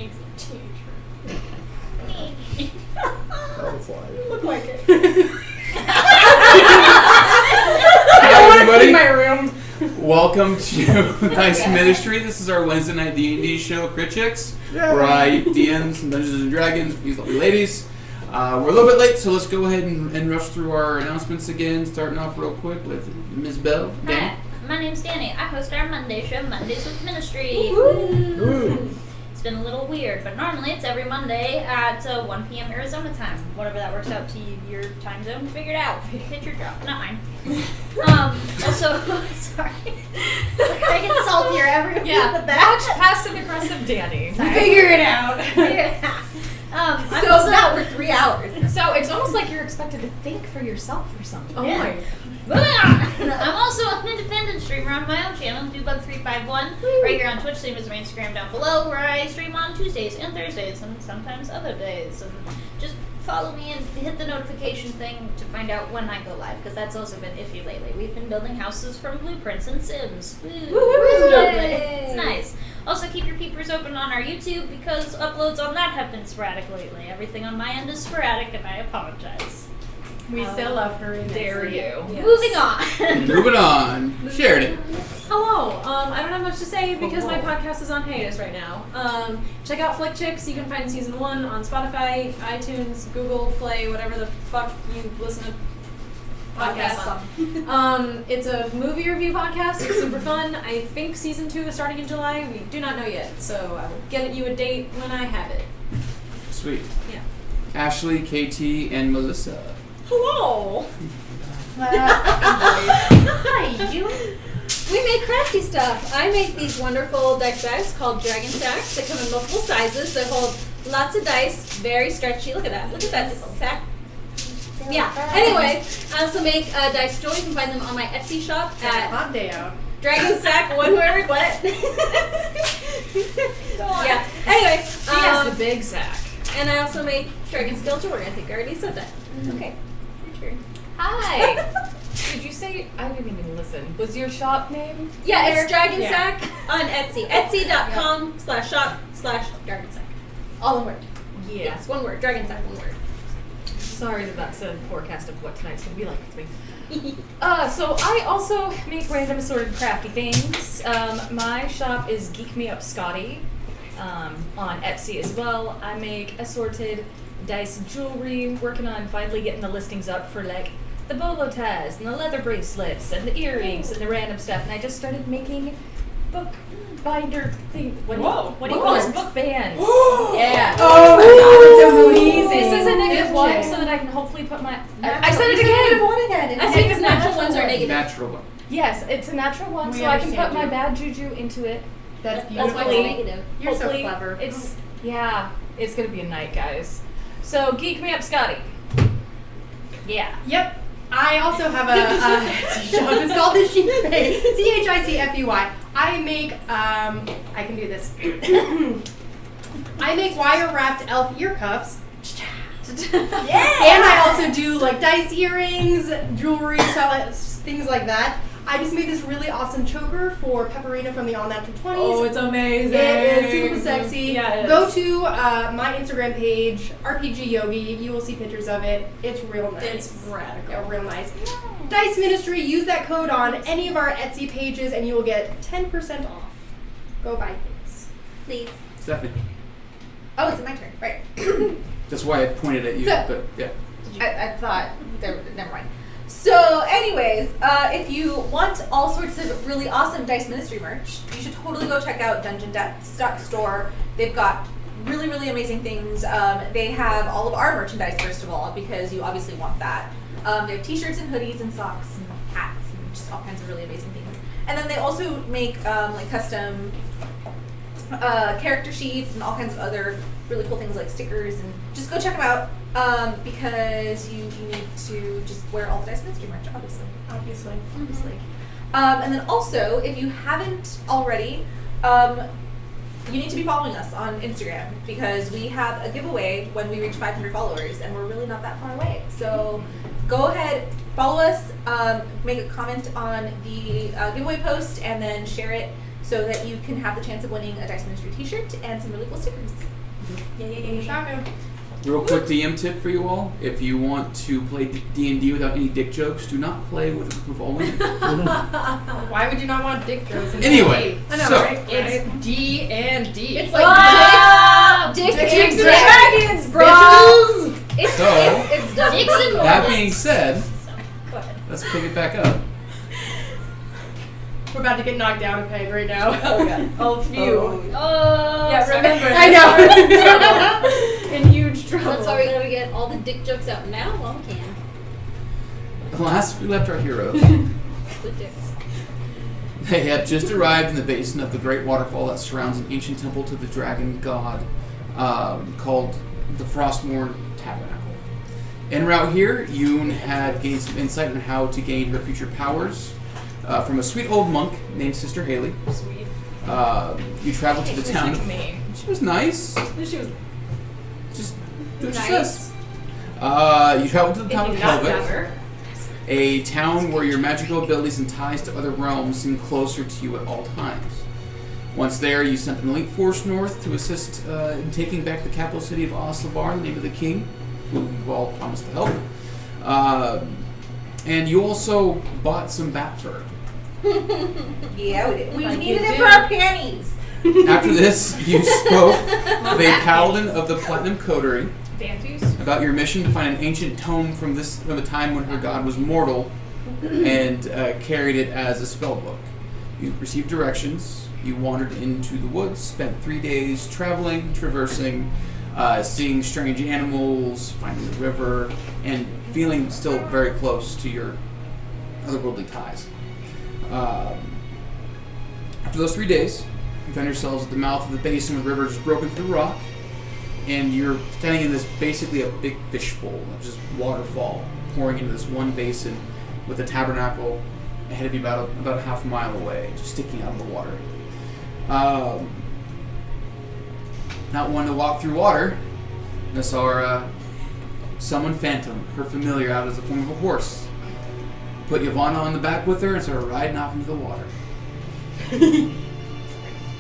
He's a teacher. That was live. You look like it. Hi everybody. In my room. Welcome to Dice Ministry. This is our Wednesday night D&D show, Crit Chicks, where I DM some Dungeons and Dragons with these lovely ladies. We're a little bit late, so let's go ahead and rush through our announcements again. Starting off real quick with Ms. Bell. Hi, my name's Danny. I host our Monday show, Mondays with Ministry. Ooh. It's been a little weird, but normally it's every Monday at 1 p.m. Arizona time. Whatever that works out to your time zone, figure it out. Hit your job, not mine. Also, sorry. I get saltier every week with that. Much passive-aggressive Danny. Sorry. Figure it out. I'm So also not for 3 hours. So it's almost like you're expected to think for yourself or something. Oh Yeah. my. Moving on. I'm also an independent streamer on my own channel, DoBug351, right here on Twitch. Same as my Instagram down below, where I stream on Tuesdays and Thursdays and sometimes other days. And just follow me and hit the notification thing to find out when I go live, because that's also been iffy lately. We've been building houses from blueprints and Sims. It's nice. Also, keep your peepers open on our YouTube, because uploads on that have been sporadic lately. Everything on my end is sporadic, and I apologize. We still love her in Dare you. Yes. Moving on. Moving on. Sheridan. Hello. I don't have much to say because my podcast is on hiatus right now. Check out Flick Chicks. You can find season 1 on Spotify, iTunes, Google Play, whatever the fuck you listen to podcasts on. It's a movie review podcast. It's super fun. I think season 2 is starting in July. We do not know yet, so I will get you a date when I have it. Sweet. Yeah. Ashley, KT, and Melissa. Hello. Hi, you. We make crafty stuff. I make these wonderful dice bags called Dragon Sacks. They come in multiple sizes. They hold lots of dice, very stretchy. Look at that. Look at that sack. Yeah. Anyway, I also make dice jewelry. You can find them on my Etsy shop at hot day out. Dragon Sack, one word, what? Yeah. Anyway, She has the big sack. and I also make Dragon Scale jewelry. I think I already said that. Okay. Your turn. Hi. Did you say, I didn't even listen. Was your shop name? Yeah, it's Dragon Yeah. Sack on Etsy. Etsy.com/shop/Dragon Sack. All one word. Yeah. Yes, one word. Dragon Sack, one word. Sorry that that's a forecast of what tonight's going to be like with me. So I also make random assorted crafty things. My shop is Geek Me Up Scotty on Etsy as well. I make assorted dice jewelry, working on finally getting the listings up for like the bolo ties and the leather bracelets and the earrings and the random stuff. And I just started making book binder thing. What do you call this? Book bands. Yeah. Oh my god, it's so amazing. This is a -1 so that I can hopefully put my. I said it again. I think because natural ones are negative. Natural one. Yes, it's a natural one, We so I can put understand my you. bad juju into it. That's That's why it's Hopefully- negative. You're so Hopefully clever. It's it's gonna be a night, guys. So Geek Me Up Scotty. Yeah. Yep. I also have a Etsy shop. It's called the Chifui. CHICFUY. I make, I can do this. I make wire wrapped elf ear cuffs. And I also do like dice earrings, jewelry, things like that. I just made this really awesome choker for Pepperina from the All Natural 20s. Oh, it's amazing. It is super sexy. Yeah, it Go Oh, to my Instagram page, RPG Yogi. You will see pictures of it. It's real nice. It's radical. Yeah, real nice. Dice Ministry. Use that code on any of our Etsy pages, and you will get 10% off. Go buy things. Please. Stephanie. Oh, it's my turn. Right. That's why I pointed at you, So- but yeah. I thought, never mind. So, anyways, if you want all sorts of really awesome Dice Ministry merch, you should totally go check out Dungeon Duck Store. They've got really, really amazing things. They have all of our merchandise, first of all, because you obviously want that. They have t-shirts and hoodies and socks and hats and just all kinds of really amazing things. And then they also make like custom character sheets and all kinds of other really cool things like stickers, and just go check them out because you need to just wear all the Dice Ministry merch, obviously. Obviously. And then also, if you haven't already, you need to be following us on Instagram because we have a giveaway when we reach 500 followers, and we're really not that far away. So go ahead, follow us, make a comment on the giveaway post, and then share it so that you can have the chance of winning a Dice Ministry t-shirt and some really cool stickers. Yay. Shaka. Real quick DM tip for you all: if you want to play D&D without any dick jokes, do not play with a group of all women. Why would you not want dick jokes? In Anyway, D&D? I know, so- right? It's D&D. It's like Dick Dicks and Dragons, bro. It's So, it's double Dicks and D. that being said, Go ahead. let's pick it back up. We're about to get knocked down a peg right now. Oh god. All of you. Yeah, Yeah, remember. I know. In huge trouble. That's why we gotta get all the dick jokes out now while we can. Last we left our heroes, The dicks. they had just arrived in the basin of the great waterfall that surrounds an ancient temple to the dragon god called the Frostmourne Tabernacle. En route here, Yoon had gained some insight on how to gain her future powers from a sweet old monk named Sister Haley. Sweet. You traveled to the She's town. like me. She was nice. She was Just do what she nice. says. You traveled to the town of Helvet, a town where your magical abilities and ties to other realms seem closer to you at all times. Once there, you sent an elite force north to assist in taking back the capital city of Oslavar in the name of the king, who you all promised to help. And you also bought some bat fur. Yeah, we did. We Like needed you it did. for our panties. After this, you spoke with a paladin of the Platinum Coterie Panties? about your mission to find an ancient tome from a time when her god was mortal, and carried it as a spell book. You received directions. You wandered into the woods, spent 3 days traveling, traversing, seeing strange animals, finding the river, and feeling still very close to your otherworldly ties. After those 3 days, you found yourselves at the mouth of the basin where the river is broken through the rock, and you're standing in this basically a big fishbowl of just waterfall pouring into this one basin with the tabernacle ahead of you about a half a mile away, just sticking out of the water. Not one to walk through water. I saw someone phantom, her familiar, out as the form of a horse. Put Yvonne on the back with her and started riding off into the water.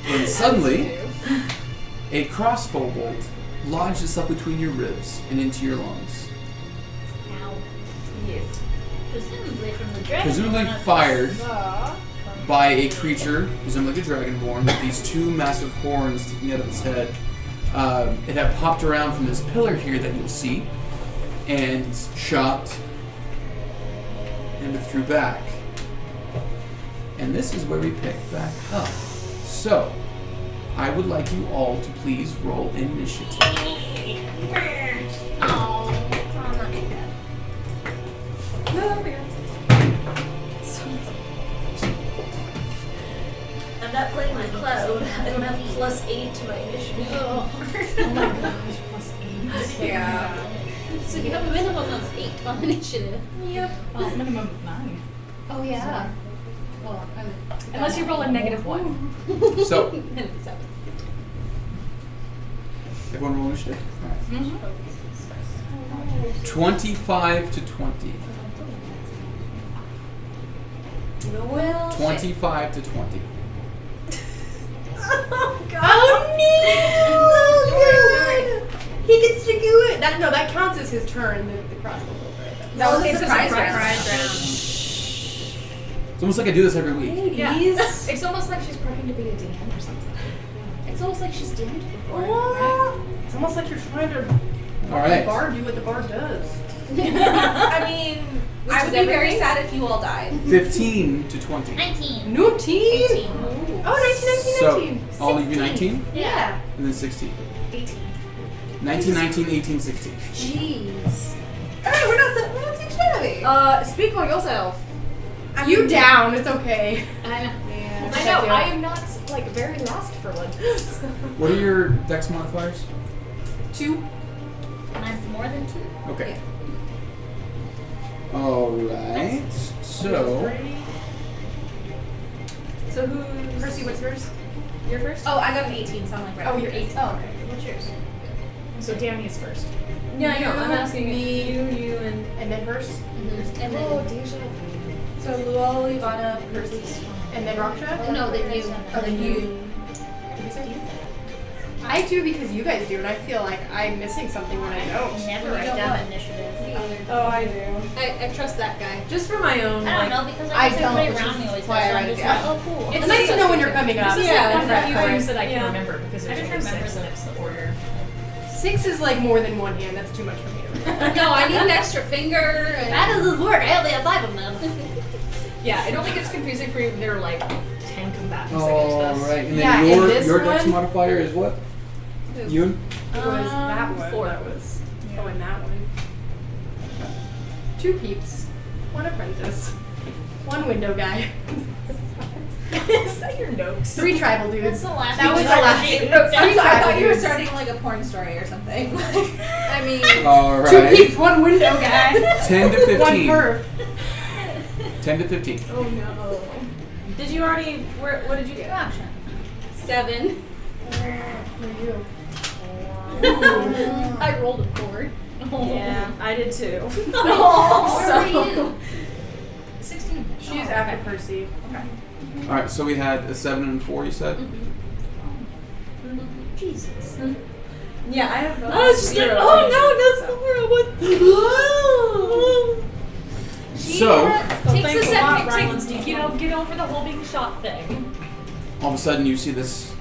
When suddenly, a crossbow bolt lodged itself between your ribs and into your lungs. Ow. Yes. Presumably from the dragon. Presumably fired by a creature, presumably like a dragonborn, with these two massive horns sticking out of its head. It had popped around from this pillar here that you'll see, and shot, and withdrew back. And this is where we pick back up. So, I would like you all to please roll initiative. Oh, not too bad. I'm not playing with Cloud. I don't have +8 to my initiative. Oh my gosh, +8. Yeah. So you have a minimum of 8 on initiative. Yep. Well, minimum of 9. Oh yeah. Well, Unless you roll a -1. So, and it's 7. everyone roll initiative. Alright. Mm-hmm. 25 to 20. Well, 25 to 20. Oh no! He gets to do it. That counts as his turn. The crossbow bolt, right? That was his It's a surprise surprise round. It's almost like I do this every week. Yeah. It's almost like she's prepping to be a DM or something. It's almost like she's DM'd before. What? It's almost like you're trying to Alright. the bard do what the bard does. I mean, I would be very sad if you all died. 15 to 20. 19. New team? 18. Oh, 19. So, all of you 19? Yeah. And then 16. 18. 19, 19, 18, 16. Jeez. Alright, we're not too shabby. Speak for yourself. You down. It's okay. I know. I know, I am not, like, very last for once. What are your dex modifiers? 2. Mine's more than 2. Okay. Alright. So, So who's Percy? What's yours? You're first. Oh, I got an 18, so I'm like, right. Oh, you're 18. Oh, okay. What's yours? So Danny is first. Yeah, I know. I'm asking me, you, and And then hers. And Oh, then deja vu. So Luol, Ivana, Percy. And then Raksha? No, then you. Oh, then you. Did you say? I do because you guys do, and I feel like I'm missing something when I don't. Never write down initiative. Oh, I do. I trust that guy. Just for my own. I don't know because I guess don't, everybody which around is me always why I does. So write I'm it just down. like, oh, cool. It's nice to know when you're coming up. This is Yeah, one of the few exactly. things that I can Yeah. remember because there's I just only 6 remember and it's the order. 6 is like more than one hand. That's too much for me to remember. No, I need an extra finger. How does this work? I only have 5 of them. Yeah, it only gets confusing for you when there are like 10 combatants All against us. right, and then Yeah, and this your dex one- modifier is what? Yoon? It was that one. 4. That was. Oh, and that one. 2 peeps. 1 apprentice. 1 window guy. Is that your notes? 3 tribal That's dudes. the last That was the one last. she wrote down. I thought you were dudes. starting like a porn story or something. I mean, All 2 right. peeps, 1 window guy. 10 to 1 15. perv. 10 to 15. Oh no. Did you already? What did you get? Action. 7. you? I rolled a 4. Yeah, I did too. Oh, where were you? 16. She's after Percy. Okay. All right, so we had a 7 and a 4, you said? Jesus. Yeah, I have. Zero. So, Takes thanks a a lot, second Ryland's to, default. get over the whole being shot thing. all of a sudden you see this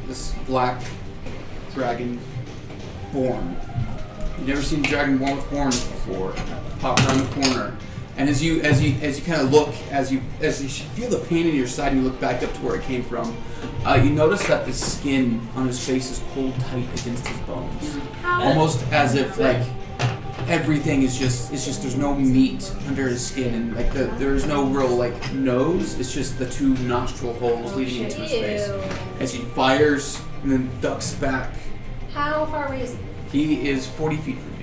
black dragon born. You've never seen a dragon born with horns before. Pop around the corner. And as you kind of look, as you feel the pain in your side and you look back up to where it came from, you notice that the skin on his face is pulled tight against his bones, almost as if like everything is just there's no meat under his skin, and like there's no real like nose. It's just the 2 nostril holes leading into his face. As he fires and then ducks back, How far away is he? he is 40 feet from you.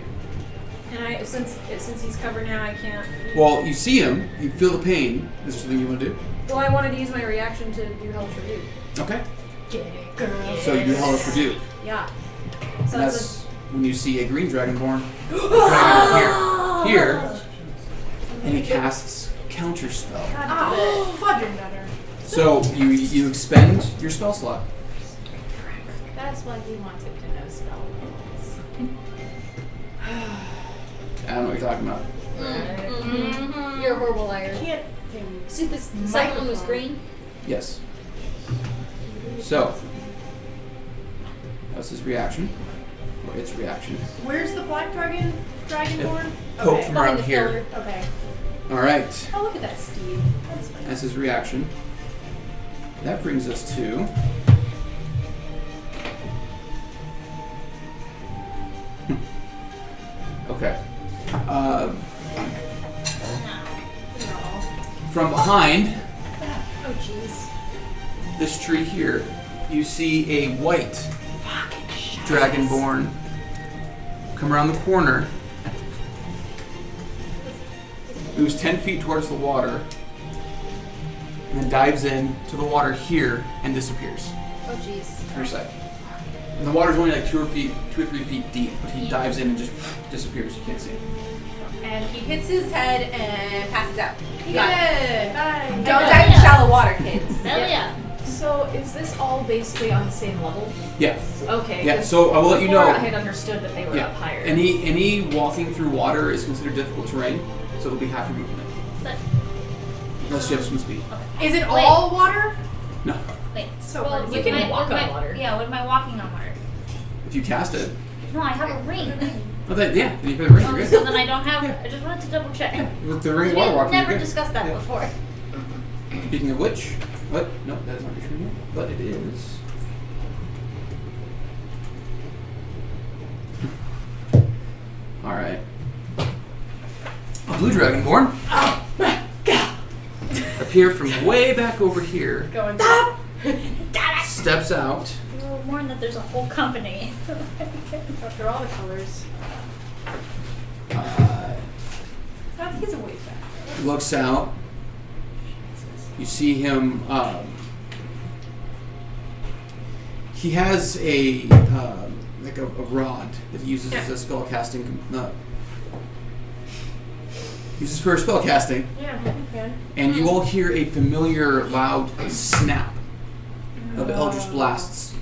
And since he's covered now, I can't. Well, you see him, you feel the pain. Is there something you want to do? Well, I wanted to use my reaction to do Hellish Rebuke. Okay. Get it, girl. So you do Hellish Rebuke. Yeah. And So that's when you see a green dragonborn dragon here, and he casts counter spell. Oh, fudge nutter. So you expend your spell slot. That's why he wanted to know spell levels. I don't know what you're talking about. You're a horrible liar. Can't. See, this second one was green. Yes. So that was his reaction, or its reaction. Where's the black dragonborn? Poke from Behind around the here. pillar. Okay. All right. Oh, look at that, Steve. That's fine. That's his reaction. That brings us to okay. From behind Oh, jeez. this tree here, you see a white dragonborn come around the corner, moves 10 feet towards the water, and then dives into the water here and disappears. Oh, jeez. For your sight. And the water's only like 2 or 3 feet deep, but he dives in and just disappears. You can't see him. And he hits his head and passes out. Yeah. Don't dive in shallow water, kids. Hell yeah. So is this all basically on the same level? Yeah. Okay. Yeah. 'cause So I will let you before know. I had understood that they were Yeah. up higher. Any walking through water is considered difficult terrain, so it'll be half your movement, But, unless you have some speed. Is it Wait. all water? No. wait. So well, hard. You with can my, walk with on my, water. Yeah, with my walking on water. If you cast it, No, I have a ring. oh, then, yeah, then you put a ring. Oh, You're so good. then I don't have. Yeah. I just wanted to double check. With the ring We water walking, never you're good. discussed that Yeah. before. Speaking of which, what? No, that is not your turn yet. But it is. All right. A blue dragonborn appear from way back over here. Going. Steps out. We were warned that there's a whole company. After all the colors. He's a ways back. Looks out. You see him. He has a like a rod that he uses as a spell casting This is for spell casting. Yeah, okay. And you all hear a familiar loud snap of Eldritch blasts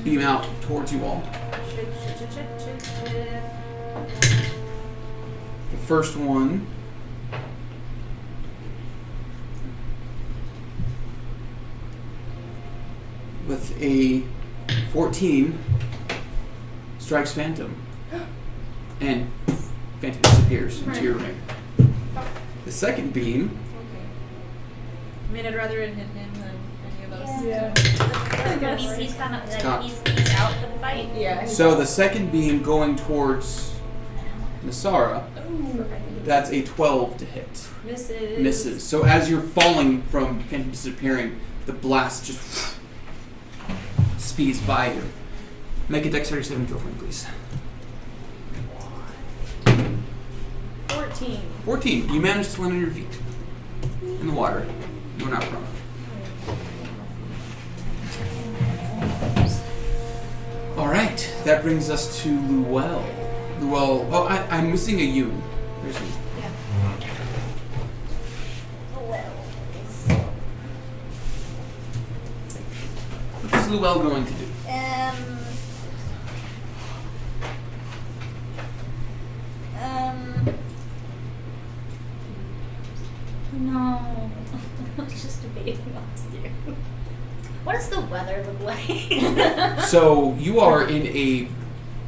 beam out towards you all. The first one with a 14 strikes Phantom. And Phantom disappears into your ring. The second beam. I mean, I'd rather it hit him than any of us. Yeah. He's kind of Scott. he's out for the fight. Yeah. So the second beam going towards Nasara, that's a 12 to hit. Misses. So as you're falling from Phantom disappearing, the blast just speeds by you. Make a dexterity saving throw for me, please. 14. 14. You managed to land on your feet in the water. You were not prone. All right, that brings us to Luell. Luell. Oh, I'm missing a U. There's a U. What's Luell going to do? No. I was just debating what to do. What does the weather look like? So you are in a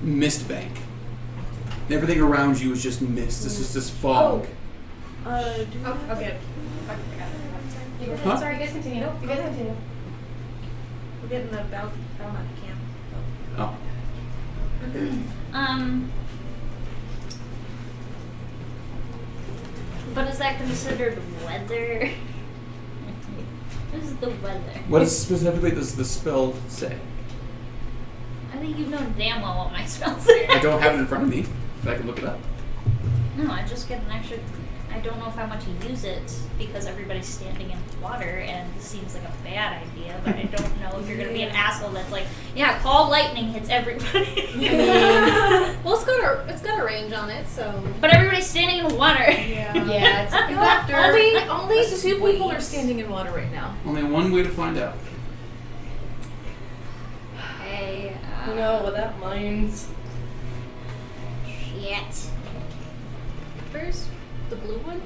mist bank. Everything around you is just mist. This is this fog. Okay. Huh? Sorry, you guys continue. You guys continue. We're getting the Belknap camp. Oh. But is that considered weather? What is the weather? What specifically does the spell say? I think you know damn well what my spell says. I don't have it in front of me, but I can look it up. No, I just get an extra. I don't know if I want to use it because everybody's standing in water and this seems like a bad idea, but I don't know if you're going to be an asshole that's like, yeah, call lightning hits everybody. Well, it's got a range on it, so. But everybody's standing in water. Yeah, it's a conductor. Only two people are standing in water right now. Only one way to find out. Hey, No, without mines. shit. Where's the blue one?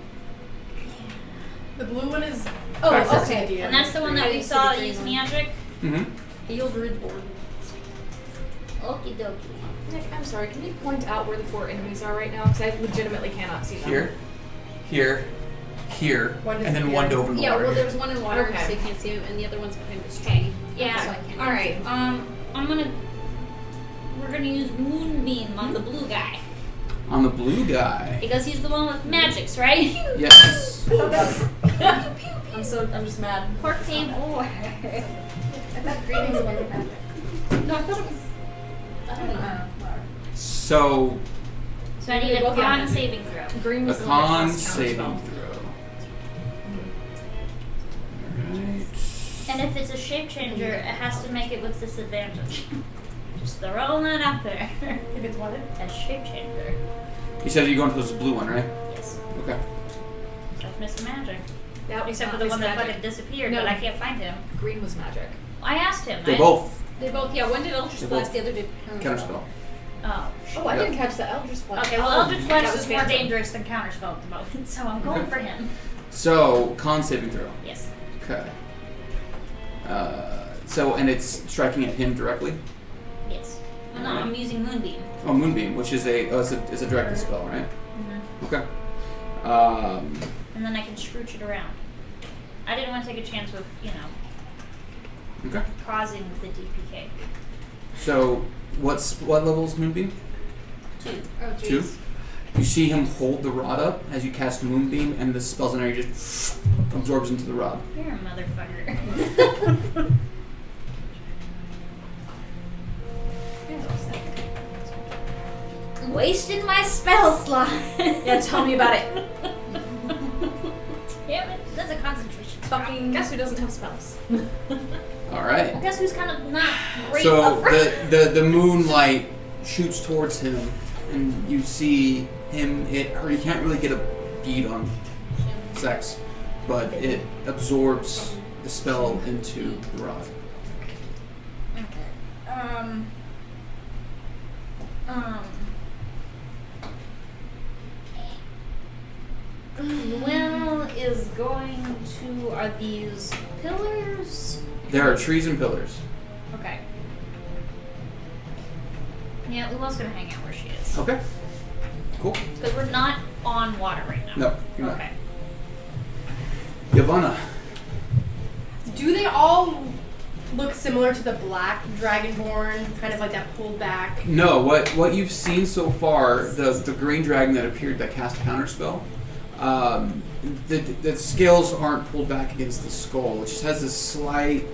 The blue one is. Oh, access to okay. the DM. And that's the one that we saw use magic? Mm-hmm. Eldred board. Okie dokie. Nick, I'm sorry. Can you point out where the 4 enemies are right now? Because I legitimately cannot see them. Here, One and then one disappeared. dove in the Yeah, water. well, there's one in water, Okay. so you can't see him, and the other one's behind this tree. Yeah. So I can't. All right. We're gonna use Moonbeam on the blue guy. On the blue guy. Because he's the one with magics, right? Yes. I'm just mad. Pork team or. I thought green was the one with magic. No, I thought it was. I don't know. So So I need a con saving throw. Green a was the one that con cast saving counterspell. throw. Alright. And if it's a shape changer, it has to make it with disadvantage. Just throwing that out there. If it's what? A shape changer. You said you're going for this blue one, right? Yes. Okay. That's Mr. Magic. That was Except for not the one that magic. fucking disappeared, No. but I can't find him. Green was magic. I asked him. They both They both, yeah, one did Eldritch They Blast, both- the other did counterspell. Oh. Oh, I Yeah. didn't catch the Eldritch Blast. Okay, well, Oh, Eldritch that Blast was is more Phantom. dangerous than Counterspell at the moment, so I'm going Okay. for him. So con saving throw. Yes. Okay. And it's striking at him directly. Yes. Well, no, Alright. I'm using Moonbeam. Oh, Moonbeam, which is it's a directed spell, right? Mm-hmm. Okay. And then I can scrooch it around. I didn't want to take a chance with, Okay. causing the DPK. So what level is Moonbeam? 2. Oh, 2. You see him hold the rod up as you cast Moonbeam, and the spell's energy just absorbs into the rod. You're a motherfucker. Wasting my spell slot. Yeah, tell me about it. Damn it. That's a concentration. Fucking guess who doesn't have spells? All right. Well, guess who's kind of not great So up front? the moonlight shoots towards him, and you see him hit, or you can't really get a feed on sex, but it absorbs the spell into the rod. Okay. Well, is going to, are these pillars? There are trees and pillars. Okay. Yeah, Lua's gonna hang out where she is. Okay. Cool. Because we're not on water right now. No, you're Okay. not. Yavanna. Do they all look similar to the black dragonborn, kind of like that pulled back? No, what you've seen so far, the green dragon that appeared that cast counterspell, the scales aren't pulled back against the skull. It just has this slight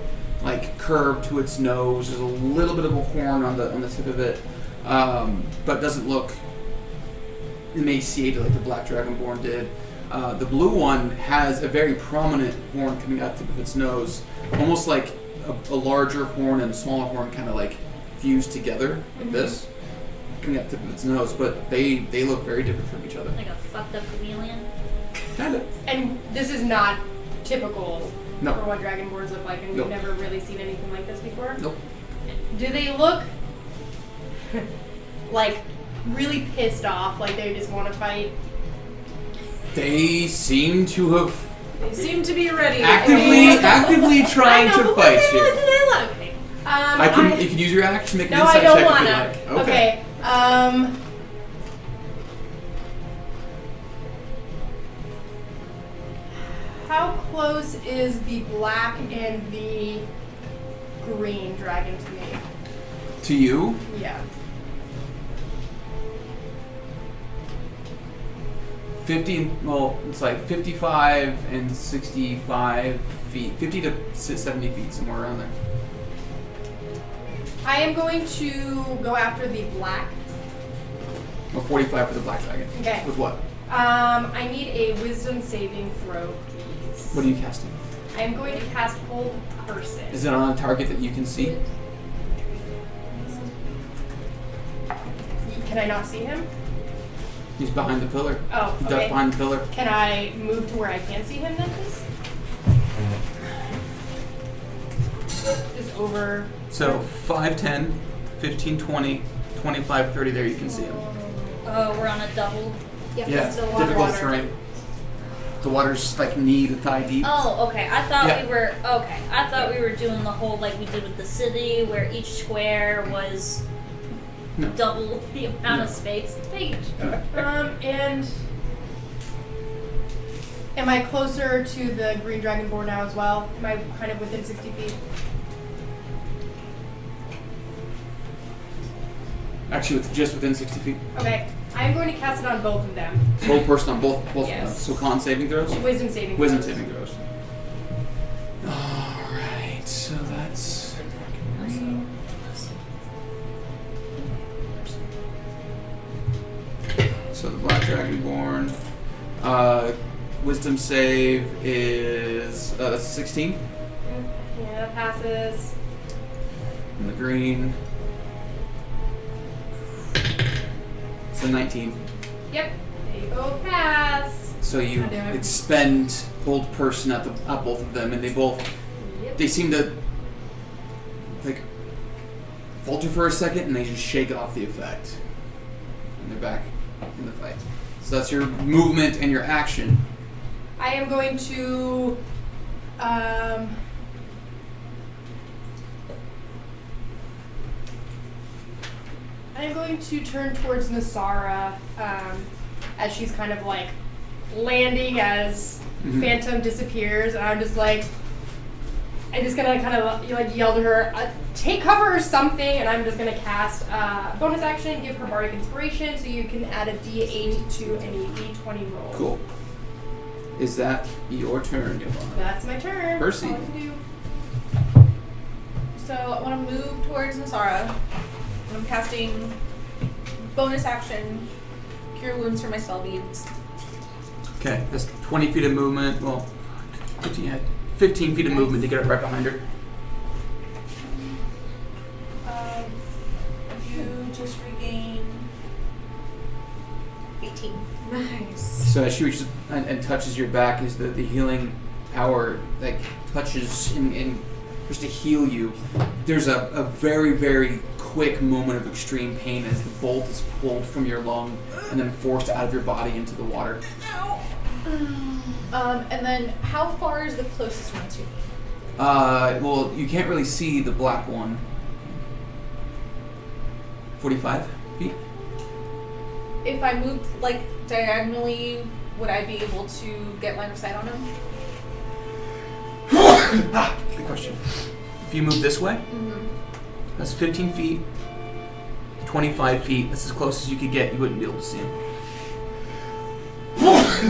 like curve to its nose. There's a little bit of a horn on the tip of it, but doesn't look emaciated like the black dragonborn did. The blue one has a very prominent horn coming out the tip of its nose, almost like a larger horn and a smaller horn kind of like fused together like this, coming out the tip of its nose. But they look very different from each other. Like a fucked up chameleon. Kind of. And this is not typical No. for what dragonborns look like, and Nope. we've never really seen anything like this before. Nope. Do they look like really pissed off, like they just want to fight? They seem to have They seem to be ready. actively trying I know, to but fight what do you. they look? You can use your action to make an No, I insight don't check wanna. if you like. Okay. How close is the black and the green dragon to me? To you, Yeah. 50. Well, it's like 55 and 65 feet, 50 to 70 feet, somewhere around there. I am going to go after the black. Well, 45 for the black dragon. Okay. With what? I need a wisdom saving throw, please. What are you casting? I'm going to cast Hold Person. Is it on a target that you can see? Can I not see him? He's behind the pillar. Oh, He's okay. behind the pillar. Can I move to where I can see him then, please? Just over. So 5, 10, 15, 20, 25, 30. There you can see him. Oh, we're on a double. Yeah, still water. difficult terrain. The water's like knee to thigh deep. Oh, okay. I thought Yeah. we were okay. I thought we were doing the whole like we did with the city, where each square was No. double the amount of space. Making sure. And am I closer to the green dragonborn now as well? Am I kind of within 60 feet? Actually, just within 60 feet. Okay. I'm going to cast it on both of them. Hold person on both of them. Yes. So con saving throws? Wisdom saving Wisdom throws. saving throws. Alright, so that's... So the Black Dragonborn. Wisdom save is... that's 16. Yeah, that passes. And the green... It's a 19. Yep. They both pass. So you Goddamn it. expend hold person at both of them, and they both... Yep. They seem to like falter for a second, and they just shake off the effect, and they're back in the fight. So that's your movement and your action. I am going to turn towards Nasara as she's kind of like landing as Phantom disappears, and I'm just gonna kind of like yell to her, take cover or something, and I'm just gonna cast bonus action, give her bardic inspiration, so you can add a D8 to any D20 roll. Cool. Is that your turn, Yvonne? That's my turn. Percy. All I can do. So I want to move towards Nasara. And I'm casting bonus action, Cure Wounds for my spell beads. Okay, that's 20 feet of movement. Well, 15 feet of movement to get up right behind her. You just regain 18 18. Nice. So as she reaches and touches your back, is the healing power like touches and just to heal you. There's a very, very quick moment of extreme pain as the bolt is pulled from your lung and then forced out of your body into the water. And then how far is the closest one to me? Well, you can't really see the black one. 45 feet? If I moved like diagonally, would I be able to get line of sight on him? Good question. If you move this way, that's 15 feet, 25 feet. That's as close as you could get. You wouldn't be able to see him.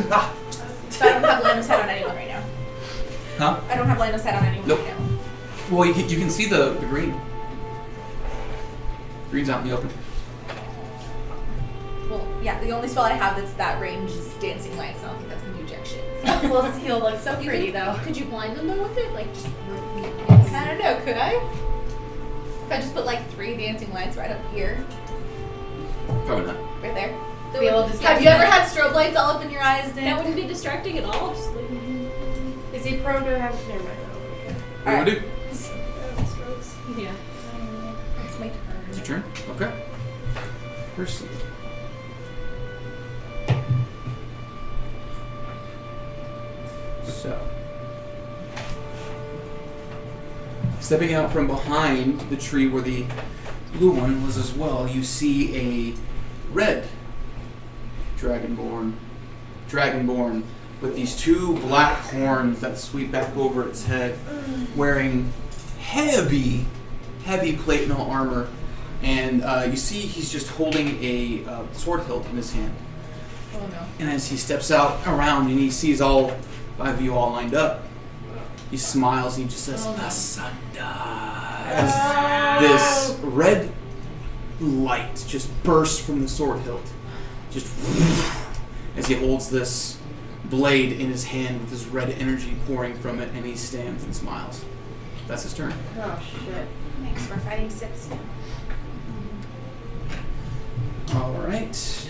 But I don't have line of sight on anyone right now. Huh? I don't have line of sight on anyone Nope. right now. Well, you can see the green. Green's out in the open. Well, yeah, the only spell I have that's that range is Dancing Lights, and I don't think that's gonna do jack shit. Well, he'll look so You pretty think- though. Could you blind them though with it? Like, just I don't know, could I? If I just put like 3 dancing lights right up here, Probably not. right there. Be able to Have you ever had strobe lights all up in your eyes, That Nick? wouldn't be distracting at all. Just like, Is he prone to have? Never mind. What do you want to do? strokes. Yeah. It's my turn. It's your turn? Okay. Percy. So. Stepping out from behind the tree where the blue one was as well, you see a red dragonborn with these 2 black horns that sweep back over its head, wearing heavy plate mail armor, and you see he's just holding a sword hilt in his hand. Oh no. And as he steps out around and he sees all 5 of you all lined up, he smiles and he just says, "Asunda." As this red light just bursts from the sword hilt, just as he holds this blade in his hand with this red energy pouring from it, and he stands and smiles. That's his turn. Oh shit. Thanks for fighting 6. All right,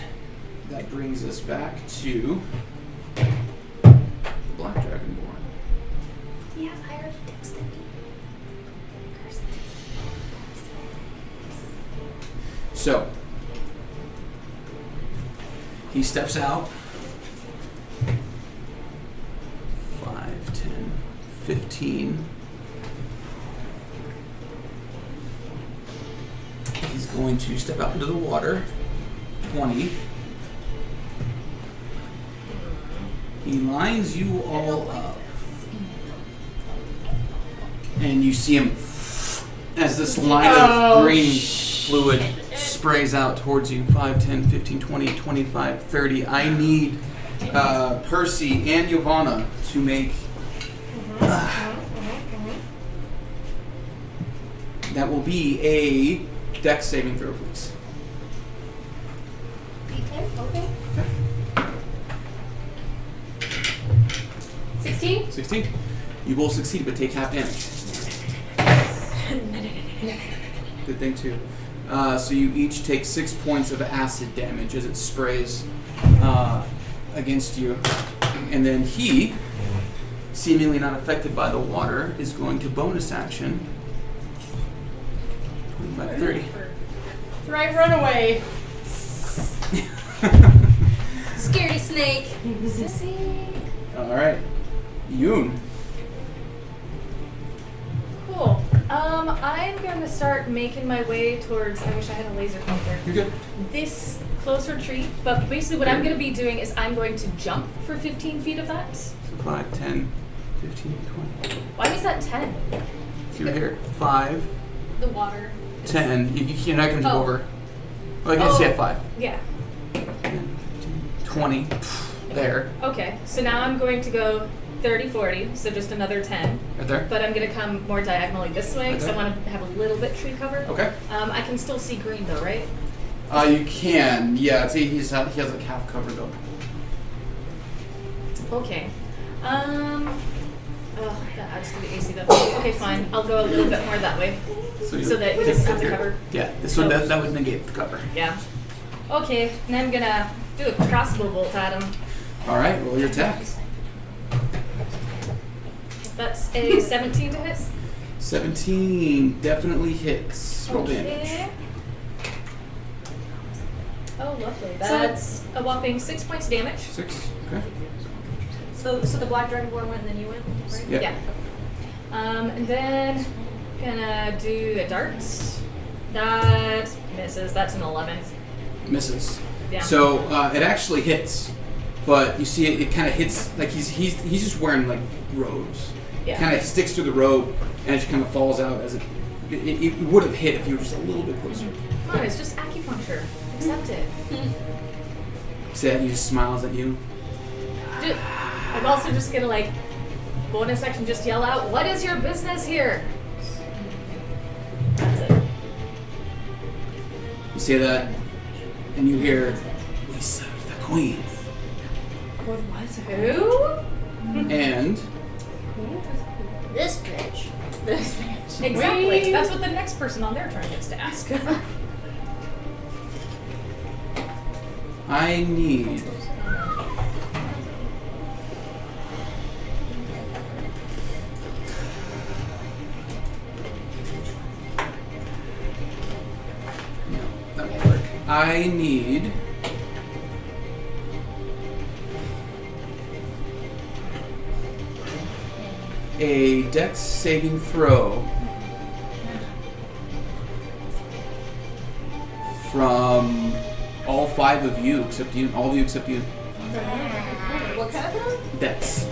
that brings us back to the Black Dragonborn. He has higher dex than me. Curses. So he steps out. 5, 10, 15. He's going to step out into the water. 20. He lines you all up. And you see him as this line of green fluid sprays out towards you. 5, 10, 15, 20, 25, 30. I need Percy and Yovana to make... that will be a dex saving throw, please. D10? Okay. 16? 16. You both succeed, but take half damage. Good thing, too. So you each take 6 points of acid damage as it sprays against you. And then he, seemingly not affected by the water, is going to bonus action. 25, 30. Right, run away. Scary snake. Sissy. Alright. Yoon. Cool. I'm gonna start making my way towards. I wish I had a laser pointer. You're good. This close retreat, but basically what I'm gonna be doing is I'm going to jump for 15 feet of that. So 5, 10, 15, 20. Why is that 10? So you're here. 5, The water. 10. You're not going to Oh. go over. Well, I guess you have 5. Yeah. 10, 15, 20. There. Okay. So now I'm going to go 30, 40. So just another 10. Right there. But I'm gonna come more diagonally this way because I Okay. want to have a little bit tree cover. Okay. I can still see green though, right? You can. Yeah, he has like half cover though. Okay. Oh, that adds to the AC though. Okay, fine. I'll go a little bit more that way. So So that he doesn't have to cover. Yeah, this would that would negate the cover. Yeah. Okay, and I'm gonna do a crossbow bolt at him. All right, roll your attack. That's a 17 to hit. 17 definitely hits. Roll damage. Okay. Oh, lovely. That's a whopping 6 points of damage. 6. Okay. So the black dragonborn went and then you went, right? Yep. Yeah. And then gonna do the darts. That misses. That's an 11. Misses. Yeah. So it actually hits, but you see it kind of hits like he's just wearing like robes. Yeah. Kind of sticks through the robe and it just kind of falls out as it would have hit if you were just a little bit closer. Come on, it's just acupuncture. Accept it. See that he just smiles at you. I'm also just gonna like bonus action just yell out, "What is your business here?" That's it. You say that, and you hear, "We serve the queen." Who? And This bitch. Exactly. That's what the next person on their turn gets to ask. I need no, that won't work. I need a dex saving throw from all 5 of you except you. All of you except you. What kind of Dex.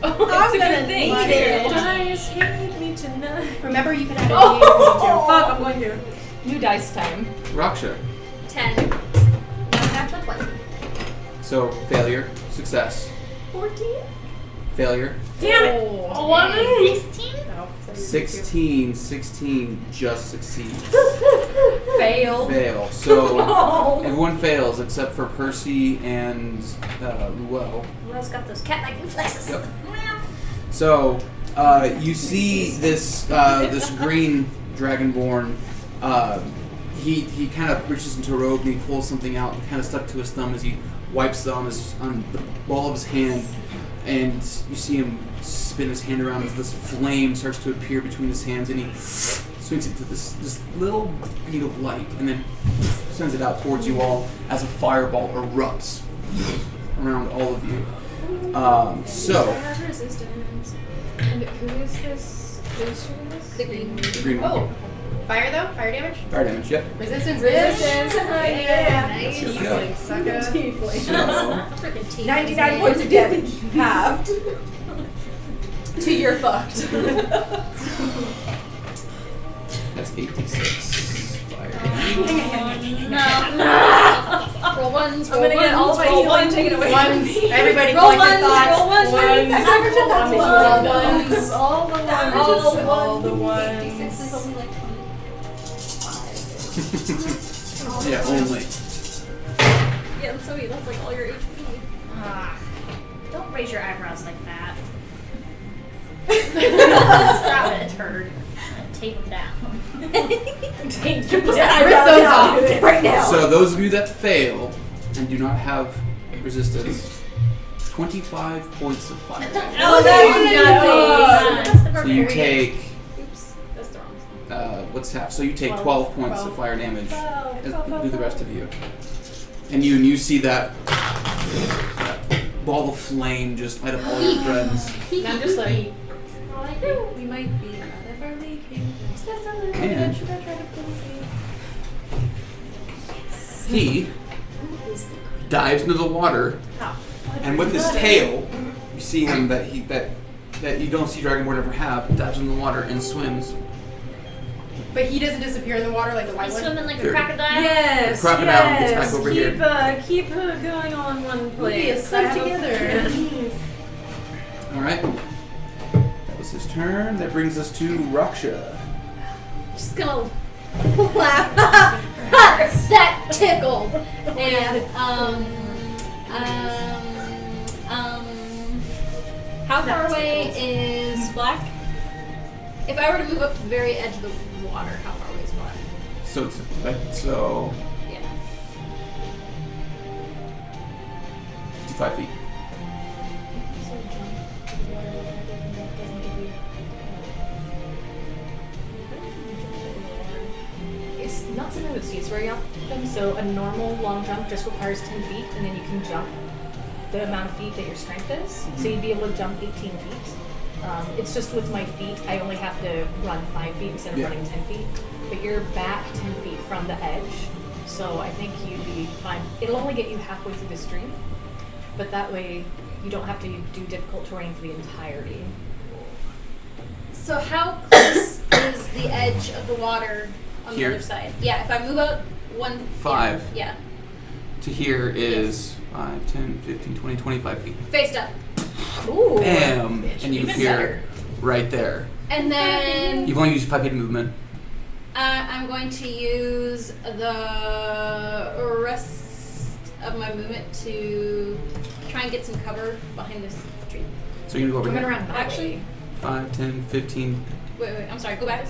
That's a good thing. Dice hate me tonight. Remember, you can add a Oh. D8 Fuck, I'm going to. New dice time. Raksha. 10. Natural 20. So failure, success. 14? Failure. Damn it! 11? 16? No. 16 just succeeds. Fail. Fail. So everyone fails except for Percy and Ruel. Will's got those cat-like reflexes. Yep. So you see this green dragonborn. He kind of reaches into a robe and he pulls something out and kind of stuck to his thumb as he wipes it on the ball of his hand, and you see him spin his hand around as this flame starts to appear between his hands, and he swings it to this little bead of light, and then sends it out towards you all as a fireball erupts around all of you. So have resistance. And who is this? Who's doing this? The green. the green one. Oh. Fire though? Fire damage? Fire damage. Yep. Resistance. Resistance. Yeah. Nice. Here we go. Sucker. So Freaking tea. 99 points of damage halved. To you're fucked. that's 8d6 fire damage. No. Roll ones, I'm roll gonna get all of my roll healing taken away from Ones. me. Everybody Roll collect your ones, thoughts. roll ones, Ones. That's all the ones. All the ones. This is only like 25. Yeah, only. Yeah, that's so that's like all your HP. Don't raise your eyebrows like that. Stop it, turd. Take them down. Take them Rip those off. Right now. So those of you that fail and do not have resistance, 25 points of fire damage. Oh, that's nothing. So you take Oops, that's the wrong. what's half? So you take 12 points of fire damage. 12, As 12, do the rest of you. And you see that ball of flame just light up all your friends. And I'm just like, We might be out of our league. Just a little And- bit. Should I try to please He dives into the water, and with his tail, you see him that you don't see Dragonborn ever have. Dives in the water and swims. But he doesn't disappear in the water like the white You one. swimming like a 30. crocodile? yes, The crocodile yes. gets back over here. Keep going on one place. stuck I have a together. plan. All right. That was his turn. That brings us to Raksha. Just gonna laugh. That tickled. And how far away is Black? If I were to move up to the very edge of the water, how far away is water? So it's like so Yeah. 55 feet. It's not something that sees very often, so a normal long jump just requires 10 feet, and then you can jump the amount of feet that your strength is. So you'd be able to jump 18 feet. It's just with my feet, I only have to run 5 feet instead of running 10 feet. But you're back 10 feet from the edge, so I think you'd be fine. It'll only get you halfway through the stream, but that way you don't have to do difficult terrain for the entirety. So how close is the edge of the water on Here? the other side? Yeah, if I move out 5. Yeah. To here is 5, 10, 15, 20, 25 feet. Faced up. Ooh. Bam! And you Even appear better. right there. And then You've only used 5 feet of movement. I'm going to use the rest of my movement to try and get some cover behind this tree. So you're going to go over Coming here. around that way. 5, 10, 15. Wait, I'm sorry, go back.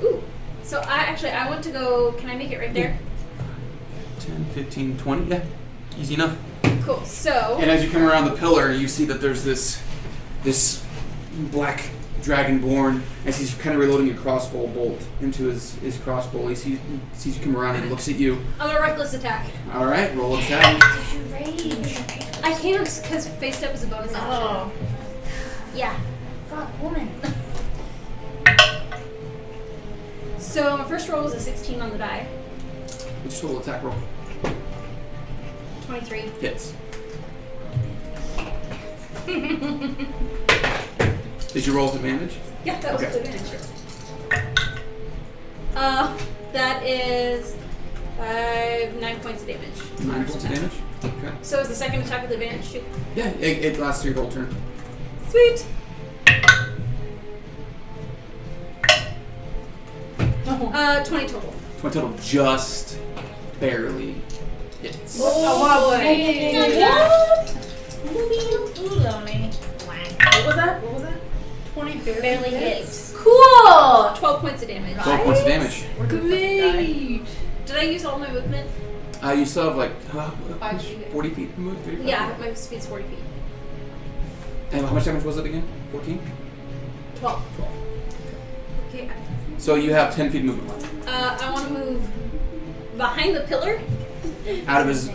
Ooh. So I want to go, can I make it right there? 10, 15, 20. Yeah. Easy enough. Cool. So And as you come around the pillar, you see that there's this black dragonborn as he's kind of reloading a crossbow bolt into his crossbow. He sees you come around and looks at you. I'm a reckless attack. All right, roll attack. Did you rage? I can't because faced up is a bonus action. Oh. Yeah. Fuck, woman. So my first roll was a 16 on the die. Which total attack roll? 23. Hits. Did you roll with advantage? Yeah, that was Okay. good advantage. That is 9 points of damage. 9 points of damage. Okay. So is the second attack with advantage too? Yeah, it lasts your whole turn. Sweet. 20 total. 20 total, just barely hits. Oh, What was that? 20 barely hits. Cool! 12 points of damage. 12 points of damage. Great. Did I use all my movement? You still have like 5 feet. 40 feet to move? 35? Yeah, my speed's 40 feet. And how much damage was it again? 14? 12. Okay. So you have 10 feet of movement left. I want to move behind the pillar. Out of his.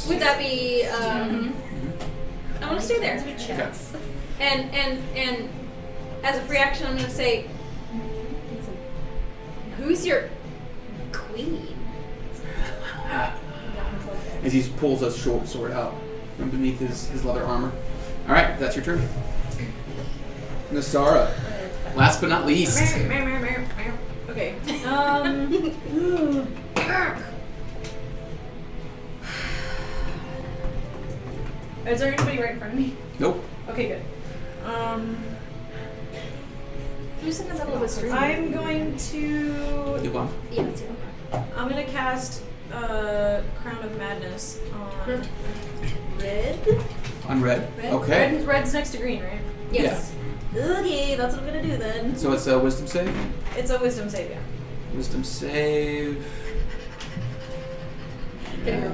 Would that be? I want to stay there. Okay. And as a free action, I'm going to say, "Who's your queen?" As he pulls a short sword out from beneath his leather armor. All right, that's your turn. Nasara. Last but not least. Okay. Is there anybody right in front of me? Nope. Okay, good. Who's in the middle of the stream? I'm going to. Yvonne. Yeah, that's it. I'm gonna cast Crown of Madness on red. On red. Red? Okay. Red's next to green, right? Yes. Okay, that's what I'm gonna do then. So it's a wisdom save. It's a wisdom save, yeah. Wisdom save. Get it.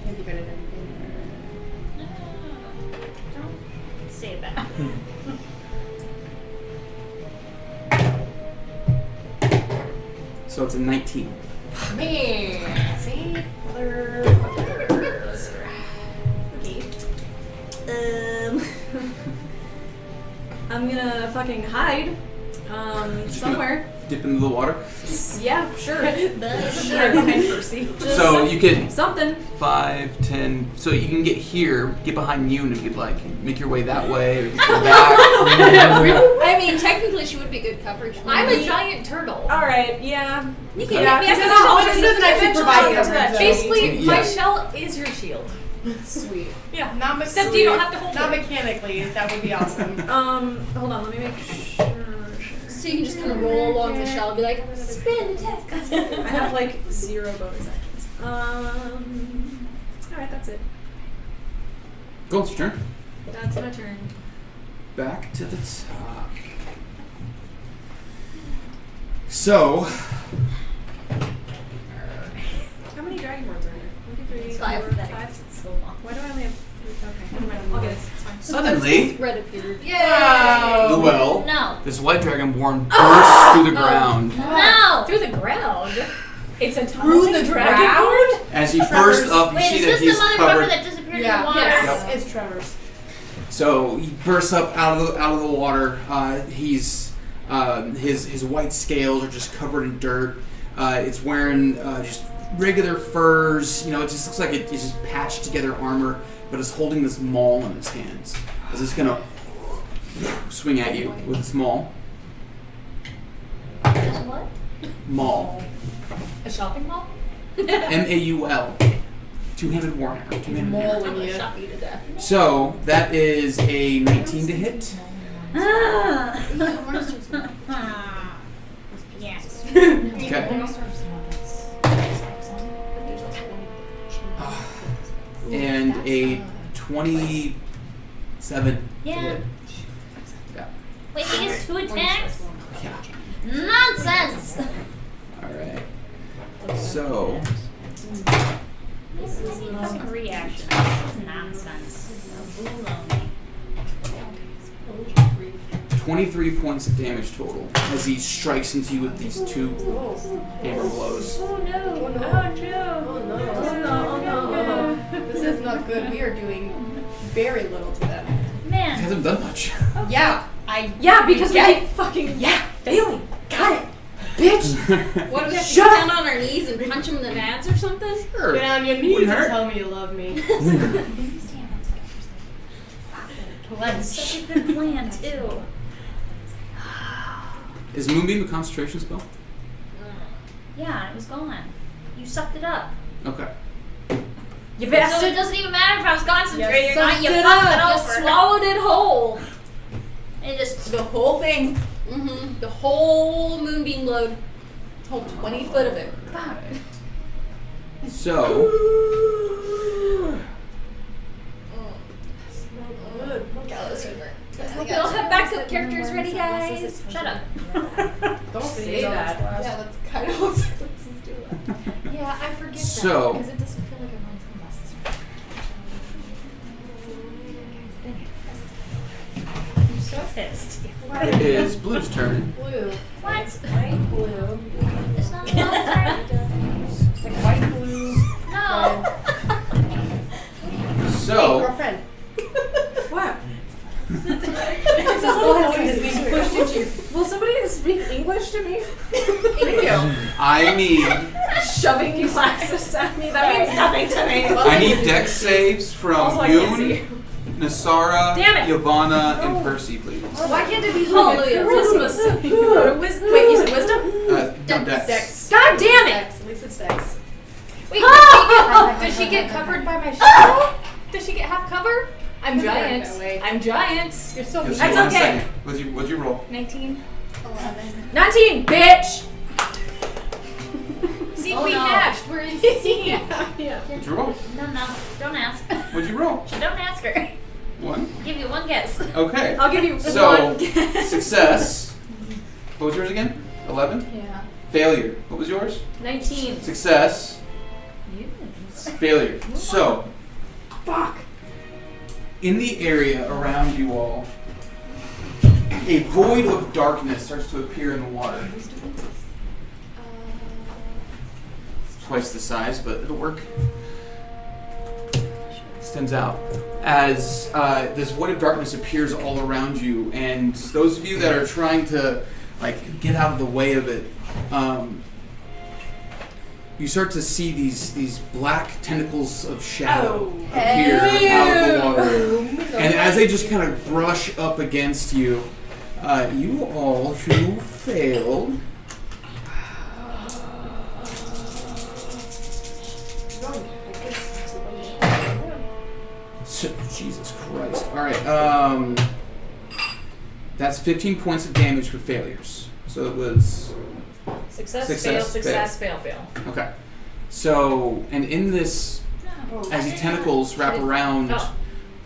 Can't be good at anything. Don't say that. So it's a 19. Man, see? I'm gonna fucking hide. Somewhere. Dip into the water. Yeah, sure. So you can Something. 5, 10. So you can get here, get behind you, and if you'd like, make your way that way, or you can go back. I mean, technically, she would be good coverage. I'm a giant turtle. Alright, yeah. You Okay. can Yeah, get me because as it doesn't actually provide coverage. So. Basically, my Yeah. shell is your shield. Sweet. Yeah, not Except you don't have to hold Not it. mechanically, that would be awesome. Hold on, let me make sure. So you can just kind of roll along the shell and be like, spin attack. I have like 0 bonus actions. Alright, that's it. Cool, it's your turn. That's my turn. Back to the top. So, How many dragonborns are there? 1, 2, 3, It's 5. 4, 5. It's so long. Why do I only have 3? Okay, never mind. I'll get it. It's fine. suddenly, Red appeared. Luell, No. this white dragonborn bursts through the ground. No! Through the ground. It's a Through tunnel. the dragonborn? As he bursts up, you Wait, see is that this the he's motherfucker covered. that disappeared Yeah. in the water? Yes. Yep. It's Trevor's. So he bursts up out of the water. He's his white scales are just covered in dirt. It's wearing just regular furs. You know, it just looks like it's just patched together armor, but it's holding this maul in his hands. Is this gonna swing at you with its maul? Just what? Maul. A shopping mall? M-A-U-L. Two-handed warhammer. Two-handed hammer. Mauling you. Shot you to death. So that is a 19 to hit. Yes. Okay. And a 27 Yeah. to hit. Yeah. Wait, he gets 2 attacks? Yeah. Nonsense! Alright. So, This is fucking reaction. This is nonsense. Baloney. 23 points of damage total as he strikes into you with these 2 hammer blows. Oh no! Oh, no. Oh no! Oh no. This is not good. We are doing very little to them. He Man, hasn't done much. Yeah. Yeah, because we Yeah. keep fucking failing. Got it. Bitch. What do we have to Shut get down on our knees and punch him in the nads or something? Sure. Get on your knees Wouldn't and hurt. tell me you love me. that's such a good plan too. Is Moonbeam a concentration spell? Yeah, it was gone. You sucked it up. Okay. You So it bastard. doesn't even matter if I was concentrating or not. sucked You it fucked it up. over. You swallowed it whole. And just The whole thing. Mm-hmm. The whole moonbeam load. Whole 20 foot of it. So, We all have backup characters ready, guys. shut up. Don't say that. Yeah, that's kind of what this is doing. Yeah, I forget So- that because it doesn't feel like it runs in I'm so pissed. it is Blue's turn. Blue. What? White, blue. It's not my turn. It's like white, blue. No. Hey, So, girlfriend. What? Will somebody speak English to me? Thank you. I need Shoving glasses at me? That means nothing to me. I need dex saves from Also, I can't see. Yoon, Nasara, Damn it. Yavana, and Percy, please. Why can't it be like a Christmas? Wait, you said wisdom? No, dex. God damn it! Dex. At least it's Dex. Wait, does she get covered by my shadow? Does she get half cover? I'm giant. No, wait. I'm giant. You're so Just That's one okay. second. What'd you roll? 19. 19, bitch! See, Oh, we no. matched. We're in sync. Yeah. What'd you roll? No, don't ask. What'd you roll? Don't ask her. 1? I'll give you one guess. Okay. I'll give you So, one guess. success. What was yours again? 11? Yeah. Failure. What was yours? 19. Success. Failure. So, Fuck. in the area around you all, a void of darkness starts to appear in the water. It's twice the size, but it'll work. Extends out. As this void of darkness appears all around you, and those of you that are trying to get out of the way of it, you start to see these black tentacles of shadow appear out of the water. And as they just kind of brush up against you, you all who failed. Jesus Christ. Alright, that's 15 points of damage for failures. So it was. Success, fail. Okay. So, and in this, as these tentacles wrap around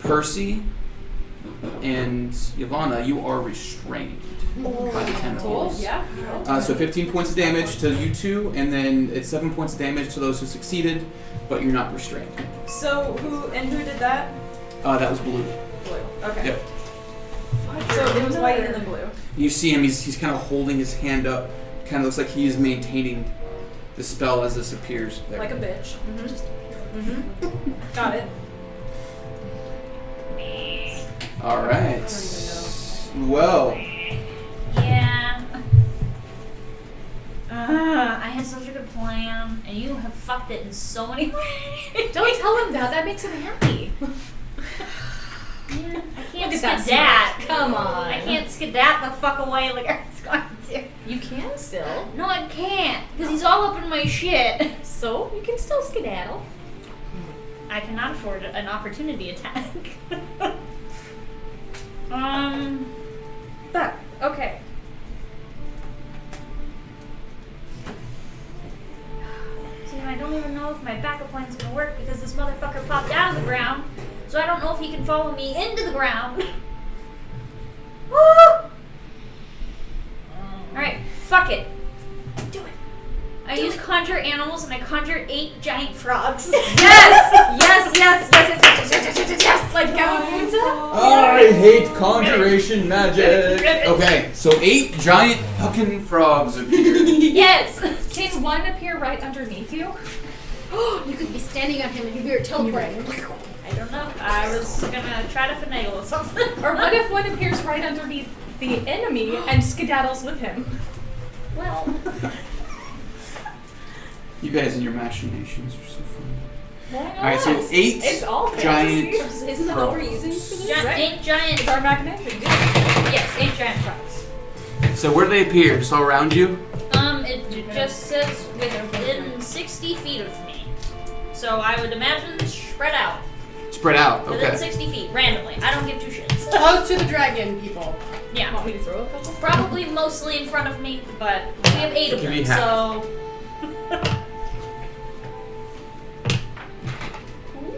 Percy and Yavanna, you are restrained by the tentacles. Yeah. So 15 points of damage to you two, and then it's 7 points of damage to those who succeeded, but you're not restrained. So who did that? That was blue. Blue. Okay. Yep. So it was white and then blue. You see him, he's kind of holding his hand up. Kind of looks like he is maintaining the spell as this appears there. Like a bitch. Got it. Alright. Well, Yeah. I had such a good plan, and you have fucked it in so many ways. Don't tell him that. That makes him happy. Yeah, I can't Look at that skedat. Come on. I can't skedat the fuck away like I was going to. You can still. No, I can't, because he's all up in my shit. So you can still skedaddle. I cannot afford an opportunity attack. But, okay. See, I don't even know if my backup plan's gonna work because this motherfucker popped out of the ground. So I don't know if he can follow me into the ground. Woo! Alright, fuck it. Do it. I use conjure animals and I conjure 8 giant frogs. Yes! Like Gawamunta? I hate conjuration magic. Okay, so 8 giant fucking frogs appear. Yes! Can one appear right underneath you? You could be standing on him and you hear it teleporting. I don't know. I was gonna try to finagle or something. Or what if one appears right underneath the enemy and skedaddles with him? Well, You guys and your machinations are so fun. Why not? Alright, so 8 It's all giant fantasy. Isn't that what we're using for this? Right. 8 giant. It's our machination. Yes, 8 giant frogs. So where do they appear? Just all around you? It just says within 60 feet of me. So I would imagine spread out. Spread out, Within okay. 60 feet, randomly. I don't give 2 shits. Close to the dragon, people. Yeah. Want me to throw a couple? Probably mostly in front of me, but we have 8 of Give me them, half. so.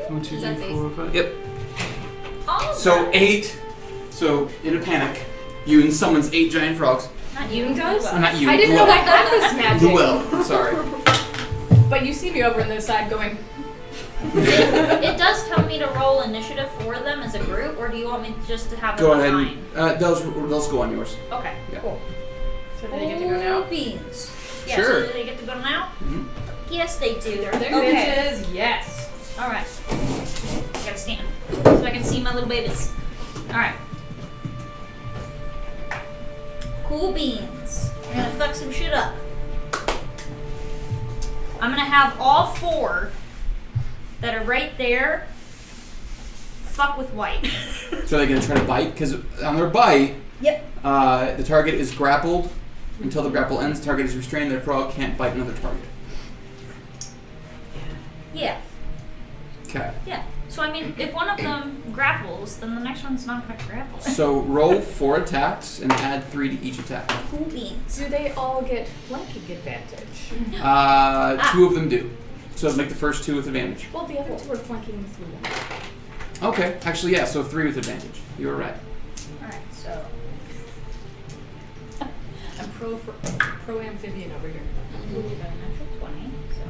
1, 2, Is that 3, 4, 5. Yep. All of So them. 8. So in a panic, you summons 8 giant frogs. Not You does? Not you. I didn't know I had this magic. Luell. Sorry. But you see me over on this side going, It does tell me to roll initiative for them as a group, or do you want me just to have them Go on ahead mine? and those go on yours. Okay. Yeah. Cool. So they get to go now? Beans. Yeah, Sure. so do they get to go now? Mhm. Yes, they do. They're okay. bitches. Yes. Alright. Gotta stand so I can see my little babies. Alright. Cool beans. We're gonna fuck some shit up. I'm gonna have all 4 that are right there fuck with white. So they're gonna try to bite because on their bite, Yep. the target is grappled. Until the grapple ends, the target is restrained. The frog can't bite another target. Yeah. Okay. Yeah. So I mean, if one of them grapples, then the next one's not gonna grapple. So roll 4 attacks and add 3 to each attack. Cool beans. do they all get flanking advantage? 2 of them do. So make the first 2 with advantage. Well, the other two are flanking with you. Okay. Actually, yeah. So 3 with advantage. You were right. Alright, so. I'm pro amphibian over here. We got a natural 20, so.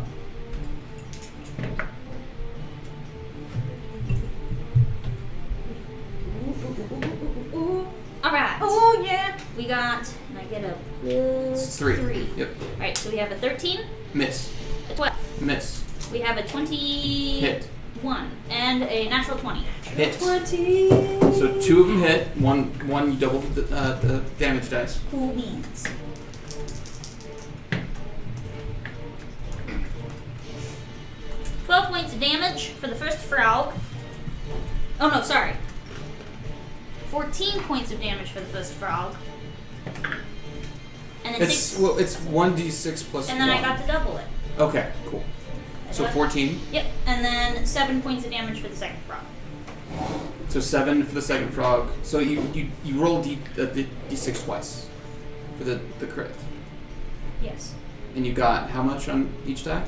Alright. Oh, yeah. We got, and I get a plus 3. Yep. Alright, so we have a 13, Miss. a 12. Miss. We have a 21 Hit. and a natural 20. Hit. So 2 of them hit. One you double the damage dice. Cool beans. Points of damage for the first frog. Oh no, sorry. 14 points of damage for the first frog. And then It's 1d6 plus and then 1. I got to double it. Okay, cool. So 14. Yep, and then 7 points of damage for the second frog. So 7 for the second frog. So you roll d6 twice for the crit. Yes. And you got how much on each die?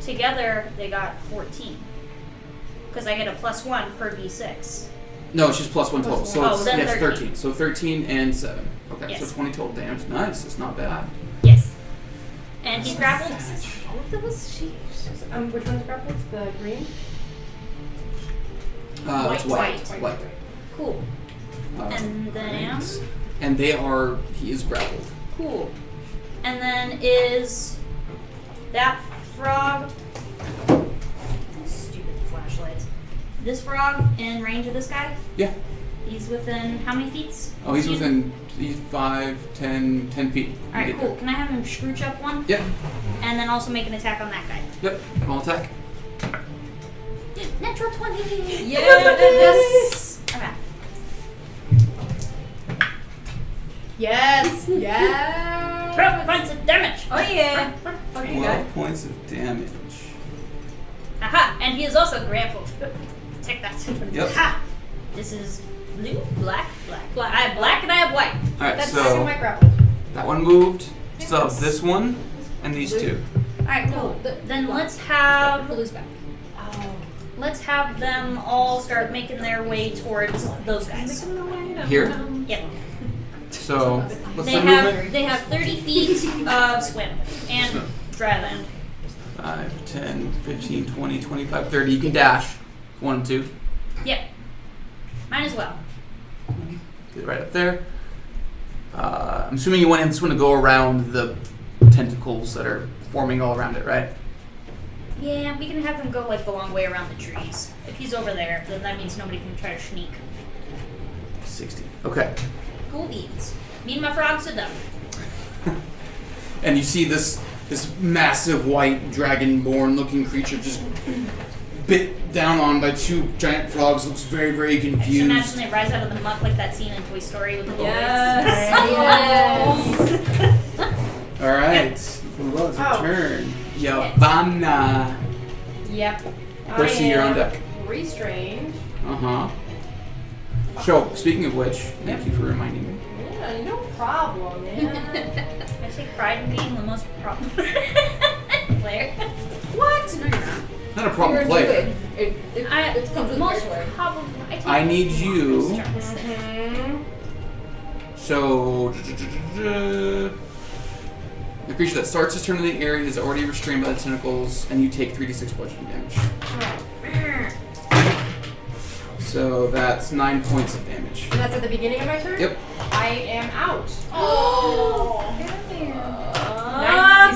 Together, they got 14. Because I get a +1 per d6. No, it's just +1 total. So Oh, it's then yes, 13. 13. So 13 and 7. Okay, Yes. so 20 total damage. Nice. It's not bad. Yes. And he's grappled. Which one's grappled? The green? It's white. White. Cool. And then... Right. And he is grappled. Cool. And then is that frog... Stupid flashlights. This frog in range of this guy? Yeah. He's within how many feet? Oh, he's 5, 10 feet. Alright, cool. Can I have him scrooch up one? Yep. And then also make an attack on that guy. Yep. Roll attack. Natural 20! Yes! Okay. Yes. Yes. 12 points of damage! Oh yeah. Fucking 12 guy. points of damage. Aha! And he is also grappled. Take that. Yep. Ha! This is blue, black. I have black and I have white. Alright, That's so my grapple. that one moved. So this one and these two. Alright, cool. Then let's have them all start making their way towards those guys. Here? Yep. So what's They the have movement? 30 feet of swim and dry land. 5, 10, 15, 20, 25, 30. You can dash. 1, 2. Yep. Mine as well. Get it right up there. I'm assuming you want this one to go around the tentacles that are forming all around it, right? Yeah, we can have him go like the long way around the trees. If he's over there, then that means nobody can try to sneak. 60. Okay. Cool beans. Me and my frogs are done. And you see this massive white dragonborn looking creature just bit down on by 2 giant frogs. Looks very, very I just confused. imagine they rise out of the muck like that scene in Toy Story with the little Yes. All right. Who was your Oh. turn? Yavanna. Yep. Percy, you're on deck. Restrained. So, speaking of which, thank you for reminding me. Yeah, no problem, man. I take pride in being the most problem player. What? No, you're not. Not a problem You're a player. druid. It comes with most territory. problem. I need you. Mm-hmm. So, the creature that starts its turn in the area is already restrained by the tentacles, and you take 3d6 bludgeoning damage. So that's 9 points of damage. And that's at the beginning of my turn? Yep. I am out. Oh. You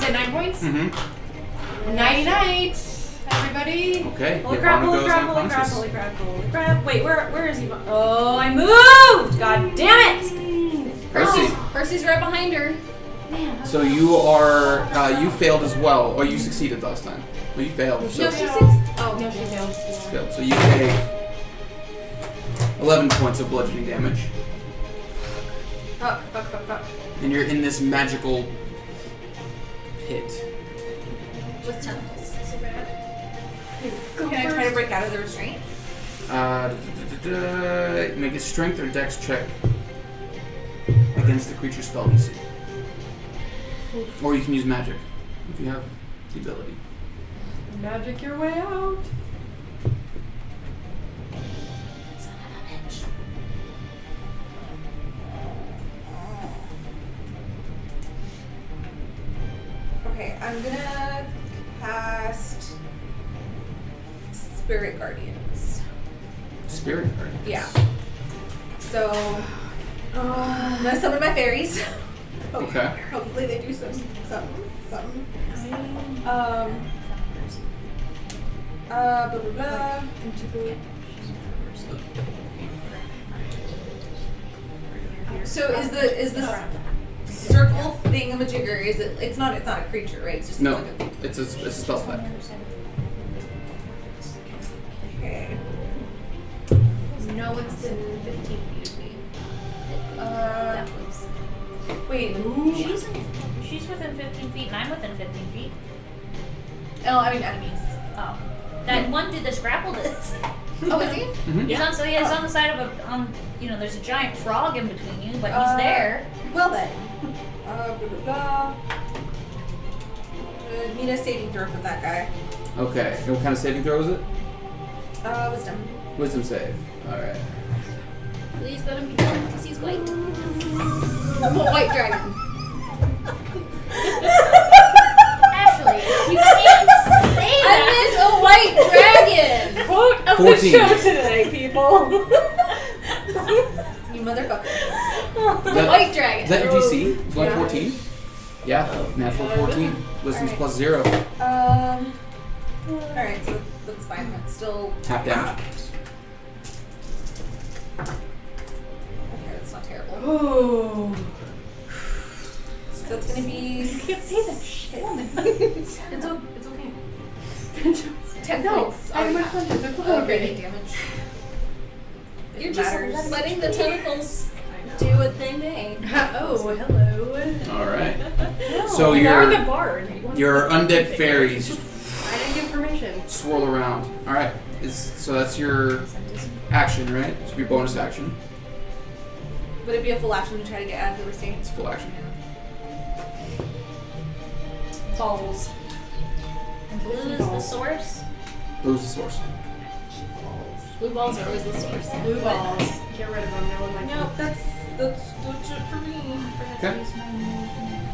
said 9 points? Mm-hmm. Nighty night, everybody. Okay. Holy Yavanna crap, holy goes crap, holy crap, unconscious. holy crap, holy crap. Wait, where is he? Oh, I moved! God damn it! Percy. Percy's right behind her. So you are, you failed as well, or you succeeded last time. Well, you failed. So No, she says. Oh, No, she failed. failed. So you take 11 points of bludgeoning damage. Fuck. And you're in this magical pit. With tentacles. So bad. Can I try to break out of the restraint? Make a strength or dex check against the creature's spell DC. Or you can use magic if you have the ability. Magic your way out. Okay, I'm gonna cast Spirit Guardians. Spirit guardian. Yeah. So, I'm gonna summon my fairies. Okay. Hopefully they do something. Blah blah blah. So is the circle thingamajigger? Is it? It's not a creature, right? It's just No, like a, it's a spell effect. okay. No, it's in 15 feet of me. Wait. She's within 15 feet and I'm within 15 feet. Oh, I mean enemies. Oh. That one dude that's grappled is. Oh, is he? Mm-hmm. He's on, so yeah, he's on the side of there's a giant frog in between you, but he's there. Well then. Blah blah blah. Need a saving throw from that guy. Okay. And what kind of saving throw is it? Wisdom. Wisdom save. All right. Please let him be killed because he's white. I'm a white dragon. Actually, you can't say I that. meant a white dragon. Quote of 14. the show today, people. You motherfucker. Is that, White dragon. is that your DC? Is Yeah. 14? Yeah, natural 14. Wisdom's Alright. plus 0. Alright, so that's fine. That's still Half damage. Okay, that's not terrible. Oh. So that's gonna be. You can't say that shit. It's okay. 10 No, points. I'm unconscious. It's of okay. radiant damage. You're just letting the tentacles do what they may. Oh, hello. All right. No, So you are your the bard. You want your to- undead fairies I didn't give permission. swirl around. All right. So that's your action, right? So your bonus action. Would it be a full action to try to get out of the restraint? It's full action. Balls. Blue is the source. Blue's the source. Blue balls are always the source. Blue balls. Get rid of them. No one likes them. No, that's it for me. Okay.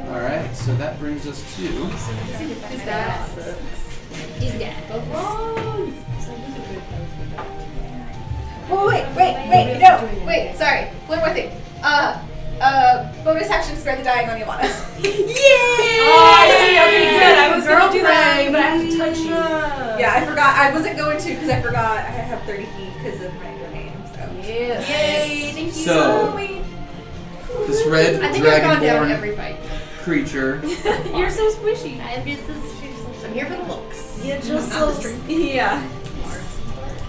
All right. So that brings us to. Who's that? These guys. Oh, wait, wait, sorry. One more thing. Bonus action, spare the dying on Yavana. Yay! Oh, I see. Okay, good. I was going to do that, but I have to touch you. Yeah, I forgot. I wasn't going to because I forgot I have 30 feet because of my name. So. Yes. Yay! Thank you. So this red I think I've gone down dragonborn every fight. creature. You're so squishy. I'm just I'm here for the looks. You're just so... Yeah.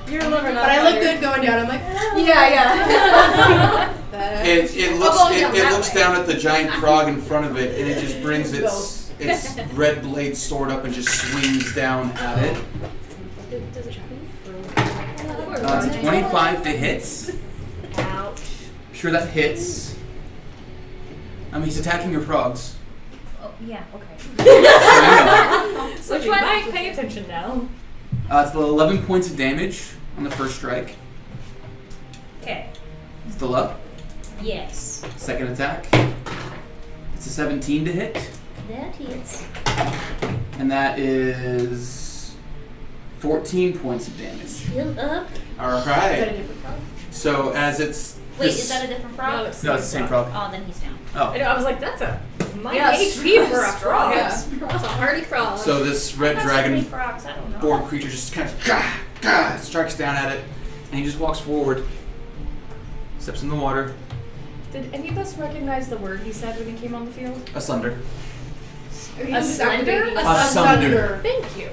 You're a liver, not But I a look fighter. good going down. I'm like, Yeah. It looks down at the giant frog in front of it, and it just brings its red blade sword up and just swings down at it. Does it 25 to hit. Ouch. Sure, that hits. He's attacking your frogs. Oh, yeah, okay. So, So you might pay attention now. it's 11 points of damage on the first strike. Okay. Still up. Yes. Second attack. It's a 17 to hit, That hits. and that is 14 points of damage. Heal up. All is that a right. different color? So as it's Wait, this- is that a different frog? No, no, it's the same frog. Oh, then he's down. Oh, I know. I was like, that's a my Yeah, HP for a strong. frog. Yeah. That's a hardy frog. so this red That's so many dragon frogs, I don't know. born creature just kind of strikes down at it, and he just walks forward, steps in the water, Did any of us recognize the word he said when he came on the field? asunder. A slender? Asunder. Thank you.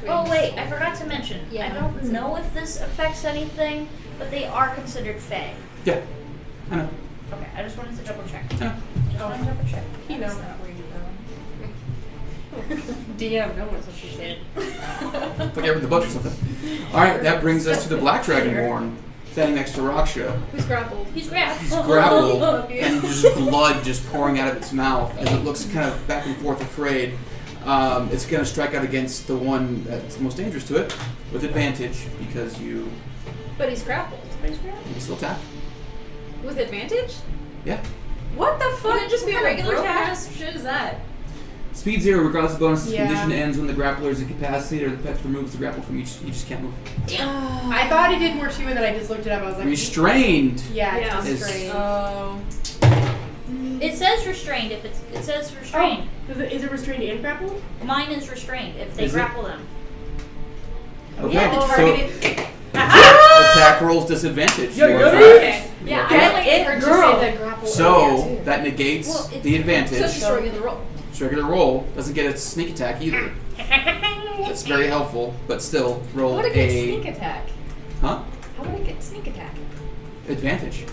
Oh wait, I forgot to mention. Yeah. I don't know if this affects anything, but they are considered fae. Yeah, I know. Okay, I just wanted to double check. Yeah. Just wanted to double check. You know. DM, no one's what she said. Like I read the book or something. All right, that brings us to the black dragonborn standing next to Raksha. Who's grappled? He's grabbed. He's grappled and just blood just pouring out of its mouth as it looks kind of back and forth afraid. It's going to strike out against the one that's most dangerous to it with advantage because you But he's grappled. can still attack. With advantage? Yeah. What the fuck? Wouldn't it just be a What kind of regular broke attack? ass shit is that? Speed 0, regardless of bonus, Yeah. condition ends when the grappler is incapacitated or the effect removes the grapple from each. You just can't move. I thought it did more too, and then I just looked it up. I was like, Restrained. yeah, Yeah. it's Is- restrained. Oh. It says restrained if it says restrained. Is it restrained and grappled? Mine is restrained if they Is it? grapple them. Okay. Yeah, the so targeted. attack rolls disadvantage. Yo, You yo, are yo. fine. Yeah, Yeah. I only heard you say the grapple. So that negates Well, it- the So advantage. it's just regular roll. It's regular roll. Doesn't get a sneak attack either. That's very helpful, but still roll How would it get a sneak attack? huh? How would it get sneak attack? Advantage.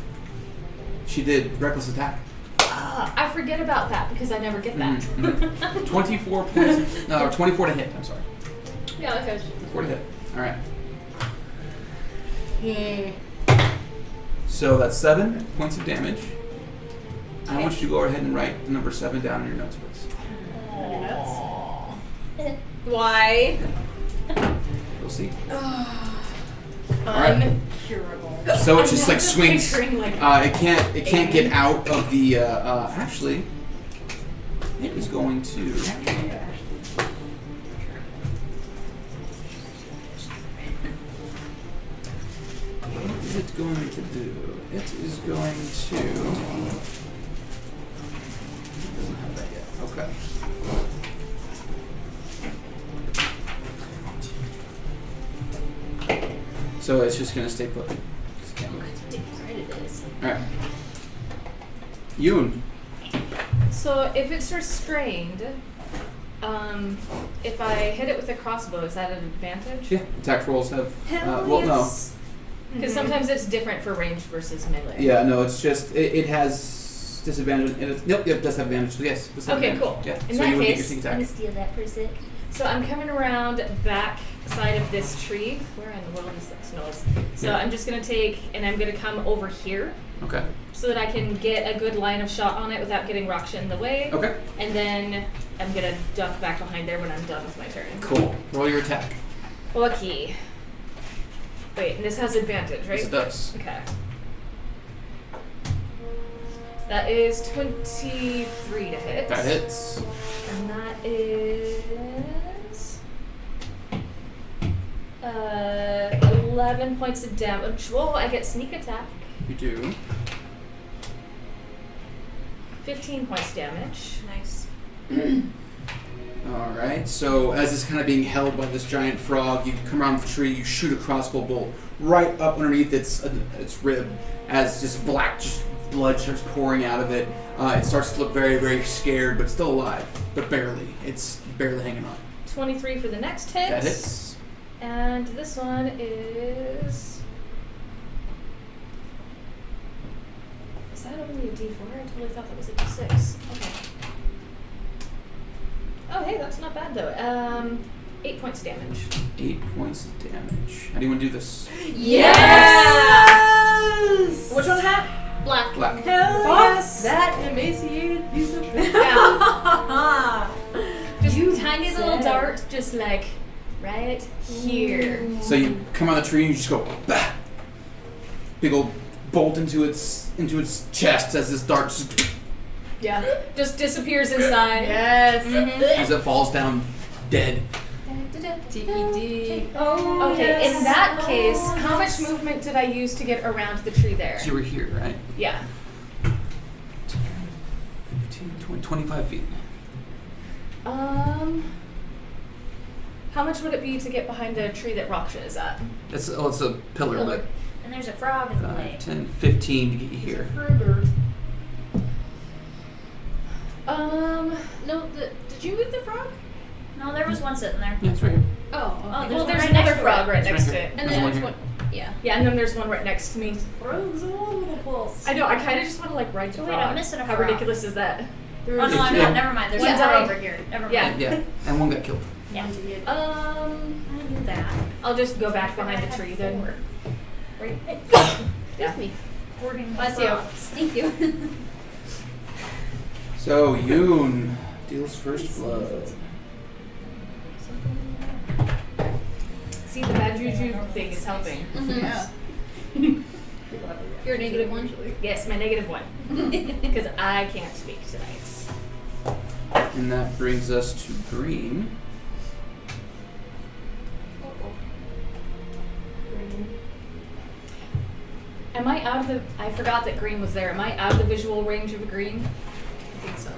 She did reckless attack. I forget about that because I never get that. Mhm. 24 points. No, 24 to hit. I'm sorry. Yeah, okay. 4 to hit. All right. Yeah. So that's 7 points of damage. I want you to go ahead and write the number 7 down in your notes, please. Why? We'll see. Alright. Uncurable. So it just like swings. picturing, like, It can't get out of the. Actually, it is going to. What is it going to do? It is going to. It doesn't have that yet. Okay. So it's just gonna stay put. Alright. Yoon. So if it's restrained, if I hit it with a crossbow, is that an advantage? Yeah, attack rolls have. Hell Well, yes. Because sometimes it's different for ranged versus melee. no. Yeah, no, it's just. It has disadvantage. And it's, nope, it does have advantage. So yes. Does have Okay, advantage. cool. Yeah, In so that you would get your case, sneak I'm gonna attack. steal that for a sec. So I'm coming around back side of this tree. Where in the world is this snows? So Yeah. I'm just gonna take and I'm gonna come over here Okay. so that I can get a good line of shot on it without getting Raksha in the way. Okay. And then I'm gonna duck back behind there when I'm done with my turn. Cool. Roll your attack. Okay. Wait, and this has advantage, right? Yes, it does. Okay. That is 23 to hit. That hits. And that is 11 points of damage. Whoa, I get sneak attack. You do. 15 points damage. Nice. Alright, so as it's kind of being held by this giant frog, you come around the tree, you shoot a crossbow bolt right up underneath its rib as just black blood starts pouring out of it. It starts to look very, very scared, but still alive, but barely. It's barely hanging on. 23 for the next hit. That hits. And this one is... Is that only a D4? I totally thought that was a D6. Okay. Oh, hey, that's not bad though. 8 points of damage. 8 points of damage. How do you want to do this? Yes! Which one's that? Black. Black. Hell Fuck that emaciated piece of Yeah. Just tiny little said. dart, just like right here. So you come on the tree and you just go, bah! Big old bolt into its chest as this dart just, Yeah. Just disappears inside. Yes. as it falls down dead. TED. Oh, Okay, yes. in that case, Oh, how much yes. movement did I use to get around the tree there? So you were here, right? Yeah. 15, 20, 25 feet. How much would it be to get behind the tree that Raksha is at? It's a pillar, but And there's a frog in the way. 5, 10, 15 to get you here. Further. No, did you move the frog? No, there was one sitting there. Yeah, it's right here. Oh, okay. Oh, Well, one there's right another next to frog it. right It's next right to here. it. And There's then one there's here. one. Yeah. Yeah, and then there's one right next to me. Frogs all over the place. I know, I kind of just want to like ride the Oh, frog. wait, I'm missing a How frog. ridiculous is that? Oh no, I'm Yeah. not. Never mind. There's One one died. over here. Never mind. Yeah. Yeah, and one got killed. Yeah. One did. I knew that. I'll just go back behind the tree then. Right. Yeah. me. Hoarding Bless my you. frogs. Thank you. So Yoon deals first blood. See, the bad juju thing is helping. Yeah. You're a negative one. Yes, my -1. Because I can't speak tonight. And that brings us to green. Am I out of the... I forgot that green was there. Am I out of the visual range of green? I think so.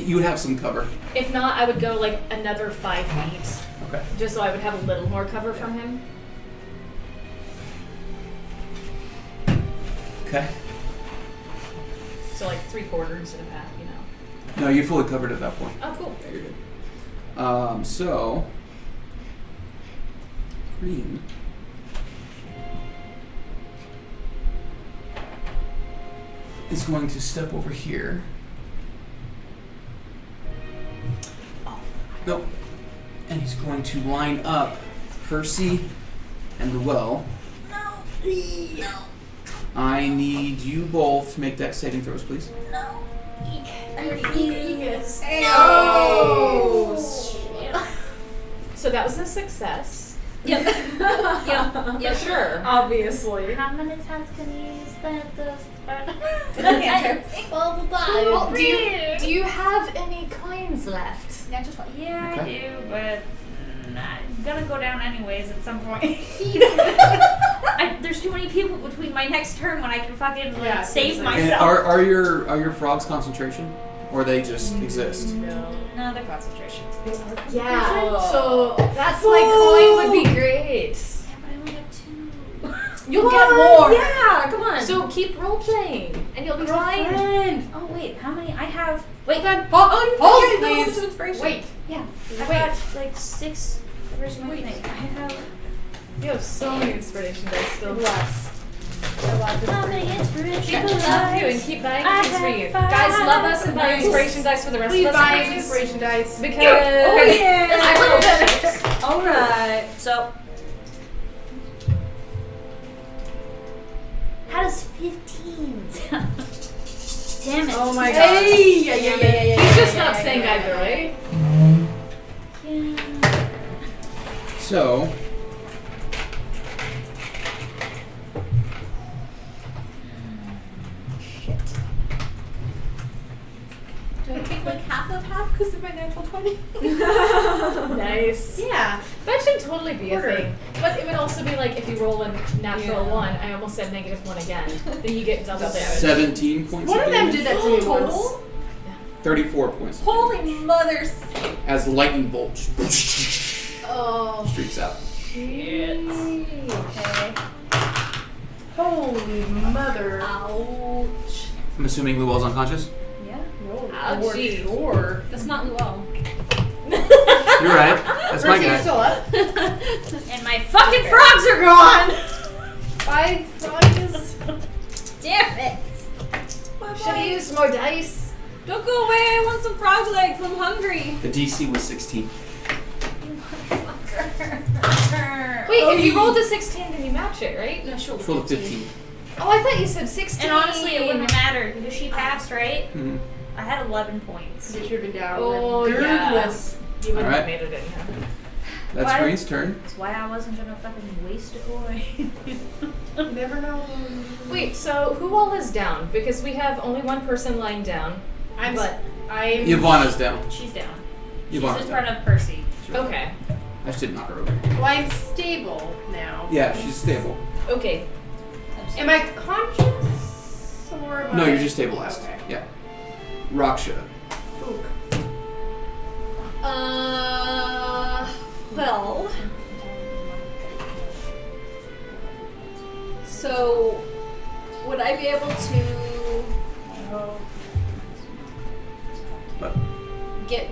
You would have some cover. If not, I would go like another 5 feet. Okay. Just so I would have a little more cover from him. Okay. So like 3/4 instead of half, you know. No, you're fully covered at that point. Oh, cool. Yeah, you're good. So green. Is going to step over here. Oh, nope. And he's going to line up Percy and the well. No. I need you both to make dex saving throws, please. No. I refuse. Oh, So that was a success. Yep. For sure. Obviously. How many times can you spend this? All the time. Well, do you have any coins left? Natural 20. Yeah, Okay. I do, but I'm gonna go down anyways at some point. There's too many people between my next turn when I can fucking save And myself. are your frogs concentration, or they just exist? No, they're concentration. Yeah. So that's my coin would be great. Yeah, but I only have 2. You'll get more. Yeah, come on. So keep role playing, and you'll be fine. Girlfriend. Oh wait, how many? I have. Wait, Hold, please. Inspiration. Wait. yeah, I got like 6. Where's my thing? I have. You have so many inspiration dice still. Blessed. How many inspiration? People love you and keep buying I things for have you. 5 Guys love us and buy Nice. inspiration dice for the rest Please of us. buy because- inspiration dice. Because yeah. I will benefit. All right. So. How does 15 sound? Damn it. Oh my god. Hey, yeah. He's just not saying either, right? Yeah. So, Do I take like half of half because of my natural 20? Nice. Yeah. That should totally be a Order. thing. But it would also be like if you roll a natural 1, I almost said -1 again, then you get double damage. 17 points One of of them damage. did that to me once. Total? 34 points. Of Holy damage. mothers. As lightning bolt Oh. streaks out. Okay. Holy mother. Ouch. I'm assuming Luell's unconscious. Yeah. Ouchie. Sure. That's not Luell. You're right. That's my Percy, you're guy. still up. And my fucking frogs are gone! 5 frogs. Damn it! Should have used more dice. Don't go away. I want some frog legs. I'm hungry. The DC was 16. Wait, if you rolled a 16, then you match it, right? No, sure. Roll a 15. Oh, I thought you said 16. And honestly, it wouldn't have mattered because she passed, right? Mm-hmm. I had 11 points. You should have been down. Oh, Regardless. You wouldn't Alright. have made it in. That's Why? Green's turn. That's why I wasn't gonna fucking waste a coin. You never know. Wait, so who all is down? Because we have only one person lying down. I'm. Ivana's down. She's down. She's Ivana's in down. front of Percy. Okay. I just did knock her over. Well, I'm stable now. Yeah, she's stable. Okay. Am I conscious or am No, I? you're just stabilized. Okay. Yeah. Raksha. Ook. Well. So, would I be able to But get?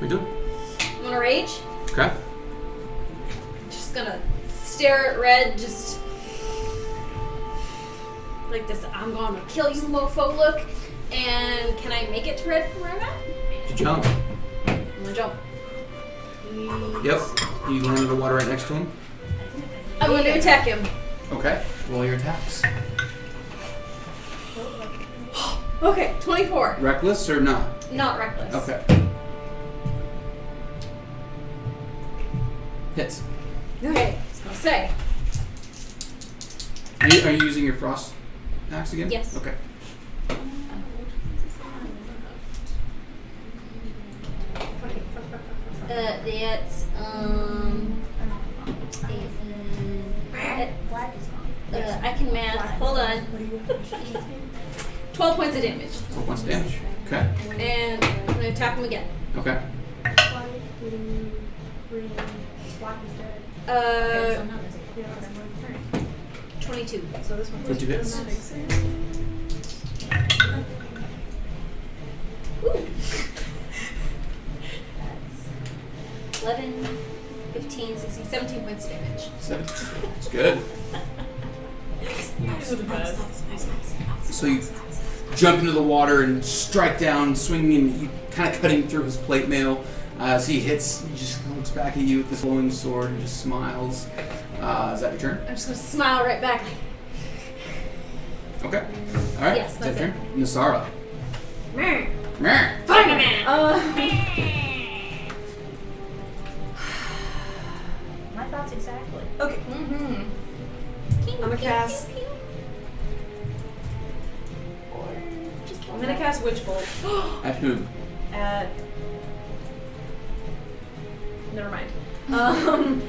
we do. I'm gonna rage. Okay. Just gonna stare at Red, just like this. I'm gonna kill you, mofo look. And can I make it to Red from where I'm at? You jump. I'm gonna jump. Yep. You land in the water right next to him. I'm gonna attack him. Okay. Roll your attacks. Okay, 24. Reckless or not? Not reckless. Okay. Hits. Okay, so say. Are you using your frost axe again? Yes. Okay. That's I can math. Hold on. 12 points of damage. 12 points of damage. Okay. And I'm gonna attack him again. Okay. Uh, 22. So this one's 22 hits. Ooh. That's 11, 15, 16, 17 points of damage. 7. That's good. So you jump into the water and strike down, swinging, and you kind of cutting through his plate mail. As he hits, he just looks back at you with this glowing sword and just smiles. Is that your turn? I'm just gonna smile right back. Okay. All right. Yes, Is that that's your turn? Nasara. Meh. My thoughts exactly. Okay. Mm-hmm. I'm gonna cast. I'm gonna cast Witch Bolt At whom? at. Never mind.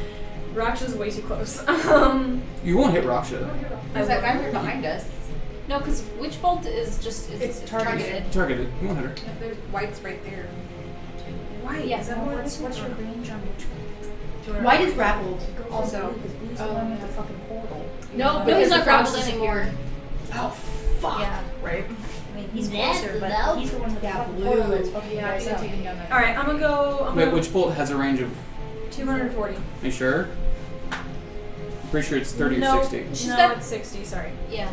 Raksha's way too close. You won't hit Raksha. There's that guy right behind us. No, because Witch Bolt is just It's targeted. Targeted. You won't hit her. Yeah, there's White's right there. White. Yeah, Is that so what what's your range on which one? White is grappled. Also. Because Blue's the one with the fucking portal. No, No, because he's not the grappled frost is anymore. here. Oh, fuck. Yeah. Right. I mean, he's That's closer, but low. he's the one with the Yeah, fucking blue. portal that's fucking Yeah, guys he's up. taking down that. All right. I'm gonna go. Wait, Witch Bolt has a range of. 240. Are you sure? I'm pretty sure it's 30 no, or 60. She's no, got- it's 60. Sorry. Yeah.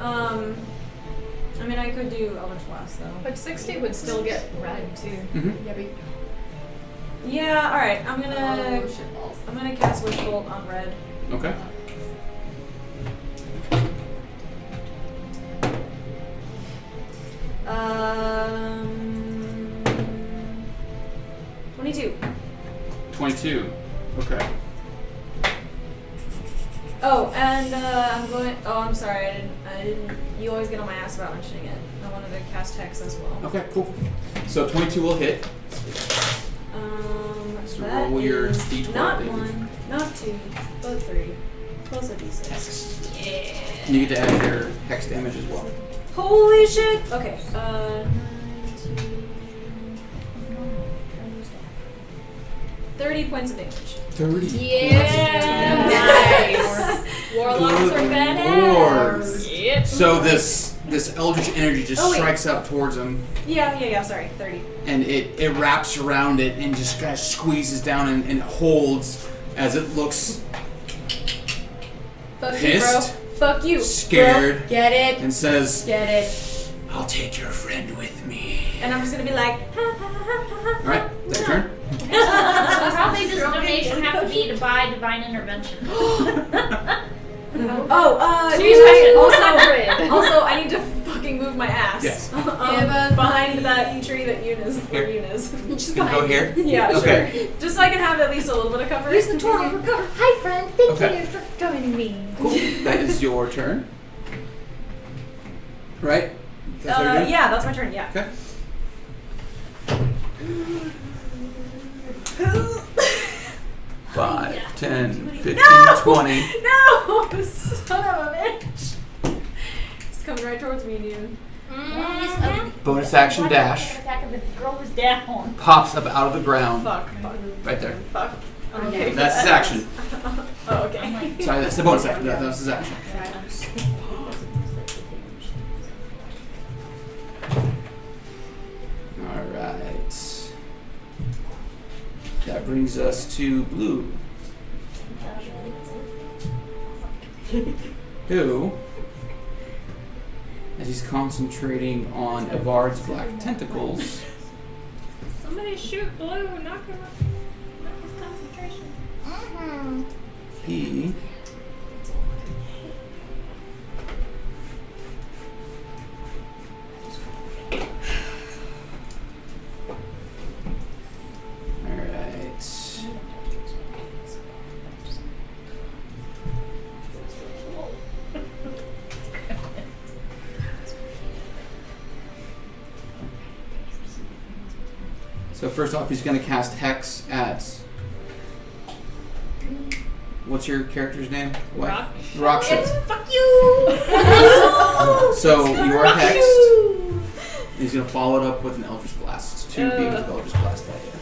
I mean, I could do Eldritch Blast though. But 60 would still get red too. Mm-hmm. Yeah, but Yeah. All right. I'm gonna. oh, shit balls. I'm gonna cast Witch Bolt on red. Okay. Um. 22. 22. Okay. Oh, and I'm going. Oh, I'm sorry. I didn't. You always get on my ass about mentioning it. I wanted to cast Hex as well. Okay, cool. So 22 will hit. So That roll your is D12 not damage. 1, not 2, but 3. Plus a D6. Yeah. And you get to add your hex damage as well. Holy shit! Okay. 19. 30 points of damage. 30. Yeah. Nice. Warlocks are Good badass. lord. Yep. So this eldritch energy just Oh, wait. strikes out towards him, Yeah, sorry. 30. and it wraps around it and just kind of squeezes down and holds as it looks Fuck pissed, you, bro. Fuck you. scared, Bro. Get it. and says, Get it. "I'll take your friend with me." And I'm just gonna be like, ha ha ha ha ha. All right, that's your turn. So how big does the donation have to be to buy divine intervention? Also, I need to fucking move my ass. Yes. Behind that tree that Eunice. Where Here. Eunice. Just gonna go here. Yeah, Okay. sure. Just so I can have at least a little bit of cover. Use the turtle for cover. Hi, friend. Thank Okay. you for joining me. Cool. That is your turn. Right? That's what you're doing? Yeah, that's my turn. Yeah. Okay. 5, 10, 15, No! 20. No, son of a bitch. It's coming right towards me, dude. Bonus action dash. Attack of the girl was down. Pops up out of the ground. Fuck. Right there. Fuck. Okay. That's his action. Oh, okay. Sorry, that's the bonus action. That was his action. Alright. That brings us to Blue. Who, as he's concentrating on Evard's black tentacles, Somebody shoot Blue. Knock him off. Knock his concentration. he Alright. So first off, he's going to cast Hex at... What's your character's name? What? Raksha. Fuck you. So you are hexed. He's going to follow it up with an Eldritch Blast. It's 2 beams of Eldritch Blast that hit.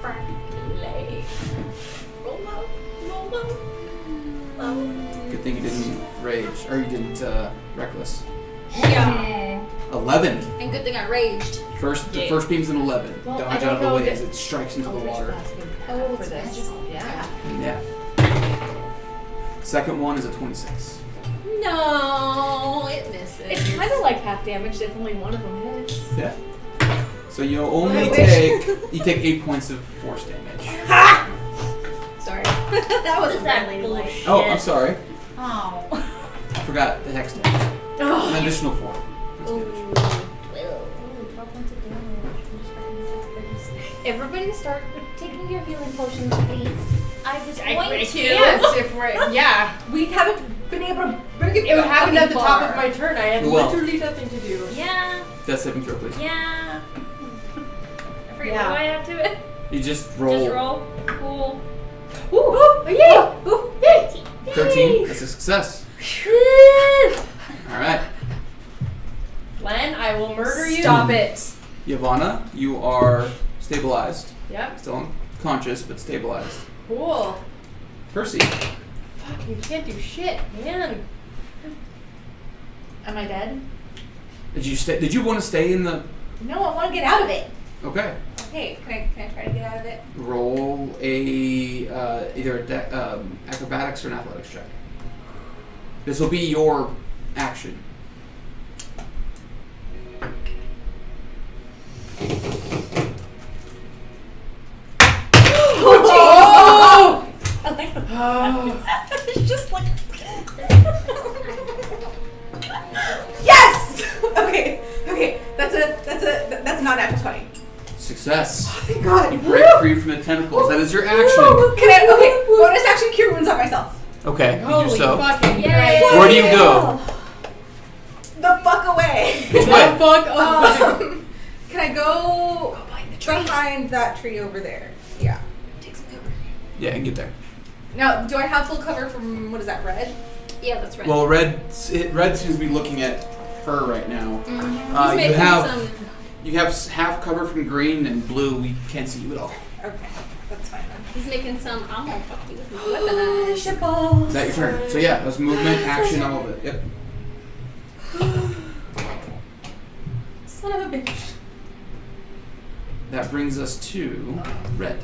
Frackin' lay. Roll low. Good thing you didn't rage, or you didn't reckless. Yeah. 11. And good thing I raged. The first beam's an 11. Well, I Dodge don't out of the know way that- as it strikes into the water. Oh, for this. Yeah. Yeah. Second one is a 26. No, it misses. It's kind of like half damage if only one of them hits. Yeah. So you only I wish. take 8 points of force damage. Sorry. That was What is that really bullshit? light. Oh, I'm sorry. Oh. I forgot the hex damage. An additional 4. Force damage. points of damage. Everybody start taking your healing potions, please. I was I going to. can't if we're yeah. We haven't been able to bring it. It would happen at the top far. of my turn. I had Well. literally nothing to do. Yeah. Death saving throw, please. Yeah. I forget Yeah. what do I add to it. You just roll. Just roll. Cool. Ooh, yay! Ooh, yay! 13. That's a success. All right. Len, I will murder you. Stop it. Yavanna, you are stabilized. Yep. Still unconscious, but stabilized. Cool. Percy. Fuck, you can't do shit, man. Am I dead? Did you stay? Did you want to stay in the? No, I want to get out of it. Okay. Okay, can I try to get out of it? Roll a either a acrobatics or an athletics check. This will be your action. Oh! I like that. Oh. It's just like. Yes. Okay. That's not natural 20. Success. Thank God. You break free from the tentacles. That is your action. Can I? Okay. Bonus action cure wounds on myself. Okay, you Holy do so. fucking Yay. Christ. Where do you go? The fuck away. Which The way? fuck up. Can I go behind that tree over there? Yeah. Take some cover. Yeah, and get there. Now, do I have full cover from what is that? Red? Yeah, that's right. Well, Red seems to be looking at her right now. He's You making have some. you have half cover from green and blue. We can't see you at all. Okay, that's fine then. He's making some. I'm gonna fuck you with my weaponized. Shitballs. Is that your turn? So yeah, that's movement, action, all of it. Yep. Son of a bitch. That brings us to Red.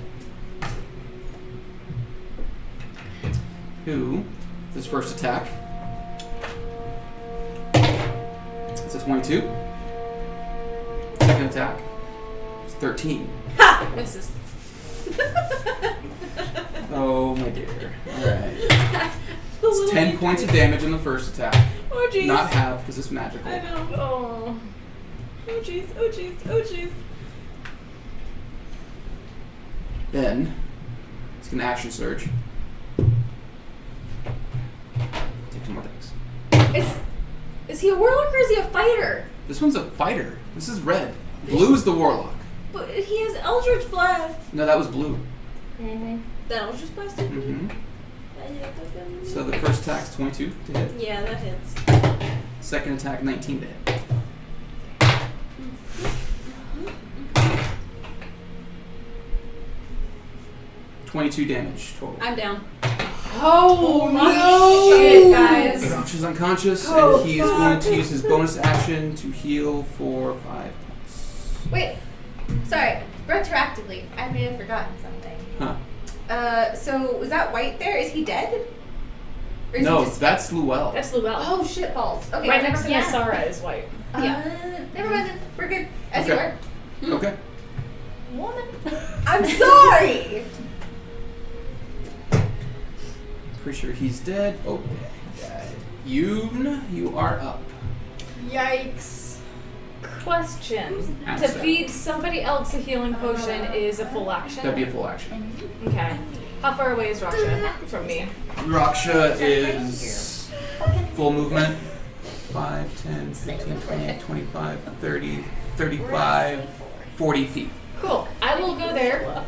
Who, his first attack. It's a 22. Second attack. It's 13. Ha! Misses. Oh my dear. Alright. It's 10 points of damage on the first attack. Oh jeez. Not half because it's magical. I know. Oh. Oh jeez. Oh jeez. Oh jeez. Then it's gonna action surge. Take 2 more attacks. Is he a warlock or is he a fighter? This one's a fighter. This is Red. Blue's the warlock. But he has Eldritch Blast. No, that was blue. That was just blasted. Mm-hmm. So the first attack's 22 to hit. Yeah, that hits. Second attack 19 to hit. $22 damage total. I'm down. Oh no. shit, guys. Grouch is unconscious, Oh, and he is fuck. going to use his bonus action to heal for 5 points. Wait. Sorry. Retroactively, I may have forgotten something. Huh. So was that white there? Is he dead? Or is No, he just... that's Luell. That's Luell. Oh shit balls. Okay. Right next to Yeah. Nasara is white. Never mind then. We're good. As you Okay. were. Okay. Woman. I'm sorry. Pretty sure he's dead. Oh, Yoon, you are up. Yikes. Question. Ask To that. feed somebody else a healing potion is a full action? That'd be a full action. Okay. How far away is Raksha from me? Raksha is full movement. 5, 10, 15, 20, 25, 30, 35, 40 feet. Cool. I will go there.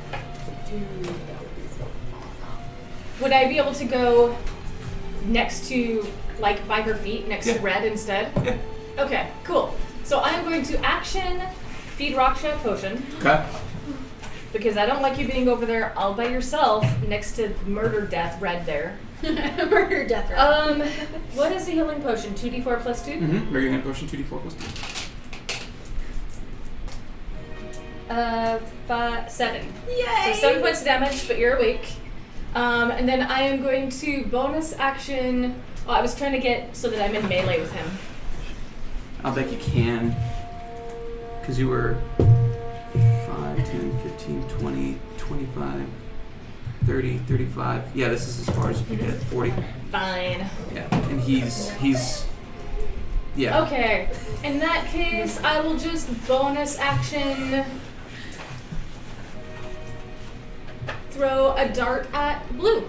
Would I be able to go next to, like, by her feet, next to Yeah. Red instead? Yeah. Okay, cool. So I am going to action feed Raksha a potion, Okay. because I don't like you being over there all by yourself next to murder death Red there. Murder, death, right? What is the healing potion? 2d4 plus 2? Mm-hmm. Regular hand potion, 2d4 plus 2. 7. Yay. So 7 points of damage, but you're awake. And then I am going to bonus action. Oh, I was trying to get so that I'm in melee with him. I'll bet you can. Because you were 5, 10, 15, 20, 25, 30, 35. Yeah, this is as far as you can get. 40. Fine. Yeah. And he's Yeah. Okay. In that case, I will just bonus action throw a dart at Blue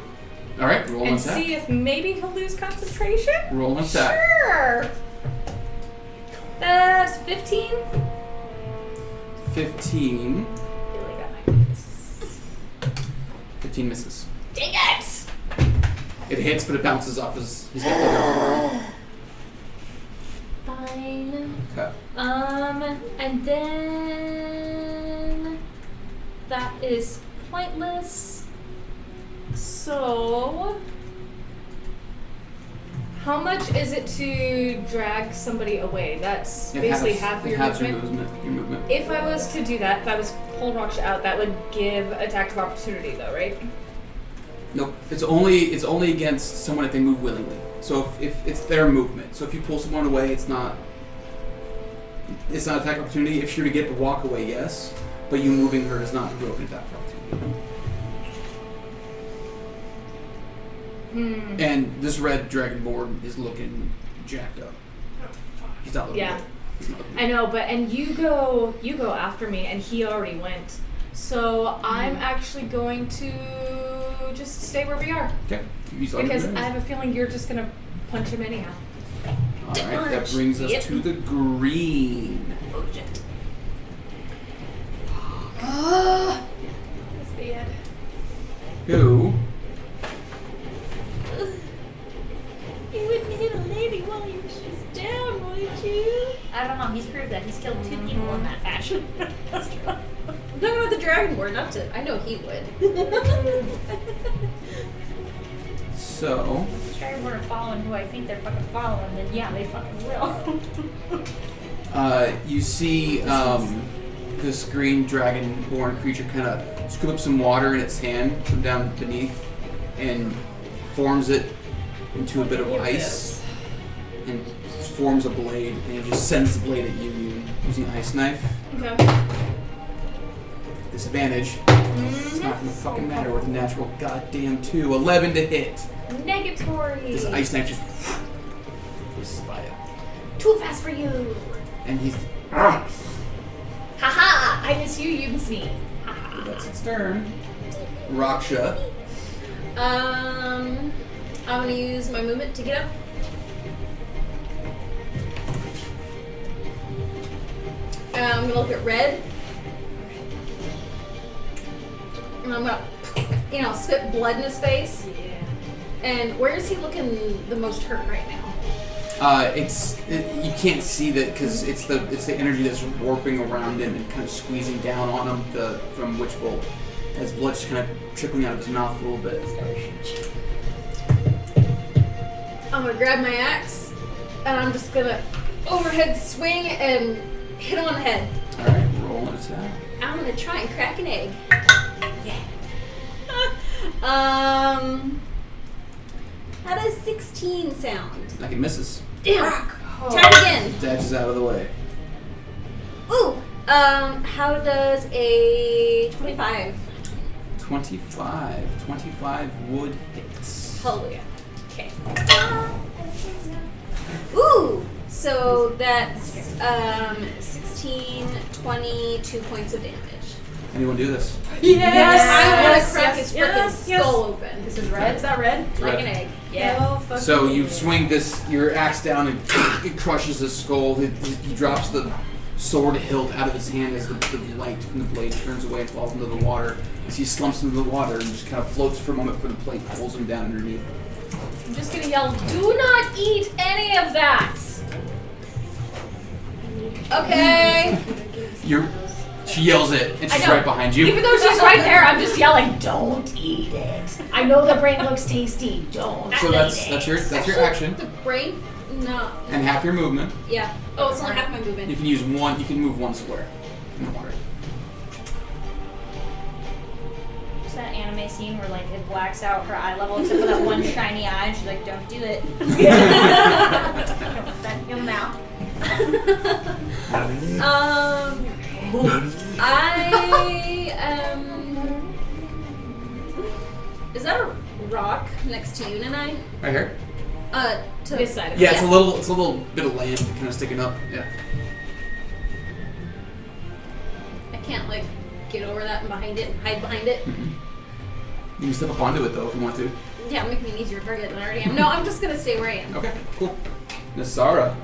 All right. Roll an and attack. see if maybe he'll lose concentration. Roll an attack. Sure. That's 15. 15. Really got my miss. 15 misses. Dang it! It hits, but it bounces off his. He's got other. Fine. Okay. And then that is pointless. So, how much is it to drag somebody away? That's basically half your movement. Your movement. If I was to do that, if I was pull Raksha out, that would give attack of opportunity, though, right? Nope. It's only against someone if they move willingly. So if it's their movement. So if you pull someone away, it's not attack opportunity. If you're to get the walk away, yes. But you moving her is not a broken attack opportunity. And this red dragonborn is looking jacked up. He's not looking Yeah. good. He's not looking I know, but and you go after me, and he already went. So I'm actually going to just stay where we are good. Okay. You saw because your I have a feeling you're just gonna punch him anyhow. All right. That brings us to the green. Oh shit! That's bad. Who? You wouldn't hit a lady while she's down, would you? I don't know. He's proved that. He's killed 2 people in that fashion. That's true. I'm talking about the Dragonborn, not to. I know he would. So. If the Dragonborn are following who I think they're fucking following, then yeah, they fucking will. You see this green dragonborn creature kind of scoop up some water in its hand from down beneath and forms it into a bit of ice and forms a blade, and it just sends the blade at you using an ice knife. Okay. Disadvantage. It's not gonna fucking matter with a natural goddamn 2. 11 to hit. Negatory. This ice knife just misses by it. Too fast for you. And he's. Haha! I miss you. You miss me. That's its turn. Raksha. I'm gonna use my movement to get up. I'm gonna look at Red. And I'm gonna, spit blood in his face. Yeah. And where is he looking the most hurt right now? You can't see that because it's the energy that's warping around him and kind of squeezing down on him from Witch Bolt. As blood's just kind of trickling out of his mouth a little bit. I'm gonna grab my axe and I'm just gonna overhead swing and hit him on the head. Alright, roll an attack. I'm gonna try and crack an egg. Yeah. How does 16 sound? Like it misses. Damn. Attack again. Dashes out of the way. Ooh. How does a 25? 25. 25 would hit. Hallelujah. Okay. Ooh. So that's 16, 22 points of damage. Anyone do this? Yes! I want Yes, to crack yes, his yes, freaking yes. skull open. This is red. Is that red? It's Like red. an egg. Yeah. Oh, fuck So you yeah. swing your axe down and it crushes his skull. He drops the sword hilt out of his hand as the light from the blade turns away and falls into the water. As he slumps into the water and just kind of floats for a moment for the plate pulls him down underneath. I'm just gonna yell, do not eat any of that! Okay. She yells it, and I she's know. right behind you. Even though she's right there, I'm just yelling, don't eat it. I know the brain looks tasty, don't So eat that's it. your action The brain? No. and half your movement. Yeah. Oh, it's only half my You movement. can use one. You can move one square in the water. It's that anime scene where like it blacks out her eye level except for that one shiny eye, and she's like, "Don't do it." Don't that your mouth. Is that a rock next to you and I? Right here. To This side of Yeah, it. it's a little bit of land kind of sticking up. Yeah. I can't like get over that and behind it and hide behind it. You can step up onto it though if you want to. Yeah, make me an easier target than I already am. No, I'm just gonna stay where I am. Okay, cool. Nasara.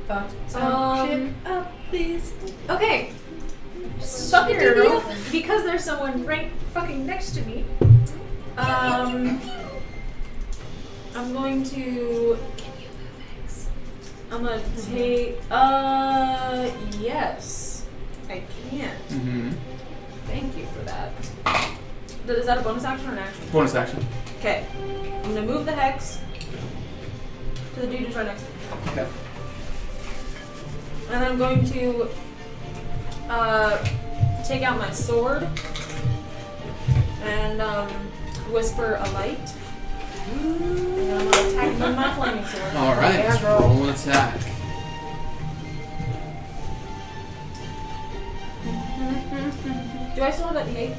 Up, please. Okay. Fucking Here, do because there's someone right fucking next to me. I'm going to. I'm gonna take. Yes, I can. Mm-hmm. Thank you for that. Is that a bonus action or an action? Bonus action. Okay. I'm gonna move the hex to the dude who's right next to me. Okay. And I'm going to take out my sword and whisper a light. And I'm gonna attack him with my flaming sword. All right. Yeah, Let's girl. roll an attack. Do I still have that D8?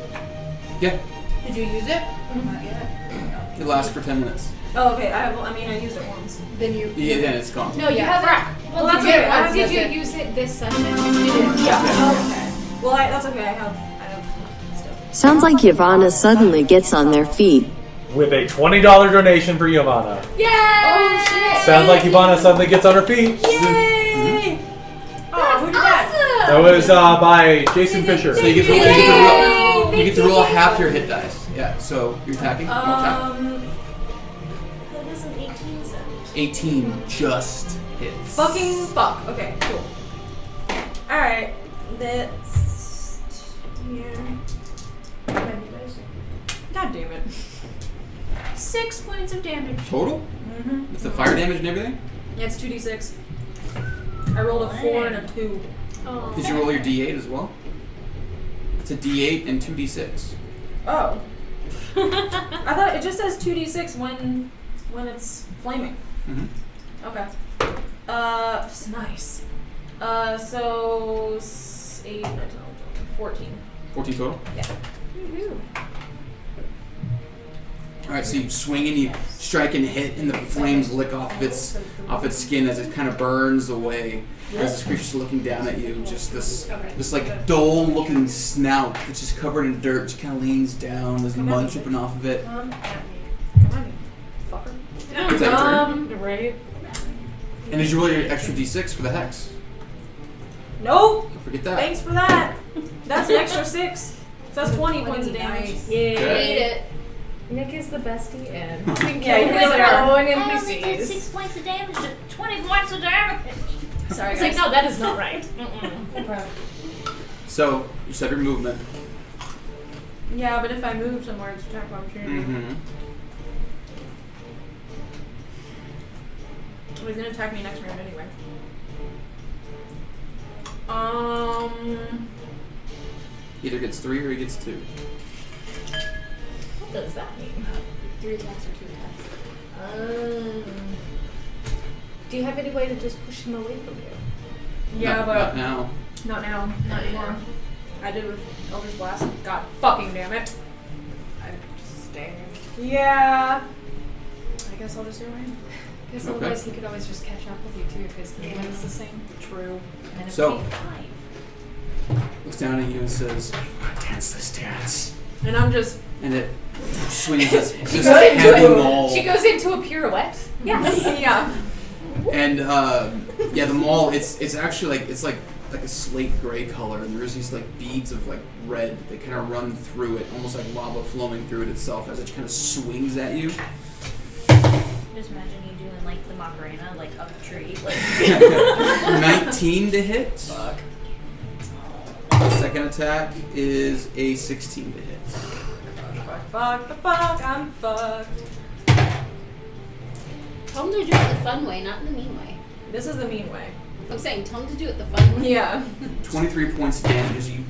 Yeah. Did you use it? Not yet. It lasts for 10 minutes. Oh, okay. I used it once. Then you. Yeah, then it's gone. No, you haven't. Well, that's You did okay. it I once, have Did that's you it. use it this session? Yeah. Okay. Well, that's okay. I have stuff. Sounds like Yvonne suddenly gets on their feet. With a $20 donation for Yamana. Yay! Oh shit! Sounds like Yvonne suddenly gets on her feet. Yay! Oh, who did that? That was by Jason Fisher. So you get to roll, Yay! you get to roll half your hit dice. Yeah. So you're attacking. Roll attack. That was an 18 cent. 18 just hits. Fucking fuck. Okay, cool. Alright. That's here. God damn it. 6 points of damage. Total? Mm-hmm. With the fire damage and everything? Yeah, it's 2d6. I rolled a 4 and a 2. Oh. Did you roll your d8 as well? It's a d8 and 2d6. Oh. I thought it just says 2d6 when it's flaming. Mm-hmm. Okay. Nice. So 8, 9, 10, 14. 14 total? Yeah. Alright, so you swing and you strike and hit, and the flames lick off its skin as it kind of burns away. As this creature's looking down at you, just this like dull-looking snout that's just covered in dirt, just kind of leans down. There's mud dripping off of it. Come at me. Come on, you fucker. Is that your turn? Right. And did you roll your extra d6 for the hex? Nope. Don't forget that. Thanks for that. That's an extra 6. So that's 20 points of damage. Yay. Okay. Eat it. Nick is the bestie and Yeah, you really are. own I only did NPCs. 6 points of damage to 20 points of damage. Sorry, It's guys. like, no, that is not right. Mm-mm. So, you set your movement. Yeah, but if I move somewhere, it's attack of opportunity. Mm-hmm. Well, he's gonna attack me next round anyway. Either gets 3 or he gets 2. What does that mean? 3 attacks or 2 attacks. Do you have any way to just push him away from you? Yeah, Not but now. not now. Not anymore. I did with Eldritch Blast. God fucking damn it. I just stay. Yeah. I guess I'll just do it. Because Okay. otherwise he could always just catch up with you too, because he does the same. True. And then So- it'd be 5. Looks down at you and says, "I want to dance this dance." And I'm just. And it swings this She this goes into heavy a- maul. She goes into a pirouette. Yes. Yeah. And yeah, the maul, it's actually like a slate gray color, and there's these like beads of like red that kind of run through it, almost like lava flowing through it itself as it kind of swings at you. Just imagine you doing like the Macarena, like up a tree. Like 19 to hit. Fuck. Second attack is a 16 to hit. Fuck, I'm fucked. Tell them to do it the fun way, not in the mean way. This is the mean way. I'm saying, tell them to do it the fun way. Yeah. 23 points of damage as you.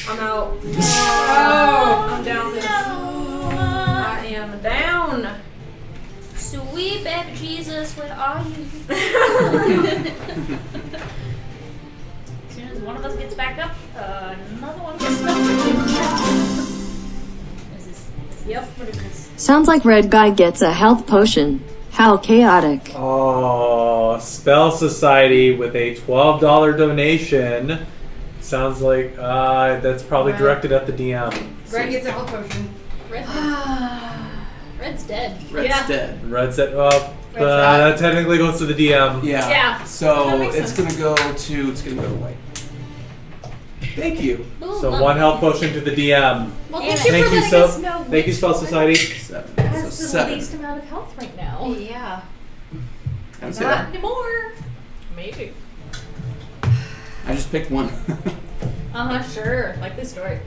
I'm out. Oh, I'm down. no. I am down. Sweet baby Jesus, where are you? As soon as one of us gets back up, another one gets back up. Is this Yep. What is this? Sounds like red guy gets a health potion. How chaotic. Oh, Spell Society with a $12 donation. Sounds like that's probably directed at the DM. Greg gets a health potion. Red's dead. Red's dead. Red said, that technically goes to the DM. Yeah. Yeah. So That makes it's sense. gonna go to white. Thank you. So 1 health potion to the DM. Well, Damn thank you it. for letting us know Thank you, which Spell one Society. 7. has So the 7. least amount of health right now. Yeah. I would say Not that. anymore. Maybe. I just picked one. Sure. Like this story.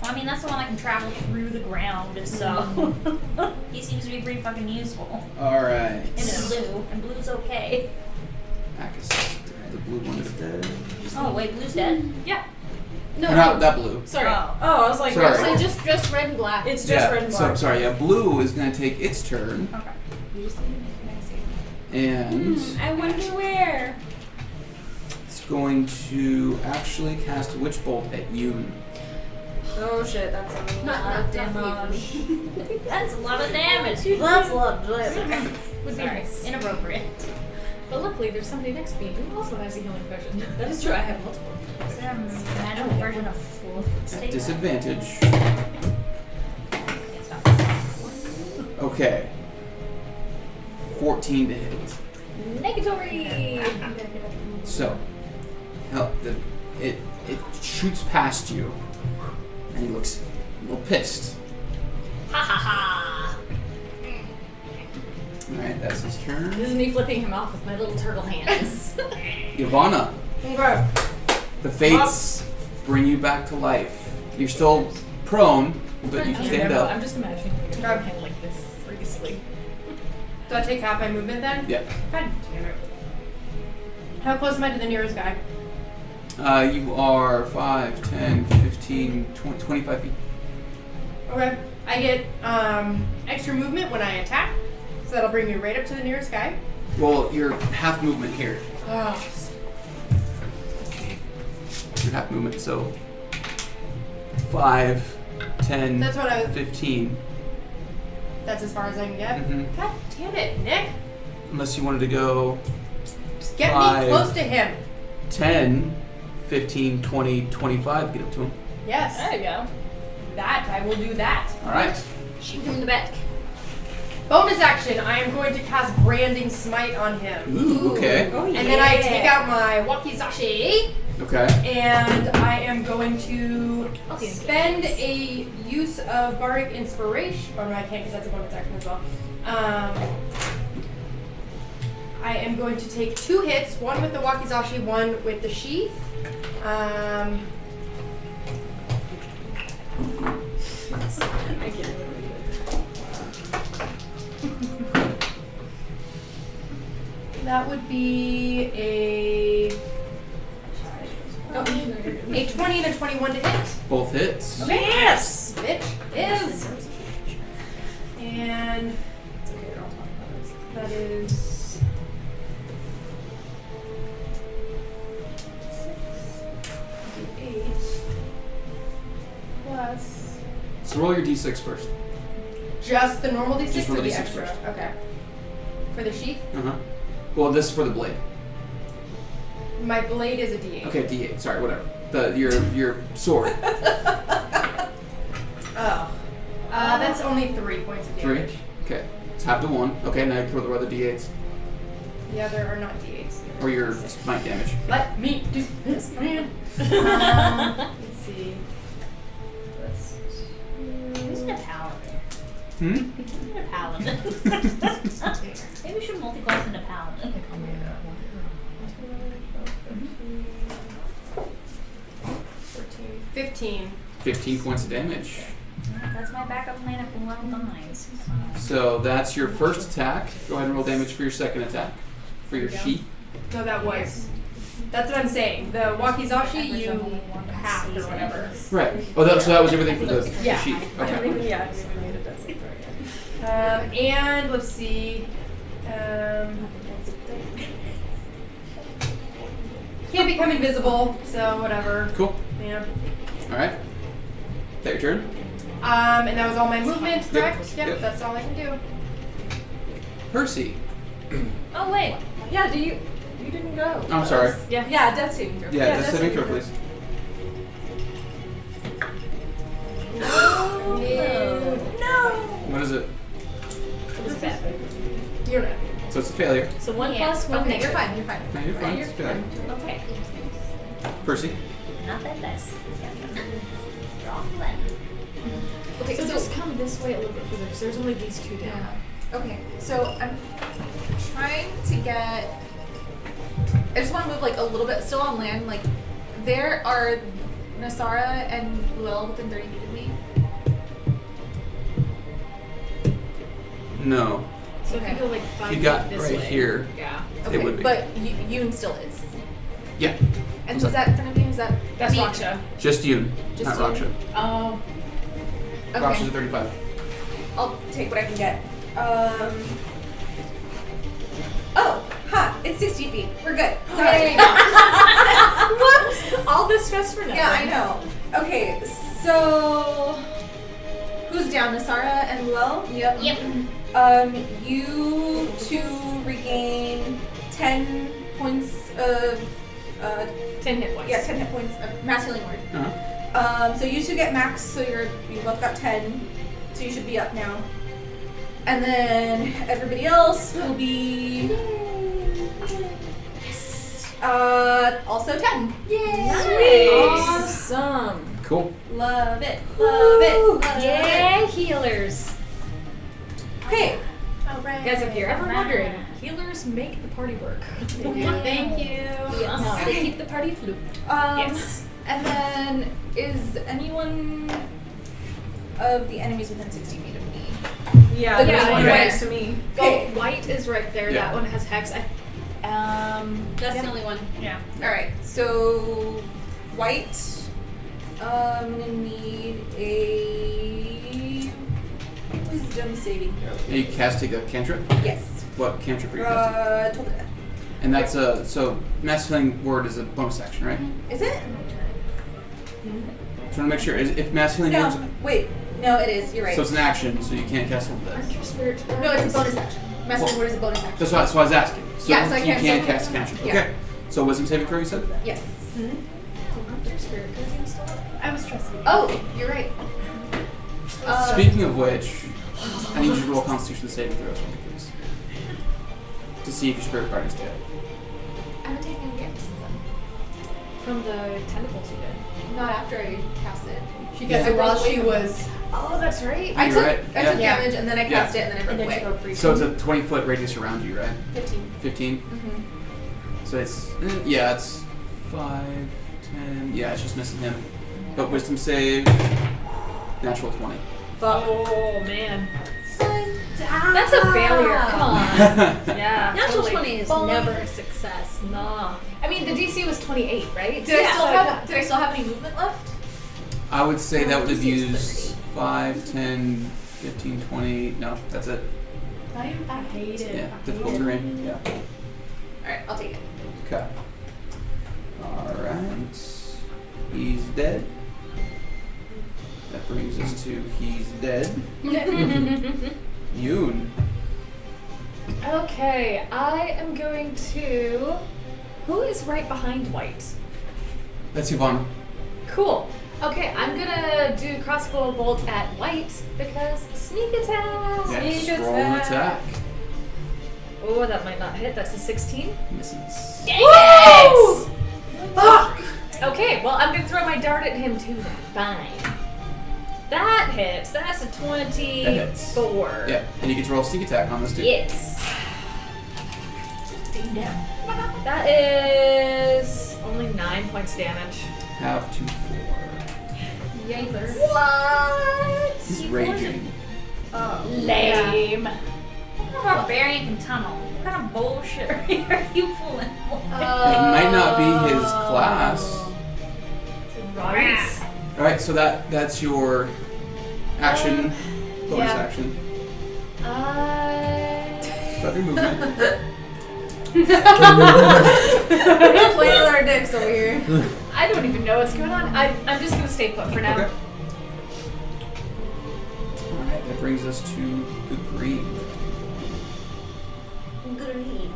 Well, I mean, that's the one that can travel through the ground, so he seems to be pretty fucking useful. Alright. And it's blue, and blue's okay. Akis. The blue one is dead. Oh wait, blue's dead. Yeah. No, Not that blue. Sorry. Oh. Oh, I was like, Sorry. So just red and black. it's just red and So black. sorry, blue is gonna take its turn. Okay. And I wonder where. it's going to actually cast Witch Bolt at Yoon. Oh shit, that's a Not lot of definitely for damage. That's a lot of damage. That's a lot of damage. Would be nice. Inappropriate. But luckily, there's somebody next to me who also has a healing potion. That is true. I have multiple. Is there a magical version of full At state? disadvantage. Okay. 14 to hit. Negatory. So, it shoots past you, and he looks a little pissed. Ha ha ha! All right, that's his turn. This is me flipping him off with my little turtle hands. Ivana, Okay. the fates bring you back to life. You're still prone, but you can stand up. I'm just imagining like a turtle hand like this, seriously. Do I take half my movement then? Yeah. God damn it. How close am I to the nearest guy? You are 5, 10, 15, 20, 25 feet. Okay. I get extra movement when I attack, so that'll bring me right up to the nearest guy. Well, you're half movement here. Oh. You're half movement, so 5, 10, That's what I was. 15. That's as far as I can get. Mhm. God damn it, Nick! Unless you wanted to go Just get 5. me close to him. 10, 15, 20, 25, get up to him. Yes. There you go. That I will do that. All right. Shoot him in the back. Bonus action. I am going to cast Branding Smite on him. Ooh, okay. Oh, And then I take out my Wakizashi. Okay. And I am going to Okay. spend a use of Bardic Inspiration. Oh no, I can't because that's a bonus action as well. I am going to take 2 hits, one with the Wakizashi, one with the sheath. I can't. That would be a 20 and a 21 to hit. Both hits. Okay. Yes! Bitch is. And that is 8 plus So roll your d6 first. just the normal d6 Just or roll the d6 extra? first. Okay. For the sheath, Uh-huh. Well, this is for the blade. my blade is a d8. Okay, d8. Sorry, whatever. Your sword. Oh. That's only 3 points of 3. damage. Okay. It's half to 1. Okay, now you can roll the other d8s. The other are not d8s. Or your smite damage. Let me do this, man. Let's see. Who's in a paladin? Hmm? Who's in a paladin? Maybe we should multi-class into paladin. 15. 15 points of damage. That's my backup plan if one dies. So that's your first attack. Go ahead and roll damage for your second attack. For your sheath. No, that was. That's what I'm saying. The Wakizashi, you halved or whatever. Right. Oh, so that was everything for the Yeah. sheath. Okay. Yeah. And let's see. Can't become invisible, so whatever. Cool. Yeah. All right. Is that your turn? And that was all my movement, correct? Yep. Yep, that's all I can do. Percy. Oh wait. Yeah, you didn't go. I'm sorry. Yeah, death saving throw. Yeah, that's saving throw, please. No. What is it? It was bad. You're right. So it's a failure. So 1 Yeah. plus 1 Okay, negative. you're fine. You're fine. No, you're fine. It's a failure. Okay. Percy. Not that best. Wrong one. Okay, so just come this way a little bit further because there's only these two down. Yeah. Okay, so I'm trying to get. I just want to move like a little bit, still on land. Like, there are Nasara and Lil within 30 feet of me. No. So if Okay. you go like 5 If you feet got this right way. here. Yeah. Okay, would be. but Yoon still is. Yeah. And was that in front of me? Was that? That's me? Raksha. Just you, Just not you? Raksha. Oh. Raksha's Okay, at 35. I'll take what I can get. Oh, ha! It's 60 feet. We're good. Sorry. Whoops! All this stress for nothing. Yeah, I know. Okay, so who's down? Nasara and Luel? Yep. Yep. You two regain 10 points of 10 hit points. 10 hit points of mass healing word. Uh-huh. So you two get max, so you both got 10, so you should be up now. And then everybody else will be also 10. Yay! Awesome. Cool. Love it. Love it. Love it. Yay, healers. Okay. Alright. Guys, if you're ever wondering, healers make the party work. Thank you. Yes. They keep the party afloat. Yes. And then is anyone of the enemies within 60 feet of me? Yeah, The there's green one one. right next to me. Okay. Oh, white is right there. Yeah. That one has hex. That's the only one. Yeah. All right. So white. I'm gonna need a wisdom saving throw. Are you casting a cantrip? Yes. What cantrip are you casting? Told it. And that's so mass healing word is a bonus action, right? Is it? Just want to make sure. If mass healing words, No. Wait. No, it is. You're right. so it's an action, so you can't cast it. Aren't your spirits? No, it's a bonus action. Master word is a bonus action. That's why I was asking. So, Yeah, so I you can't can't still- cast a cantrip. Yeah. Okay. So wisdom saving throw, you said? Yes. Aren't your spirit guardians still? I was trusting you. Oh, you're right. Speaking of which, I need you to roll Constitution saving throw, please, to see if your spirit guardian's dead. I haven't taken any gifts From the tentacles you did. Not after I cast it. She Yeah. gets it while I broke she away from was. Oh, that's right. I You're took right, I took yeah. damage and then I Yeah. cast it and then I broke And then she away. broke free. So it's a 20-foot radius around you, right? 15. 15. Mm-hmm. So it's yeah, it's 5, 10. Yeah, it's just missing him. But wisdom save, natural 20. Oh man. That's a failure. Come on. Yeah. Natural totally. 20 is never a success. Nah. I mean, the DC was 28, right? Did I still have any movement left? I would say that would have DC is used 5, 10, 15, 20. No, that's it. I hate it. Yeah, I difficult hate it. terrain. Yeah. Alright, I'll take it. Okay. Alright. He's dead. That brings us to he's dead. Yoon. Okay, I am going to. Who is right behind white? That's Ivana. Cool. Okay, I'm gonna do crossbow bolt at white because sneak attack. Yes, roll an attack. Oh, that might not hit. That's a 16. Misses. Woo! Fuck! Okay, well, I'm gonna throw my dart at him too then. Fine. That hits. That's a 24. Yeah, and you get to roll a sneak attack on this dude. Yes. That is only 9 points damage. Have to 4. Yikers. What? He's raging. Lame. What kind of barbarian can tunnel? What kind of bullshit are you pulling? It might not be his class. Right. Alright, so that's your action, bonus yeah. action. Start your movement. We're playing with our dicks over here. I don't even know what's going on. I'm just gonna stay put for now. Okay. That brings us to the green. Green.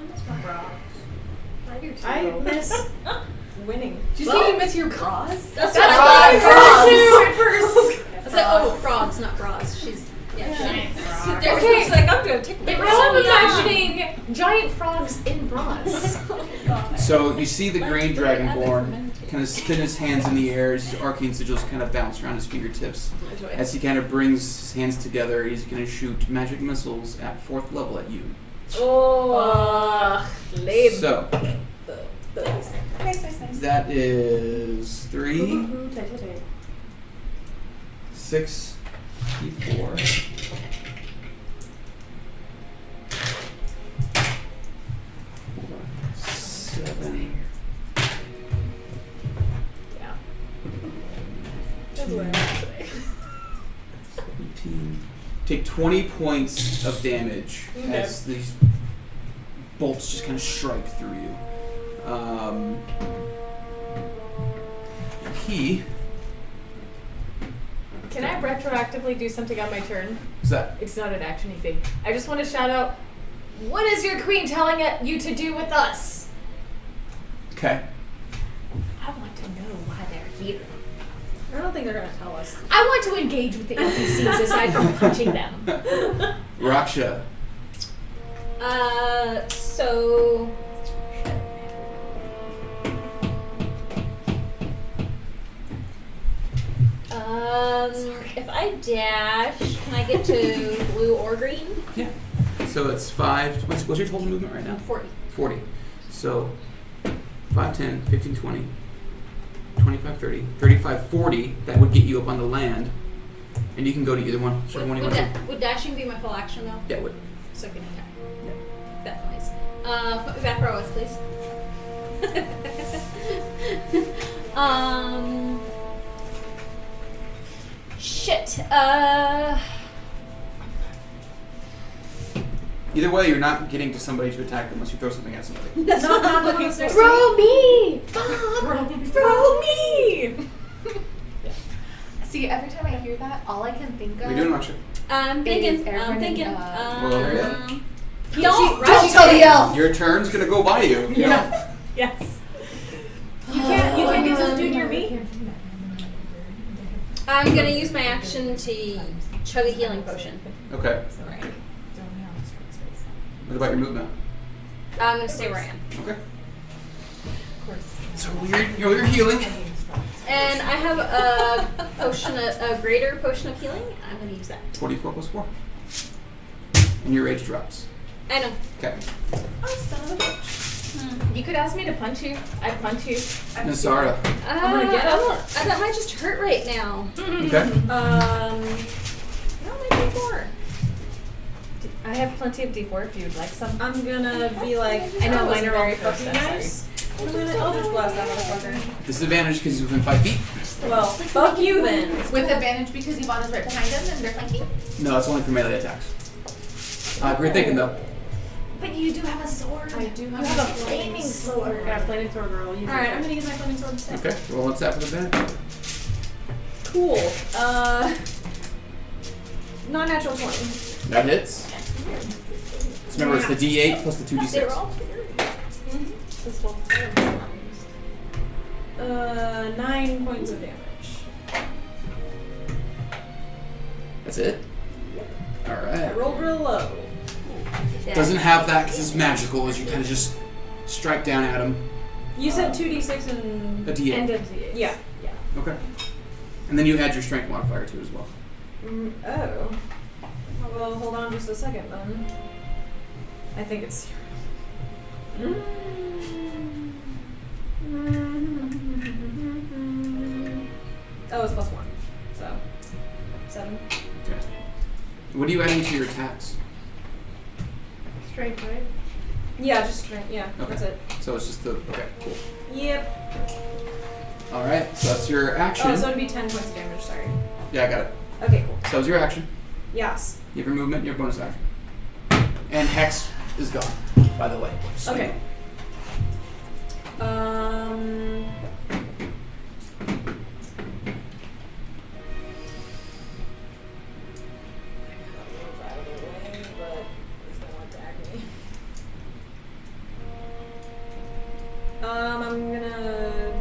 I miss my bras. I do too. I miss winning. Do you say you miss your bras? That's what what I I thought. First. I was like, oh, frogs, not bras. She's Giant Sit frogs. there. Okay. She's like, I'm gonna take my Now bras I'm off. imagining giant frogs in bras. So you see the green dragonborn kind of spin his hands in the air as his arcane sigils kind of bounce around his fingertips. As he kind of brings his hands together, he's going to shoot magic missiles at 4th level at you. Oh, lame. So Nice. that is 3, 6, d4. 7. That's what I'm saying. 17. Take 20 points of damage as these bolts just kind of strike through you. He. Can I retroactively do something on my turn? What's that? It's not an action-y thing. I just want to shout out, what is your queen telling you to do with us? Okay. I want to know why they're here. I don't think they're gonna tell us. I want to engage with the NPCs aside from punching them. Raksha. So if I dash, can I get to blue or green? Yeah. So it's 5. What's your total movement right now? 40. 40. So 5, 10, 15, 20, 25, 30, 35, 40. That would get you up on the land. And you can go to either one. Whichever one you want to. Would dashing be my full action though? Yeah, it would. So can I? That noise. Put me back where I was, please. Shit. Either way, you're not getting to somebody to attack them unless you throw something at somebody. That's not the ones next to Throw me! Throw me! See, every time I hear that, all I can think What of are you doing, Raksha? I'm thinking. Aaron I'm thinking. Well, yeah. Don't tell the elf! Your turn's gonna go by you. You know? Yes. You can't get this dude near me? I'm gonna use my action to chug a healing potion. Okay. Right. What about your movement? I'm gonna stay where I am. Okay. So you're healing. And I have a potion, a greater potion of healing. I'm gonna use that. 24 plus 4. And your rage drops. I know. Okay. Oh, son of a bitch. You could ask me to punch you. I'd punch you. Nasara. I'm gonna get up. That might just hurt right now. Okay. No, maybe 4. I have plenty of D4 if you'd like some. I'm gonna be like, I know, that was mine are very all fucking first, I'm nice. I'll just blast that motherfucker. Disadvantage because he's within 5 feet. Well, fuck you then. With advantage because Yvonne's right behind him and they're flanking? No, it's only for melee attacks. Great thinking though. But you do have a sword. I do You have a flaming sword. I got a flaming sword, girl. Alright, I'm gonna use my flaming sword instead. Okay. Roll what's that with advantage? Cool. Non-natural 20. That hits. Just remember, it's the D8 plus the 2D6. They're all This will 9 points of damage. That's it? I Alright. rolled real low. Doesn't have that because it's magical as you kind of just strike down at him. You said 2d6 and A D8. end of the yeah. Okay. And then you add your strength modifier to it as well. Oh. Well, hold on just a second then. I think it's 0. Oh, it's +1. So 7. Okay. What are you adding to your attacks? Strength, right? Yeah, just strength. Yeah, Okay. that's it. So it's just the. Okay, cool. Yep. Alright, so that's your action. Oh, so it'd be 10 points of damage. Sorry. Yeah, I got it. Okay, cool. So that was your action. Yes. You have your movement, you have bonus action. And Hex is gone, by the way. So Okay. I'm gonna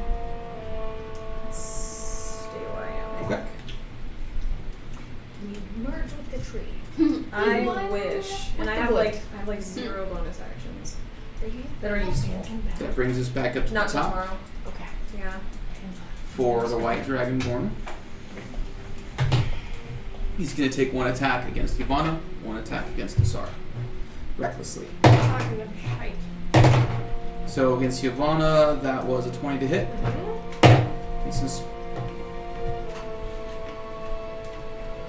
stay where I am. Okay. You merge with the tree. I wish, and I have like 0 bonus actions that are useful. That brings us back up to Not the top tomorrow. Okay. Yeah. for the White Dragonborn. He's going to take 1 attack against Ivana, 1 attack against Nassar. Recklessly. Talking of shite. So against Ivana, that was a 20 to hit.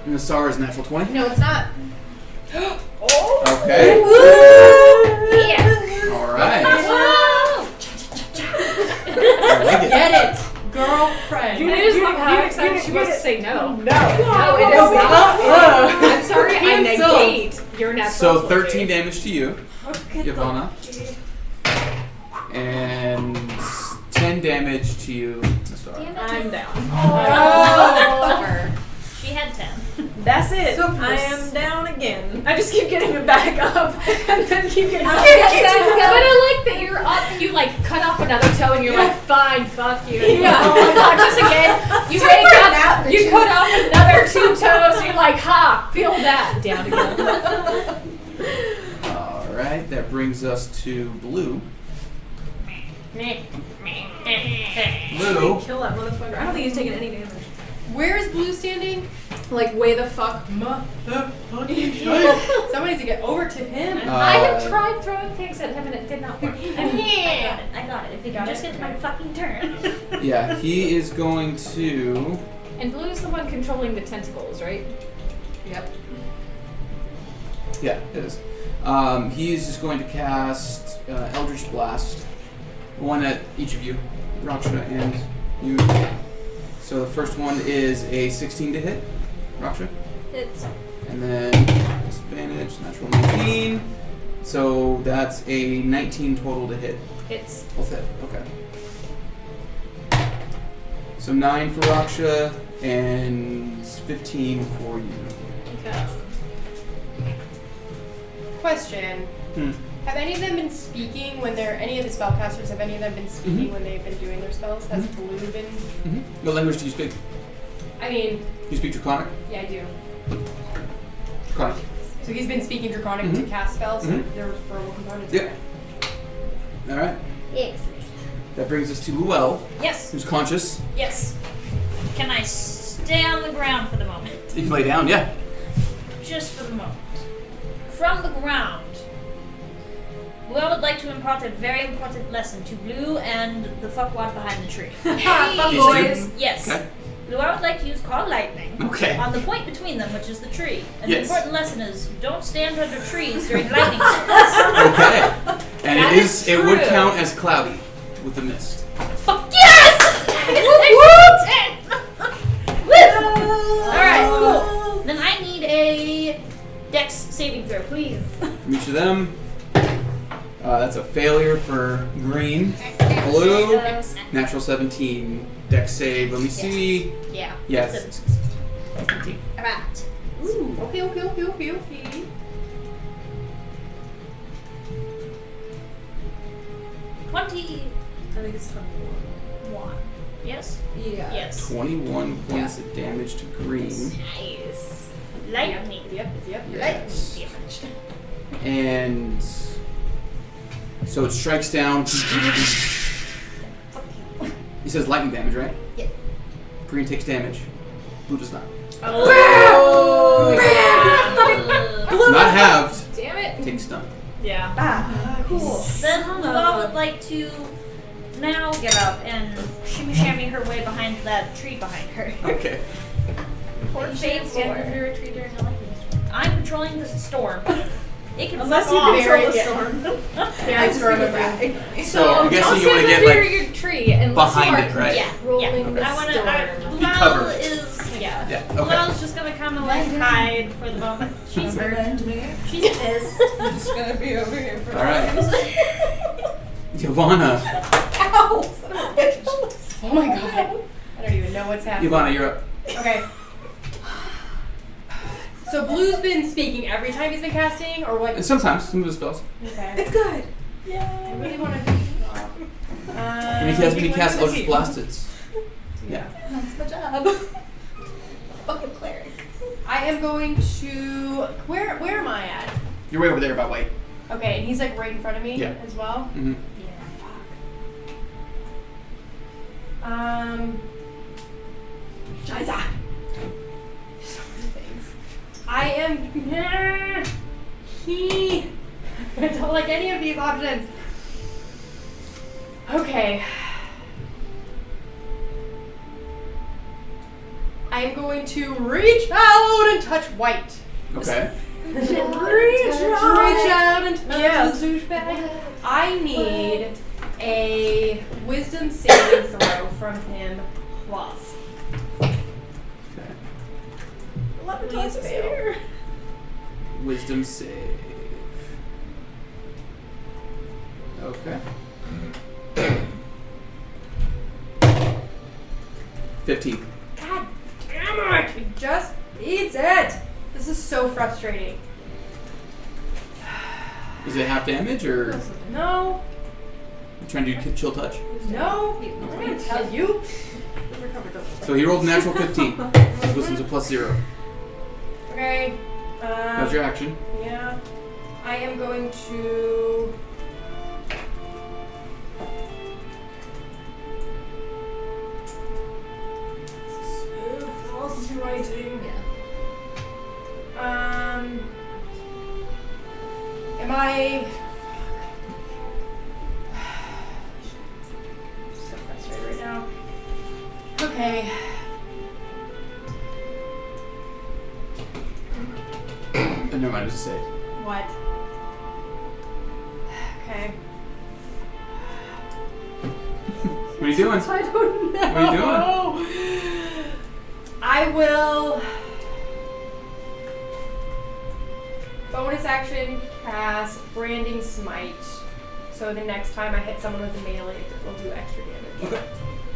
Nassar is natural 20. No, it's not. Okay. Yeah. Alright. Whoa! I like it. Get it, girlfriend. I just love how excited she was to say no. No, it is not. I'm sorry, I negate your natural. So 13 damage to you, Ivana. And 10 damage to you, Nassar. I'm down. Oh. She had 10. That's it. So I am down again. I just keep getting it back up and then keep getting But I like that you're up, you like cut off another toe and you're like, fine, fuck you. Yeah. You're unconscious again. You wake up, you cut off another 2 toes, and you're like, ha, feel that. Down again. Alright, that brings us to Blue. Blue. Kill that motherfucker. I don't think he's taking any damage. Where is Blue standing? Like, way the fuck. Somebody needs to get over to him. I have tried throwing things at him and it did not work. I got it. If it can just get to my fucking turn. Yeah, he is going to... And Blue's the one controlling the tentacles, right? Yep. Yeah, it is. He is just going to cast Eldritch Blast. 1 at each of you, Raksha and you. So the first one is a 16 to hit, Raksha. It's And then disadvantage, natural 19. So that's a 19 total to hit. It's Both hit, okay. So 9 for Raksha and 15 for you. okay. Question. Have any of them been speaking when they're, any of the spellcasters, have any of them been speaking when they've been doing their spells? Has Blue been, What language do you speak? I mean, You speak Draconic? yeah, I do. Draconic. So he's been speaking Draconic to cast spells, so they're verbal components? Yep. Alright. excellent. That brings us to Luell, Yes. who's conscious. Yes. Can I stay on the ground for the moment? You can lay down, yeah. Just for the moment. From the ground, I would like to impart a very important lesson to Blue and the fuckwad behind the tree. Fuck These boys. Yes. Okay. Blue, I would like to use Call Lightning Okay. on the point between them, which is the tree. And Yes. the important lesson is don't stand under trees during lightning storms. Okay. And That it is it would true. count as cloudy with the mist. Fuck yes! Alright, cool. Then I need a Dex saving throw, please. From each of them. That's a failure for green. Blue, natural 17. Dex save. Let me see. Yeah. Yes. 17. Alright. Ooh, okay. 20. I think it's 21. Yes? Yeah. Yes. 21 points of damage to green. Nice. Lightning. Yep. Yes. And so it strikes down. He says lightning damage, right? Yeah. Green takes damage. Blue does not. Oh, Not halved. damn it. Takes stun. Yeah. Cool. Then Law would like to now get up and shimmy shammy her way behind that tree behind her. Okay. Poor Shade stand under a tree during a lightning storm. I'm controlling the storm. It can Unless fuck you off. control the storm. Yeah, I storm over. So I'm guessing don't you want to stand get under like your tree unless behind you are it, right? Yeah. rolling the I want to. storm. Be covered. Yeah. Yeah. Okay. Luell's just gonna kind of like hide for the moment. She's hurt. She's pissed. I'm just gonna be over here for All right. Ivana. Ow! Son of a bitch. Oh my god. I don't even know what's happening. Ivana, you're up. Okay. So Blue's been speaking every time he's been casting, or like? And sometimes some of the spells. Okay. It's good. I really want to. When he casts Eldritch Blast, it's... Yeah. That's my job. Fucking cleric. I am going to... Where am I at? You're way over there about white. Okay, and he's like right in front of me as well? Mm-hmm. Scheiße. I am... I don't like any of these options. Okay. I'm going to reach out and touch white. Okay. Reach out and touch the douchebag. I need a wisdom saving throw from him plus. Okay. Please fail. Wisdom save. Okay. 15. God damn it! He just eats it! This is so frustrating. Is it half damage or No, you trying to do chill touch? no, I'm gonna tell you. So he rolled a natural 15. His wisdom's a +0. Okay. That's your action. Yeah. I am going to. So frustrating. Am I? So frustrated right now. Okay. Never mind, it's a save. What? Okay. What are you doing? I don't know. What are you doing? I will bonus action cast Branding Smite. So the next time I hit someone with a melee, it will do extra damage. Okay.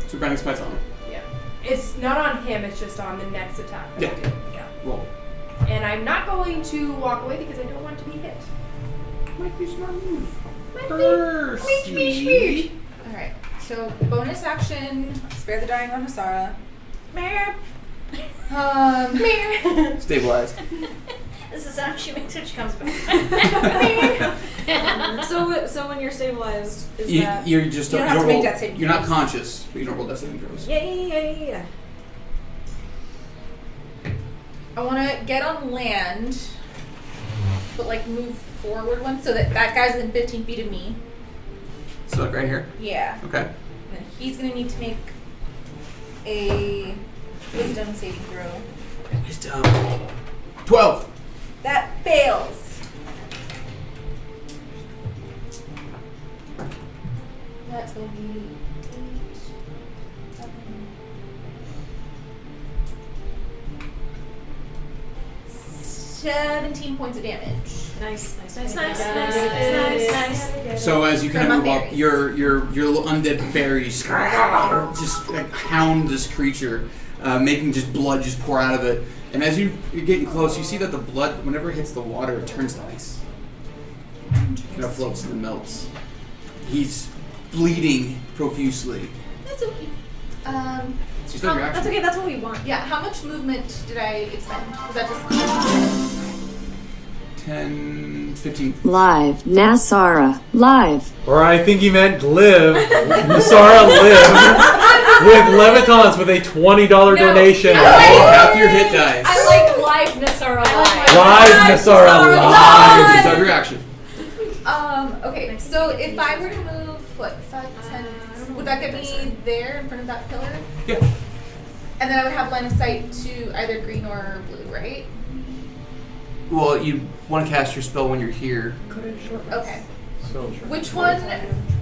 So Branding Smite's on him. Yeah. It's not on him, it's just on the next attack. Yeah. I do. Yeah. Roll. And I'm not going to walk away because I don't want to be hit. Might be smart move. Mercy. Alright, so bonus action, spare the dying on Asara. Stabilized. This is how she makes it. She comes back. So when you're stabilized, is that... You're just You don't have don't to make roll, death saving you're not throws. conscious, but you don't roll death saving throws. Yeah. I want to get on land, but like move forward one so that that guy's within 15 feet of me. So like right here. Yeah. Okay. And then he's going to need to make a wisdom saving throw. Wisdom. 12. That fails. That's going to be 8, 7, 17 points of damage. Nice. So as you kind From of move up, berries. your little undead fairies just like hound this creature, making just blood just pour out of it. And as you're getting close, you see that the blood, whenever it hits the water, it turns to ice. Kind of floats and melts. He's bleeding profusely. That's okay. So you still have your That's action. okay, that's what we want. Yeah, how much movement did I expend? Was that just 10, 15. Live, Nasara, live. Or I think he meant live. Nasara live. With Levitons with a $20 donation. Half your hit dice. I like live Nasara live. Live Nasara live. You still have your action. Okay, so if I were to move, what, 5, 10, would that get me there in front of that pillar? Yeah. And then I would have line of sight to either green or blue, right? Well, you want to cast your spell when you're here. Okay. So Which one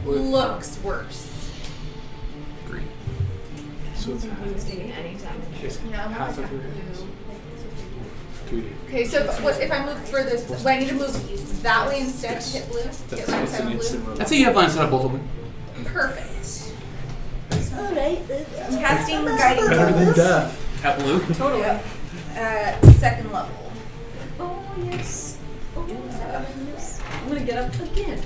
looks worse? Green. So it's Taking any time. Yeah, I'm half of your hits. Okay, so if I move further, do I need to move that way instead to hit blue? Get line of sight on blue? I'd say you have line of sight on both of them. Perfect. I'm casting guiding Better than bolts. death. At blue. Totally. Second level. Oh, yes. I'm gonna get up again.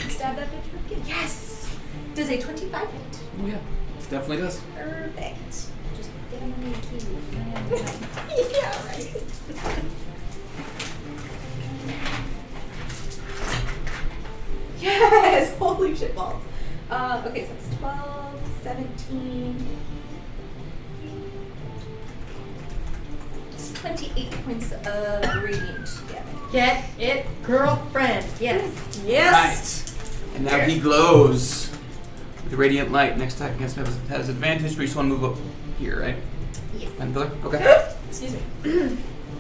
Stab that bitch again. Yes. Does a 25 hit? Oh yeah, definitely does. Perfect. Just get him on the key. Yeah, right. Yes! Holy shit balls. Okay, so it's 12, 17. It's 28 points of radiant damage. Get it, girlfriend. Yes. Right. And now he glows with radiant light. Next attack against him has advantage, but you just want to move up here, right? Yes. And pillar? Okay. Excuse me.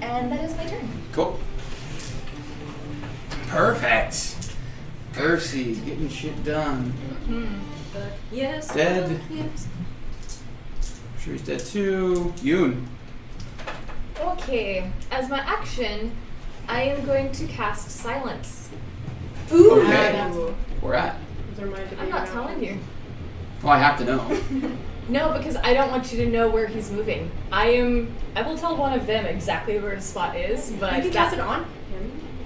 And that is my turn. Cool. Perfect. Percy getting shit done. Yes. Dead. Yes. I'm sure he's dead too. Yoon. Okay. As my action, I am going to cast Silence. Ooh. Okay. Where at? I'm not telling you. Oh, I have to know. No, because I don't want you to know where he's moving. I will tell one of them exactly where the spot is, but You can cast it on him.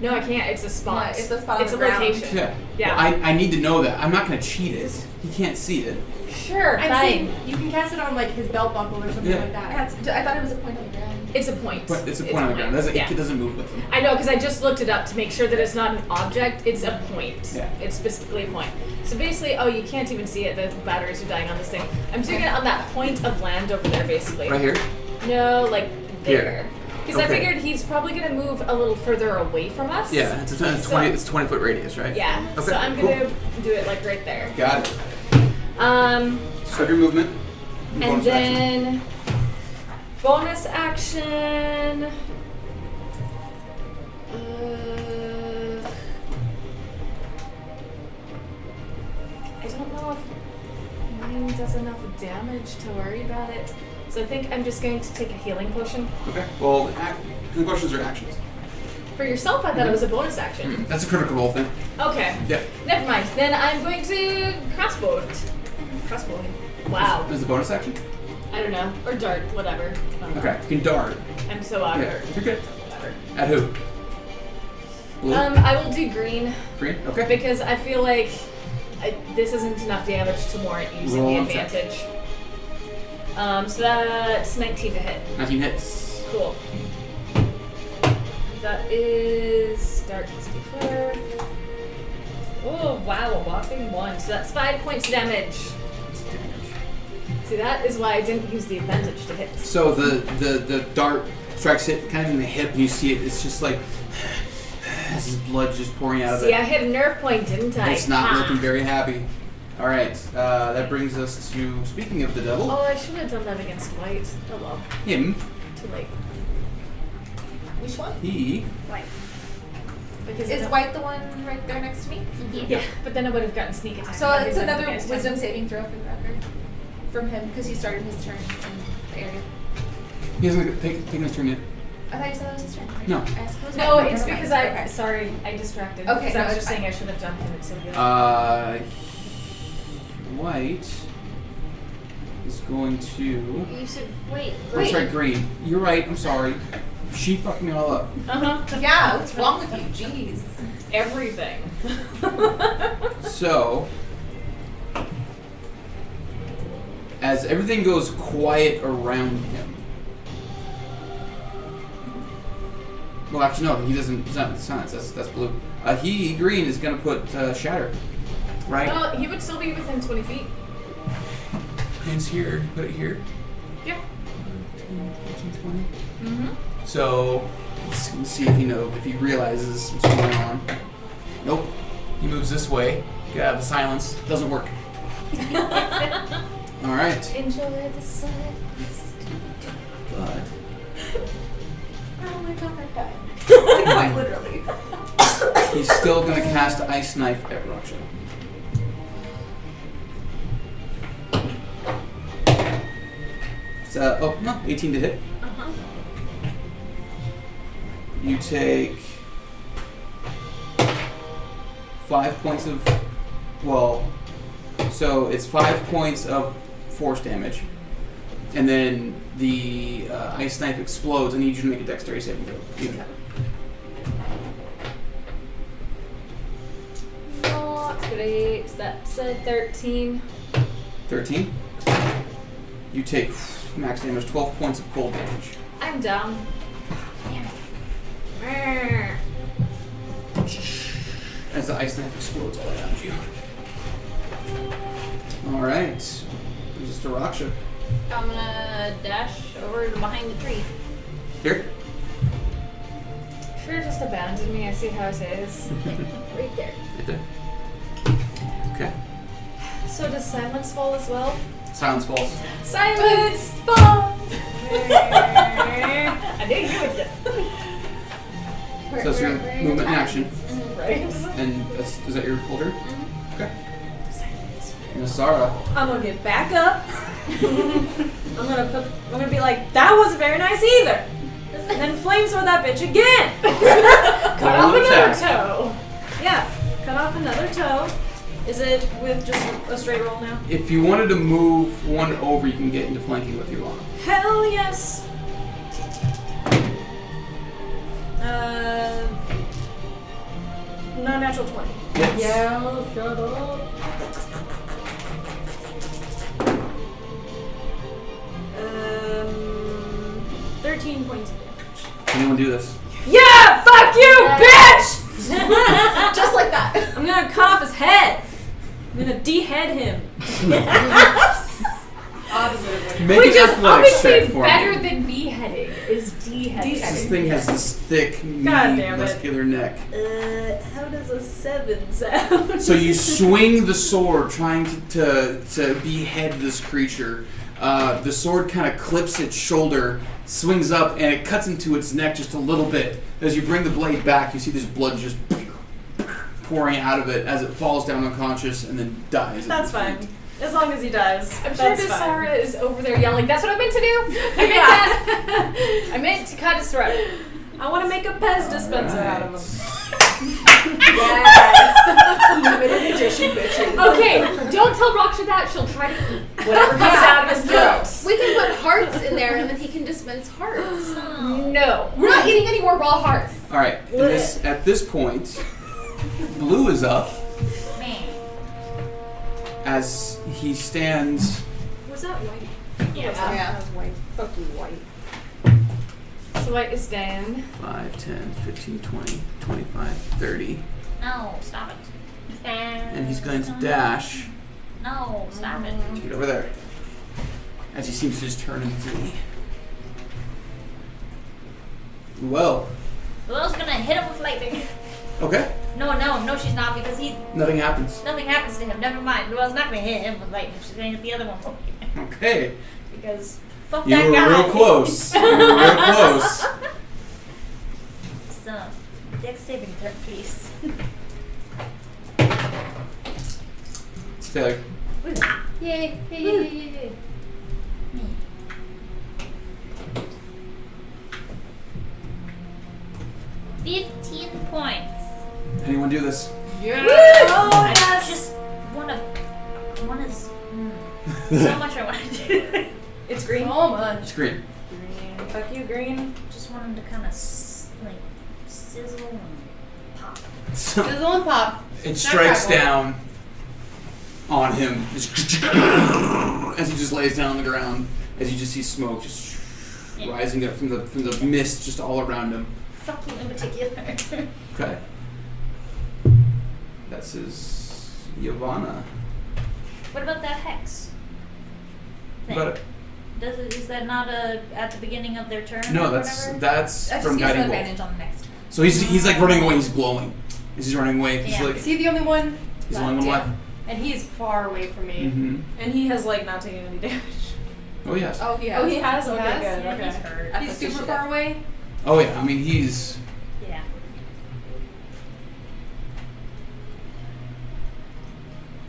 No, I can't. It's a spot. Yeah, it's a spot on It's the a ground. location. Yeah. Yeah. Well, I need to know that. I'm not going to cheat it. He can't see it. Sure, I'm fine. saying you can cast it on like his belt buckle or something Yeah. like that. I thought it was a point on the ground. It's a point. But it's a point on the ground. Yeah. It doesn't move with him. I know, because I just looked it up to make sure that it's not an object. It's a point. Yeah. It's specifically a point. So basically, you can't even see it. The batteries are dying on this thing. I'm doing it on that point of land over there, basically. Right here? No, like Here. there. Because I Okay. figured he's probably going to move a little further away from us. Yeah, it's a 20, it's a 20-foot radius, right? Yeah. Okay, So I'm going to do it like right there. Got it. Start your movement. And Bonus action. then bonus action. I don't know if mine does enough damage to worry about it. So I think I'm just going to take a healing potion. Okay. Well, concussions are actions. For yourself, I thought it was a bonus action. That's a critical roll thing. Okay. Yeah. Never mind. Then I'm going to crossbow it. Crossbow him. Wow. Is the bonus action? I don't know. Or dart, whatever. I don't know. Okay. You can dart. I'm so out of Yeah. it. You're good. Whatever. At who? Blue? I will do green Green? Okay. because I feel like this isn't enough damage to warrant using Roll the attack. advantage. So that's 19 to hit. 19 hits. Cool. That is Dark Stifler. Oh wow, a whopping 1. So that's 5 points damage. See, that is why I didn't use the advantage to hit. So the dart strikes it kind of in the hip, and you see it. It's just like his blood just pouring out of See, it. I hit a nerve point, didn't I? It's not Ha. looking very happy. All right, that brings us to speaking of the devil. Oh, I should have done that against White. Oh well, Him. too late. Which one? He. White. Because Is White the one right there next to me? Yeah, but then I would have gotten sneak attack. So I'd it's have done another against wisdom him. saving throw for the record from him because he started his turn in the area. He hasn't taken his turn yet. I thought you said that was his turn. No. I asked who was No, mine. it's Never because mind. I. Okay. Sorry, I distracted. Okay, Because no, I was it's just saying fine. I should have done him. It's so good. White is going to. You should wait. I'm sorry, green. You're right. I'm sorry. She fucked me all up. Yeah, what's wrong with you? Jeez. Everything. So, as everything goes quiet around him. Well, actually, no. He doesn't. It's not silence. That's blue. He green is gonna put shatter. Right. Well, he would still be within 20 feet. Hands here. Put it here. Yeah. 10, 15, 20. Mm-hmm. So let's see if he realizes what's going on. Nope. He moves this way. Get out of the silence. Doesn't work. All right. Enjoy the silence. But Oh my god, I died. Quite literally. he's still gonna cast Ice Knife at Raksha. Oh no, 18 to hit. You take 5 points of, so it's 5 points of force damage, and then the ice knife explodes. I need you to make a dexterity saving throw. Even. Not great. Wait, so that's a 13. 13. You take max damage, 12 points of cold damage. I'm down. As the ice knife explodes all around you. Alright. Brings us to Raksha. I'm gonna dash over to behind the tree. Here. Sure, just abandon me. I see how it is. Right there. Right there. Okay. So does silence fall as well? Silence falls. Silence falls! I didn't give it So that's your movement and action. Right. And is that your holder? Okay. Nasara. I'm gonna get back up. I'm gonna be like, that wasn't very nice either. And then flamesword that bitch again. Cut off another toe. Yeah, cut off another toe. Is it with just a straight roll now? If you wanted to move one over, you can get into flanking with your arm. Hell yes. Non-natural 20. Yes. Yeah, shut up. 13 points of damage. Anyone do this? Yeah, fuck you, bitch! Just like that. I'm gonna cut off his head. I'm gonna de-head him. Make an athletics check for better me. than beheading is deheading. This thing has this thick, meaty, God damn it. muscular neck. How does a 7 sound? So you swing the sword, trying to behead this creature. The sword kind of clips its shoulder, swings up, and it cuts into its neck just a little bit. As you bring the blade back, you see this blood just pouring out of it as it falls down unconscious and then dies. That's fine. As long as he dies. I'm sure that's fine. Sarah is over there yelling, that's what I meant to do! I meant that! I meant to cut his throat. I want to make a Pez dispenser out of him. Yes. Limited edition bitches. Okay, don't tell Raksha that. She'll try to eat whatever comes out of his throat. We can put hearts in there and then he can dispense hearts. No. We're not eating any more raw hearts. All right. At this point, Blue is up as he stands. Was that white? Yeah. White. Fuck you, white. So White is down. 5, 10, 15, 20, 25, 30. No, stop it. And he's going to dash No, stop it. to get over there. As he seems to just turn and flee. Well. Will's gonna hit him with lightning. Okay. No, she's not because Nothing happens. nothing happens to him. Never mind. Will's not gonna hit him with lightning. She's gonna hit the other one for me. Okay. Because fuck You that were guy. real close. You were real close. So, dex saving throw, please. It's failure. Yay! Yay! 15 points. Anyone do this? Oh, yes. Just wanna so much I want to do. It's green. So much. It's green. Green. Fuck you, green. Just want him to kind of like sizzle and pop. So Sizzle and pop. it strikes crackle. down on him just as he just lays down on the ground. As you just see smoke just rising up from the mist just all around him. Fuck you in particular. Okay. That's his Yavanna. What about that hex? What about it? Is that not at the beginning of their turn? No, or that's whatever? that's That from just gives an Guiding Bolt. advantage on the next. So he's like running away. He's glowing. As he's running away, he's Yeah. like Is he the only one? he's the only one left. And he's far away from me. Mm-hmm. And he has like not taken any damage. Oh yes. Oh, he Oh, he has? Okay, Yes? good. Yeah, Okay. he's hurt. He's super far away. Oh yeah. I mean he's Yeah. –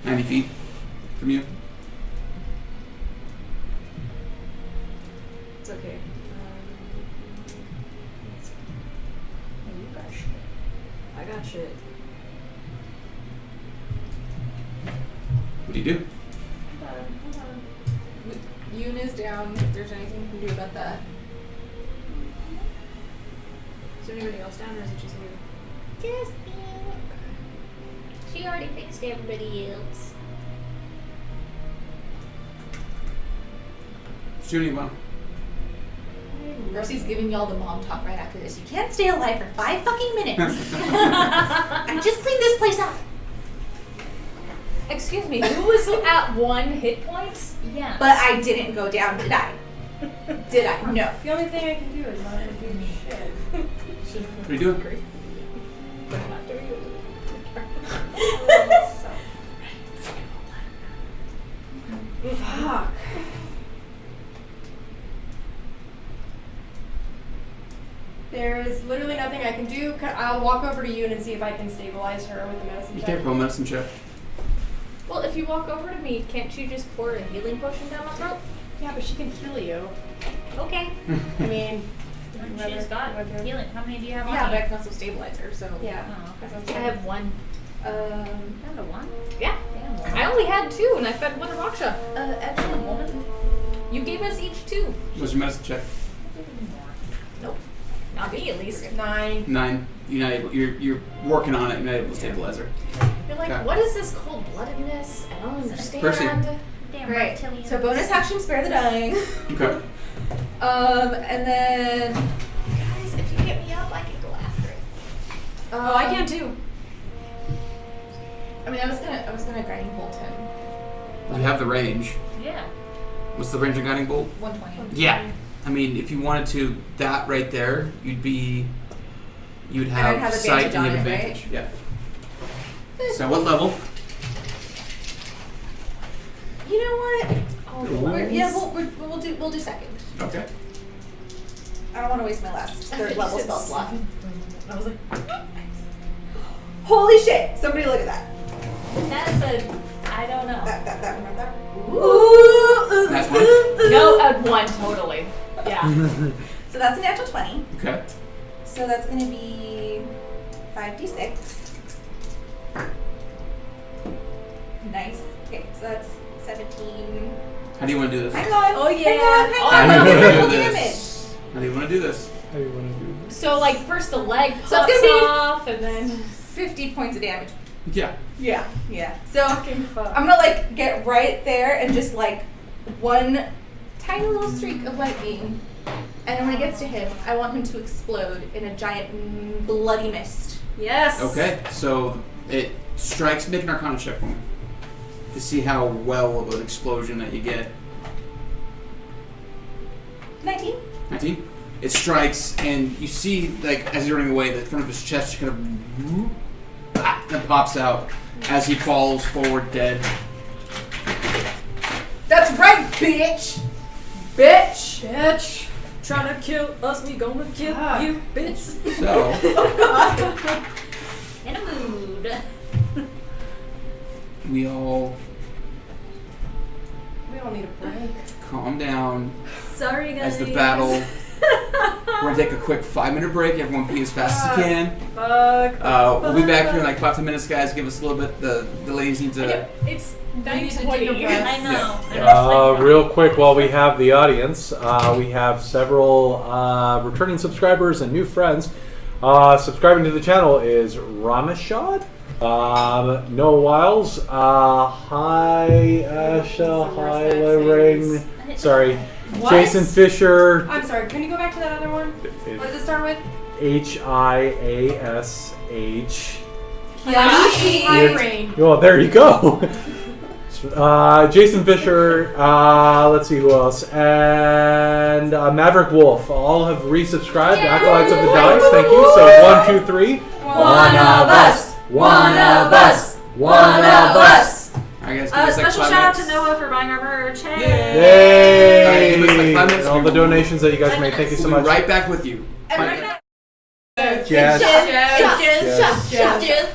90 feet from you. It's okay. You got shit. I got shit. What do you do? Yoon is down. If there's anything you can do about that. Is there anybody else down or is it just you? Just me. She We already fixed everybody else. Judy, one. Mercy's giving y'all the mom talk right after this. You can't stay alive for 5 fucking minutes. I just cleaned this place up. Excuse me, who was at 1 hit point? Yeah. But I didn't go down, did I? Did I? No. The only thing I can do is not do shit. What are you doing? Great. But I'm not doing it. Fuck. There is literally nothing I can do. I'll walk over to you and see if I can stabilize her with the medicine You check. can't roll medicine check. Well, if you walk over to me, can't you just pour a healing potion down my throat? Yeah, but she can heal you. Okay. I mean, She's got healing. How many do you have on Yeah, you? but I can also stabilize her, so. yeah. Oh, That's what I'm I saying. have 1. Down to 1? Yeah. Damn. I only had 2, and I fed 1 to Raksha. Actually, woman. You gave us each 2. What's your medicine check? Nope. Not me, at least. 9. 9. You're not able. You're working on it. You're not able to stabilize her. You're like, Okay. what is this cold-bloodedness? I don't understand. Percy. Damn Right. reptilians. So bonus action, spare the dying. Okay. And then. Guys, if you get me up, I can go after it. Oh, I can too. I mean, I was gonna guiding bolt him. You have the range. Yeah. What's the range of guiding bolt? 120. Yeah. I mean, if you wanted to, that right there, you'd I'd have have sight advantage and on it, advantage. Yeah. So what level? You know what? Oh, We'll do second. Okay. I don't want to waste my last 3rd level spell slot. I was like, Holy shit! Somebody look at that. that's a, I don't know. That one right there. Ooh. That's one? No, at 1, totally. Yeah. So that's a natural 20. Okay. So that's gonna be 5d6. Nice. Okay, so that's 17. How do you want to do this? Hang on. Oh, yeah. Hang Oh, on. How Hang do on. you Roll want to do damage. this? How do you want to do this? How do you want to do this? So, like, first the leg pops So it's gonna be- off, and then... 50 points of damage. Yeah. Yeah. So Fucking fuck. I'm gonna like get right there and just like one tiny little streak of lightning, and then when it gets to him, I want him to explode in a giant bloody mist. Yes. Okay. So it strikes. Make an Arcana check for me to see how well of an explosion that you get. 19. 19. It strikes, and you see, like, as you're running away, the front of his chest kind of and pops out as he falls forward dead. That's right, bitch. Bitch. Bitch. Trying to kill us, we gonna kill you, bitch. So, In a mood. we all need a break. calm down Sorry, guys. as the battle. We're gonna take a quick 5-minute break. Everyone pee as fast as you can. Fuck. We'll be back here in like 5 to 10 minutes, guys. Give us a little bit. The ladies need to. It's need to 9:20. take a breath. I know. Yeah. I'm just like, Real quick, while we have the audience, we have several returning subscribers and new friends. Subscribing to the channel is Ramashad, Noah Wiles, hi Asha, hi Lorraine, sorry, What? Jason Fisher, I'm sorry, can you go back to that other one? What does it start with? HIASH. Irene. Well, there you go. Jason Fisher, let's see who else, and Maverick Wolf. All have resubscribed. Acolytes of the Dice, thank you. So 1, 2, 3. One of us. One of us. One of us. Alright, guys. Give us like Special 5 shout out minutes. to Noah for buying our merch. Hey. Yay! Alright, give us like 5 minutes. All the donations that you guys made, thank you so We'll be much. right back with you. Everybody. Jazz. Just,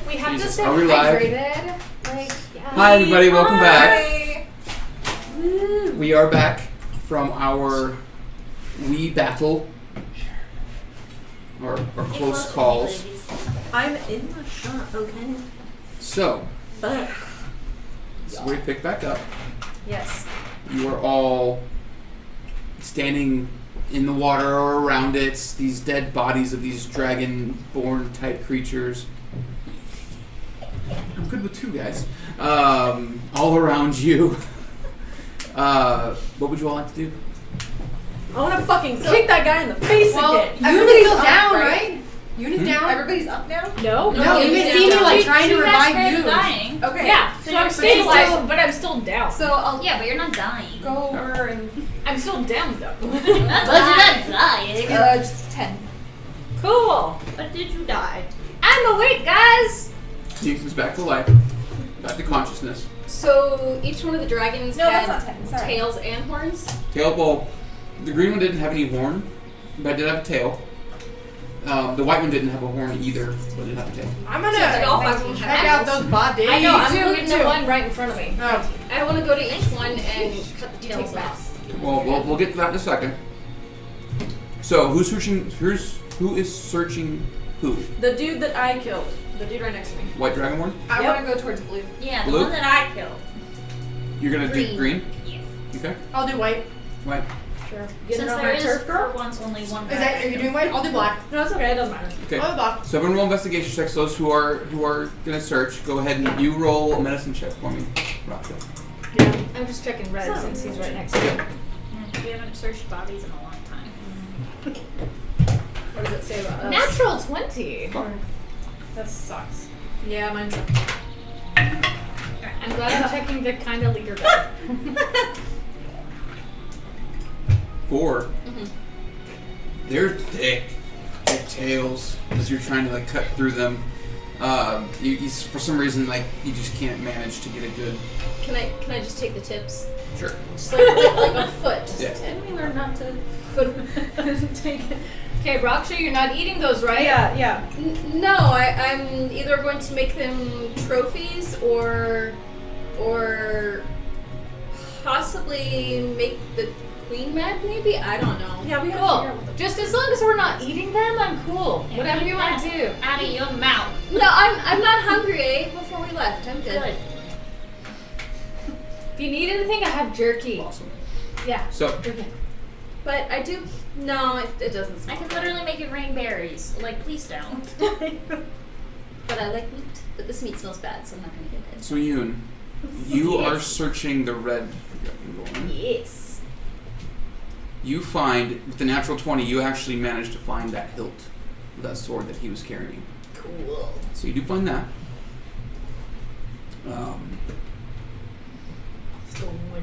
we have to Jesus, stay are we live? hydrated. Like, yeah. Hi, everybody. Welcome back. Hi. We are back from our wee battle. Or close calls. I'm in the shot, okay? So, Fuck. this is where we pick back up. Yes. You are all standing in the water or around it, these dead bodies of these dragon-born type creatures. good with 2 guys. All around you. What would you all like to do? I want to fucking kick that guy in the face again. Everybody's still up, down, right? right? Uni's down. Everybody's up now? No. No, you can see me like trying to revive you. Dying. Okay. Yeah, so I'm stabilized, but I'm still down. So I'll Yeah, but you're not dying. go over and I'm still down though. But you're not dying. just 10. Cool. But did you die? I'm awake, guys. He comes back to life. Back to consciousness. So each one of the dragons No, that's had not 10. Sorry. tails and horns. Tail ball. The green one didn't have any horn, but it did have a tail. The white one didn't have a horn either, but it didn't have a tail. I'm So did all gonna 5 of them check have out tails? those bodies. I know. I'm Me looking too. at one right in front of me. Oh. I want to go to each one and cut the tails off. Well, we'll get to that in a second. So, who is searching who? The dude that I killed. The dude right next to me. White Dragonborn? I Yep. want to go towards blue. Yeah, the Blue? one that I killed. You're gonna do green? Yes. Okay. I'll do white. White. Sure. Since Getting on there my is turf, for girl? once only one. Is that? Are you doing white? I'll do black. No, it's okay. It doesn't matter. Okay. I'll do black. So everyone roll investigation checks. Those who are gonna search, go ahead and you roll a medicine check for me. Rocket. Yeah. I'm just checking red since he's right next to me. We haven't searched bodies in a long time. What does it say about us? Natural 20. That sucks. Yeah, mine's up. I'm glad I'm checking the kind of leaker bed. 4. They're thick. Their tails, as you're trying to like cut through them. You for some reason you just can't manage to get a good. Can I just take the tips? Sure. Just like a foot. Just Yeah. a tip. Didn't we learn not to Take it. Okay, Raksha, you're not eating those, right? Yeah. No, I'm either going to make them trophies or possibly make the queen mad. Maybe I don't know. Yeah, we Cool. Just as long as we're not eating them, I'm cool. Whatever you want to do. Out of your mouth. No, I'm not hungry. I ate before we left. I'm good. Good. If you need anything, I have jerky. Awesome. Yeah. So Okay. But I do. No, it doesn't I smell. could literally make it rain berries. Like, please don't. But I like meat. But this meat smells bad, so I'm not gonna get it. So Yoon, you Yes. are searching the red. Yes. You find with the natural 20, you actually managed to find that hilt of that sword that he was carrying. Cool. So you do find that. Going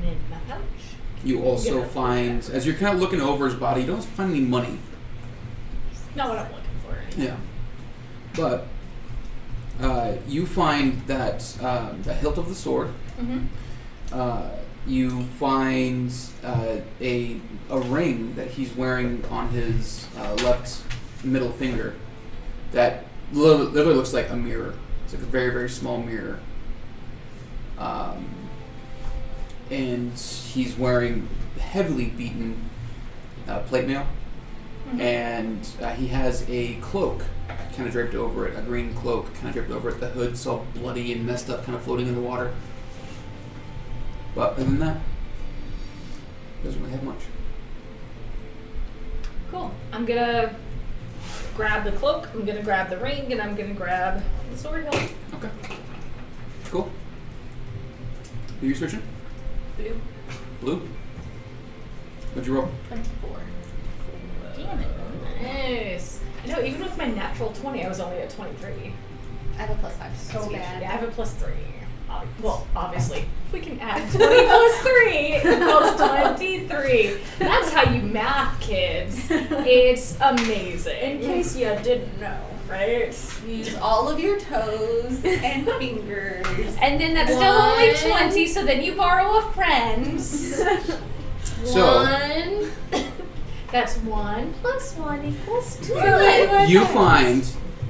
in my pouch. You also Yeah. find, as you're kind of looking over his body, you don't find any money. Not what I'm looking for. Yeah. But you find that the hilt of the sword. You find a ring that he's wearing on his left middle finger that literally looks like a mirror. It's like a very, very small mirror. And he's wearing heavily beaten plate mail. And he has a cloak kind of draped over it, a green cloak kind of draped over it. The hood's all bloody and messed up, kind of floating in the water. But other than that, doesn't really have much. Cool. I'm gonna grab the cloak, I'm gonna grab the ring, and I'm gonna grab the sword hilt. Okay. Cool. Who are you searching? Blue. Blue? What'd you roll? 24. Damn it. Nice. I know, even with my natural 20, I was only at 23. I have a +5. So That's bad. huge. Yeah, I have a +3. Well, obviously, if we can add 20 plus 3 equals 23. That's how you math, kids. It's amazing. In case you didn't know, right? Use all of your toes and fingers. And then that's still only One. 20, so then you borrow a friend. So, One. That's 1 plus 1 equals 2. you find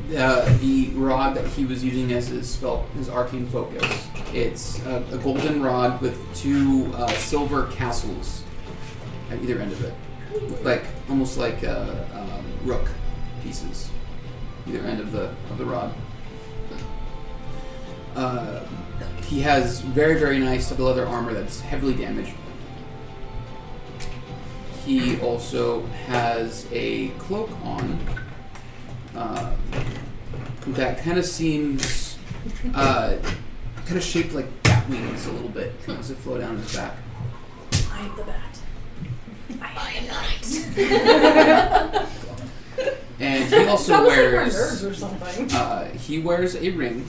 the rod that he was using as his arcane focus. It's a golden rod with 2 silver castles at either end of it, almost like rook pieces, either end of the rod. He has very, very nice leather armor that's heavily damaged. He also has a cloak on that kind of seems kind of shaped like bat wings a little bit as it flow down his back. I am the bat. I am night. And he also That was like we're wears nerds or something. he wears a ring,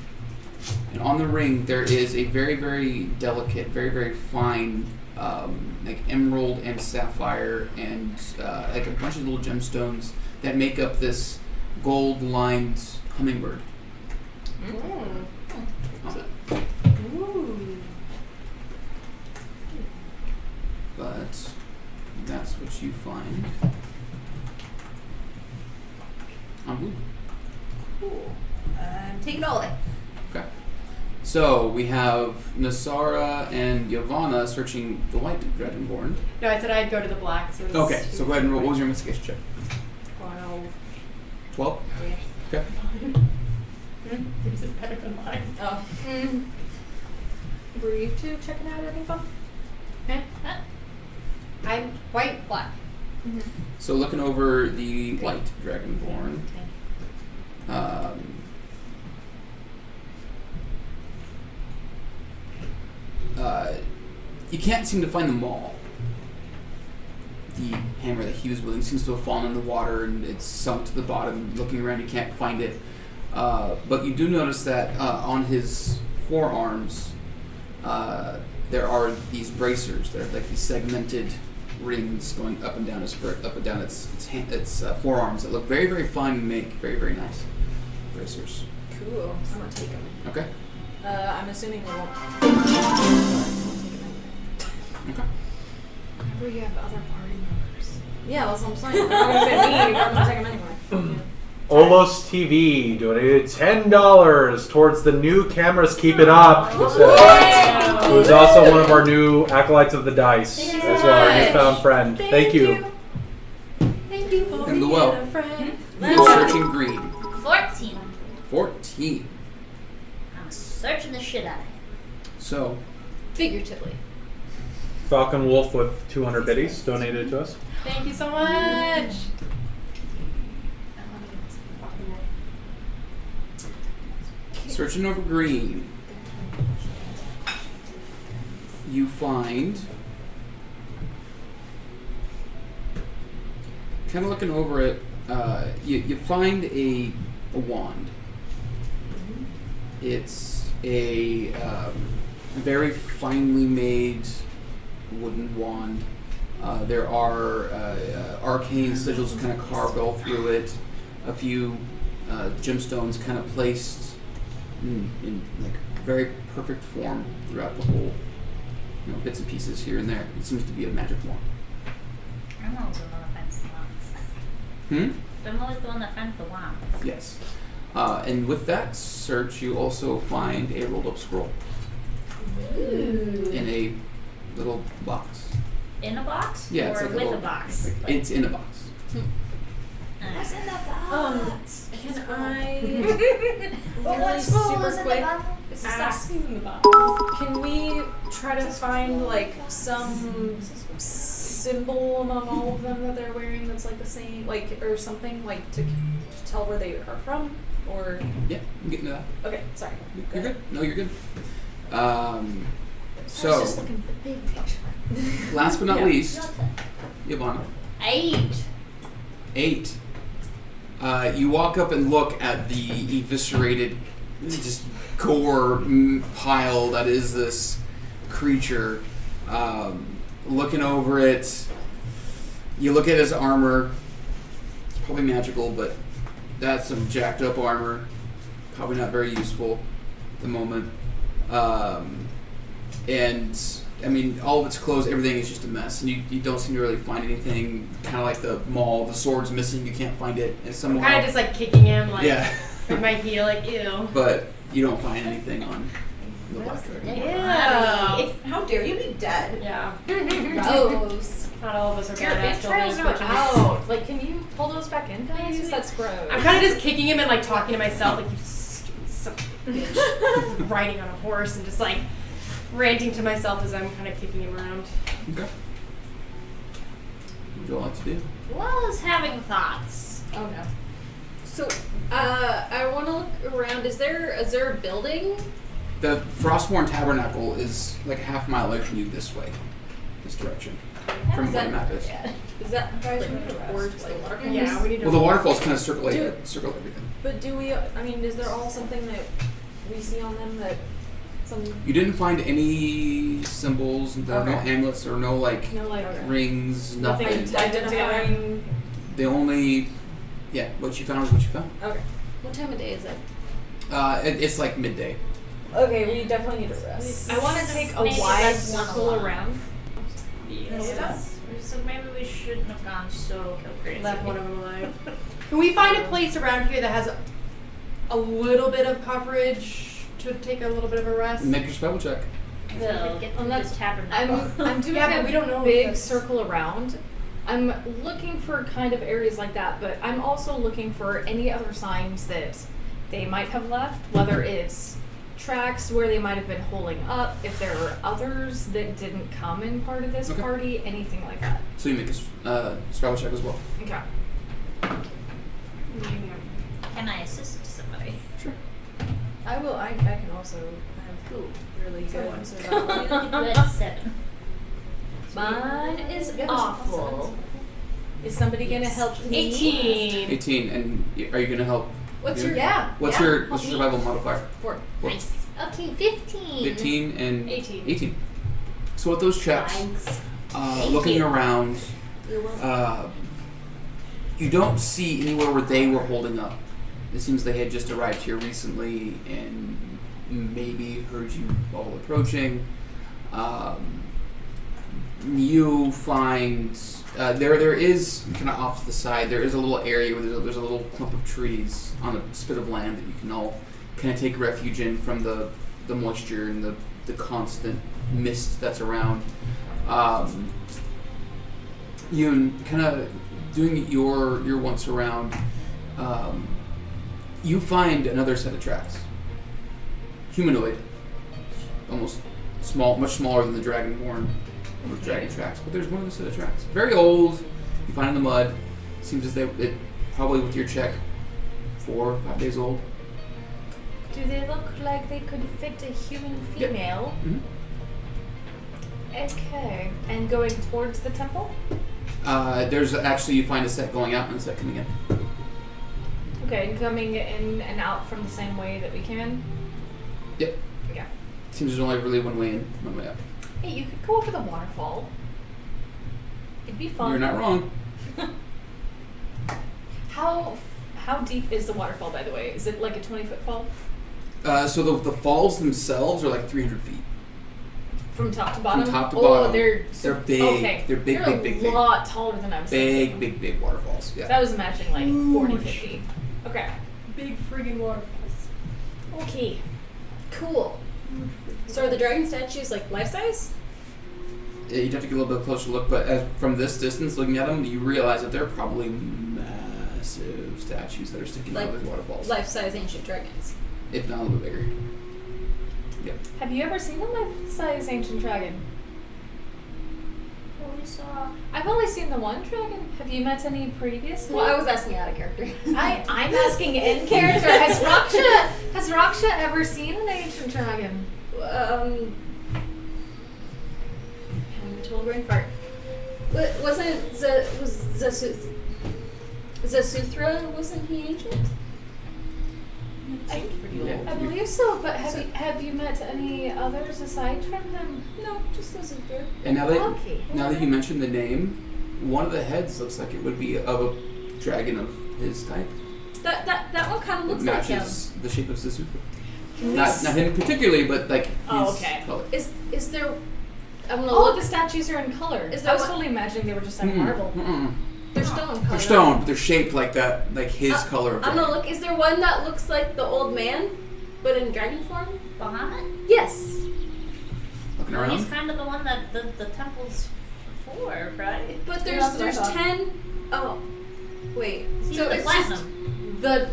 and on the ring there is a very, very delicate, very, very fine, like emerald and sapphire and like a bunch of little gemstones that make up this gold-lined hummingbird. But that's what you find on blue. Cool. Take it all away. Okay. So we have Nasara and Yavanna searching the white dragonborn. No, I said I'd go to the black. So Okay, so go ahead and roll. What was your investigation check? 12? Okay. Yours is better than mine. Oh. Were you two checking out anything fun? I'm white, black. So looking over the white dragonborn, you can't seem to find the maul. The hammer that he was wielding seems to have fallen in the water and it's sunk to the bottom. Looking around, you can't find it. But you do notice that on his forearms, there are these bracers. They're like these segmented rings going up and down its forearms that look very, very fine and make very, very nice bracers. Cool. I'm gonna take them. Okay. I'm assuming they won't. Okay. Whenever you have other party members. Yeah, that's what I'm saying. They're not gonna fit me, but I'm gonna take them anyway. Olos TV donated $10 towards the new cameras. Keep it up. He said. Who's also one of our new acolytes of the dice as well, our newfound friend. Thank you. Thank you. And the well. You're searching green. 14. 14. I'm searching the shit out of it. So, Figuratively. Falcon Wolf with 200 biddies donated to us. Thank you so much. searching over green, you find, kind of looking over it, you find a wand. It's a very finely made wooden wand. There are arcane sigils kind of carved all through it. A few gemstones kind of placed in like very perfect form throughout the whole, bits and pieces here and there. It seems to be a magic wand. I'm always the one that finds the wands. I'm always the one that finds the wands. Yes. And with that search, you also find a rolled up scroll. Ooh. In a little box. In a box? Yeah, or it's like with a little, box? It's in a box. What's in the box? Can I But really what scroll super is in the quick box? ask? Can we try to find like some symbol among all of them that they're wearing that's like the same, like or something like to tell where they are from, or? Yeah, I'm getting to that. Okay, sorry. You're good. No, you're good. I was So, just looking at the big picture. last but not Yeah. least, Ivana. 8. You walk up and look at the eviscerated, just gore pile that is this creature. Looking over it, you look at his armor. It's probably magical, but that's some jacked up armor. Probably not very useful at the moment. And I mean, all of its clothes, everything is just a mess, and you don't seem to really find anything. Kind of like the maul, the sword's missing, you can't find it. And I'm somehow, kind of just like kicking him, like yeah, with my heel, like ew. but you don't find anything on the black dragon. Ew. How dare you be dead? Yeah. Gross. Not all of us are Your badass entrails children. are out. Like, can you pull those back in, please? That's gross. I'm kind of just kicking him and like talking to myself, like you stupid son of a bitch, riding on a horse and just like ranting to myself as I'm kind of kicking him around. Okay. What would you all like to do? Well, is having thoughts. Oh no. So, I want to look around. Is there a building The Frostmourne Tabernacle is like a half mile away from you this way, this direction, from where the map is. Is that like towards the waterfall? Yeah, we need to. Well, the waterfalls kind of circle everything. But do we? I mean, is there all something that we see on them that some? You didn't find any symbols. There were no amulets. There were no like No, like rings. Nothing. identifying. The only, what you found is what you found. Okay. What time of day is it? It's like midday. Okay, we definitely need to rest. I want to take a Maybe wide that's one circle alone. around. Yes. So maybe we shouldn't have gone so kill crazy. Left one of them alive. Can we find a place around here that has a little bit of coverage to take a little bit of a rest? Make your spell check. So, get to the tabernacle. I'm doing Yeah, but a we don't know if big that's- circle around. I'm looking for kind of areas like that, but I'm also looking for any other signs that they might have left, whether it's tracks where they might have been holding up, if there are others that didn't come in part of this Okay. party, anything like that. So you make a spell check as well. Okay. Can I assist somebody? Sure. I will. I can also have really good survival. That's 7. Mine is awful. Is somebody gonna help me? 18. 18, and are you going to help? What's you? your What's your survival modifier? 4? Four. Nice. Okay, 15. 15 and 18. 18. So with those checks, Thanks. looking around, You're welcome. you don't see anywhere where they were holding up. It seems they had just arrived here recently and maybe heard you all approaching. You find there is kind of off to the side. There is a little area where there's a little clump of trees on a spit of land that you can all kind of take refuge in from the moisture and the constant mist that's around. You kind of doing your once around. You find another set of tracks. Humanoid, almost small, much smaller than the dragonborn or dragon tracks, but there's one other set of tracks. Very old. You find in the mud. Seems as though it probably with your check 4 or 5 days old. Do they look like they could fit a human Yep. female? Mhm. Okay. And going towards the temple? There's actually you find a set going out and a set coming in. Okay, coming in and out from the same way that we came in? Yep. Okay. Seems there's only really one way in, one way out. Hey, you could go over the waterfall. It'd be fun. You're not wrong. How deep is the waterfall, by the way? Is it like a 20-foot fall? So the falls themselves are like 300 feet. From top to bottom? From top to Oh, bottom. they're big. Okay. They're big, They're big, a big. lot taller than I was Big, thinking. big waterfalls. So Yeah. I was imagining like 40, 50. Okay. Big friggin' waterfalls. Okay. Cool. So are the dragon statues like life size? Yeah, you'd have to get a little bit closer look, but from this distance, looking at them, you realize that they're probably massive statues that are sticking out of these waterfalls. Life size ancient dragons. If not a little bit bigger. Yep. Have you ever seen a life-size ancient dragon? What we saw. I've only seen the one dragon. Have you met any previously? Well, I was asking out of character. I'm asking in character. Has Raksha ever seen an ancient dragon? Having a total brain fart. Wasn't Zasuthra, wasn't he ancient? Yeah. I believe so, but have you met any others aside from him? No, just Zasuthra. And now that Okay. you mention the name, one of the heads looks like it would be of a dragon of his type. That one kind of It looks like him. matches the shape of Suzuka. Can we Not s- him particularly, but like his Oh, okay. color. Is there? I'm gonna Oh, look. the statues are in color. Is I that was what- totally imagining they were just in Mm-mm, marble. mm-mm. They're stone color. They're stone, but they're shaped like that, like his color of I'm dragon. gonna look. Is there one that looks like the old man, but in dragon form? Bahamut? Yes. Looking Well, around. he's kind of the one that the temple's for, right? But Yeah, that's what I there's thought. 10. Oh, wait. He's so the it's platinum.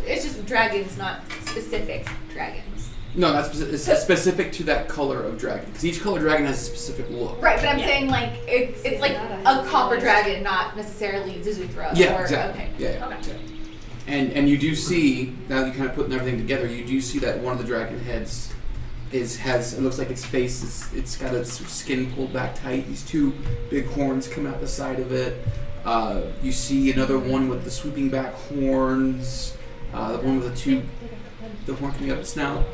It's just dragons, not specific dragons. No, it's specific to that color of dragon. Because each color dragon has a specific look. Right, but I'm Yeah. saying like it's like a copper dragon, not necessarily Zuzuthra. Yeah, or, exactly. Okay. Yeah. Okay. And you do see, now that you kind of putting everything together, you do see that one of the dragon heads it looks like its face it's got its skin pulled back tight. These two big horns come out the side of it. You see another one with the sweeping back horns. The one with the horn coming out of its snout.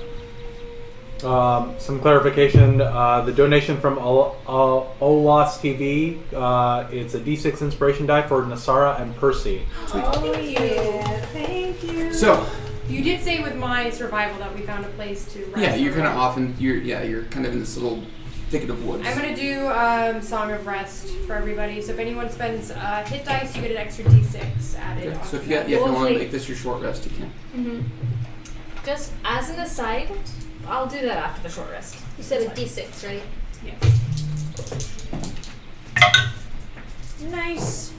Some clarification. The donation from Olas TV. It's a D6 inspiration die for Nasara and Percy. Thank you. So. You did say with my survival that we found a place to rest. Yeah, you're kind of you're kind of in this little thicket of woods. I'm gonna do Song of Rest for everybody. So if anyone spends hit dice, you get an extra D6 added. Okay. On So if that. you want to make this your short rest, you can. Mm-hmm. Just as an aside, I'll do that after the short rest. You said a D6, right? Yeah. Nice.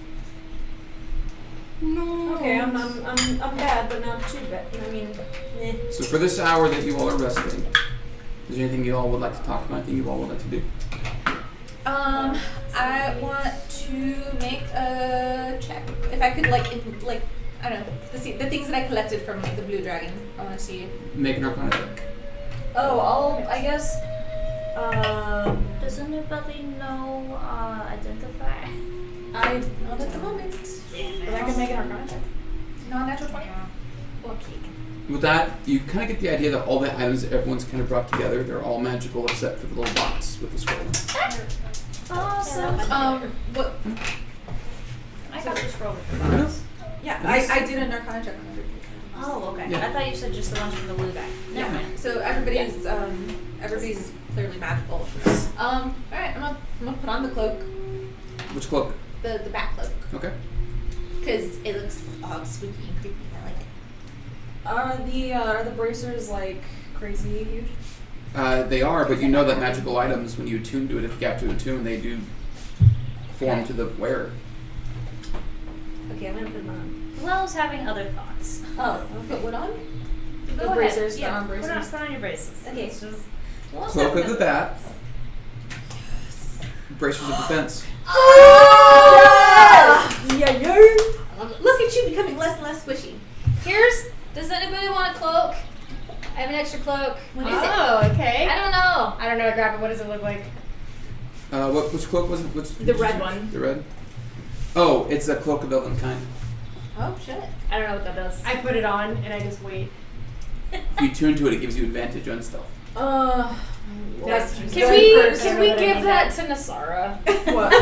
No. Okay, I'm bad, but not too bad. I mean, So for this hour that you all are resting, is there anything you all would like to talk about? Anything you all would like to do? I want to make a check. If I could, I don't know, the things that I collected from the blue dragon. I want to see. Make an Arcana check. Oh, I guess. Does anybody know identify? Not at the moment. But I can make an Arcana check. Non-natural 20. Okay. With that, you kind of get the idea that all the items that everyone's kind of brought together, they're all magical except for the little box with the scroll. Awesome. What? I got the scroll with the Yeah. box. Yeah, Nice. I did an Arcana check on everybody. Oh, okay. Yeah. I thought you said just the ones from the blue guy. Never mind. So everybody's clearly magical. All right, I'm gonna put on the cloak, Which cloak? the bat cloak, Okay. because it looks spooky and creepy. I like it. Are the bracers like crazy huge? They are, but you know that magical items, when you attune to it, if you have to attune, they do form to the wearer. Okay, I'm gonna put them on. Luell's having other thoughts. Oh, put what on? The Go bracers, ahead. the arm Put bracers. on your braces. Okay. It's just- Luell's Cloak having of the bat. Bracers of defense. Look at you becoming less and less squishy. Does anybody want a cloak? I have an extra cloak. What is it? Oh, okay. I don't know. I don't know. Grab it. What does it look like? Which cloak was it? The red one. The red? Oh, it's a cloak of elven kind. Oh shit. I don't know what that does. I put it on and I just wait. If you tune to it, it gives you advantage on stealth. That's Can just- we first, can I we don't know give what that to Nasara? What? Oh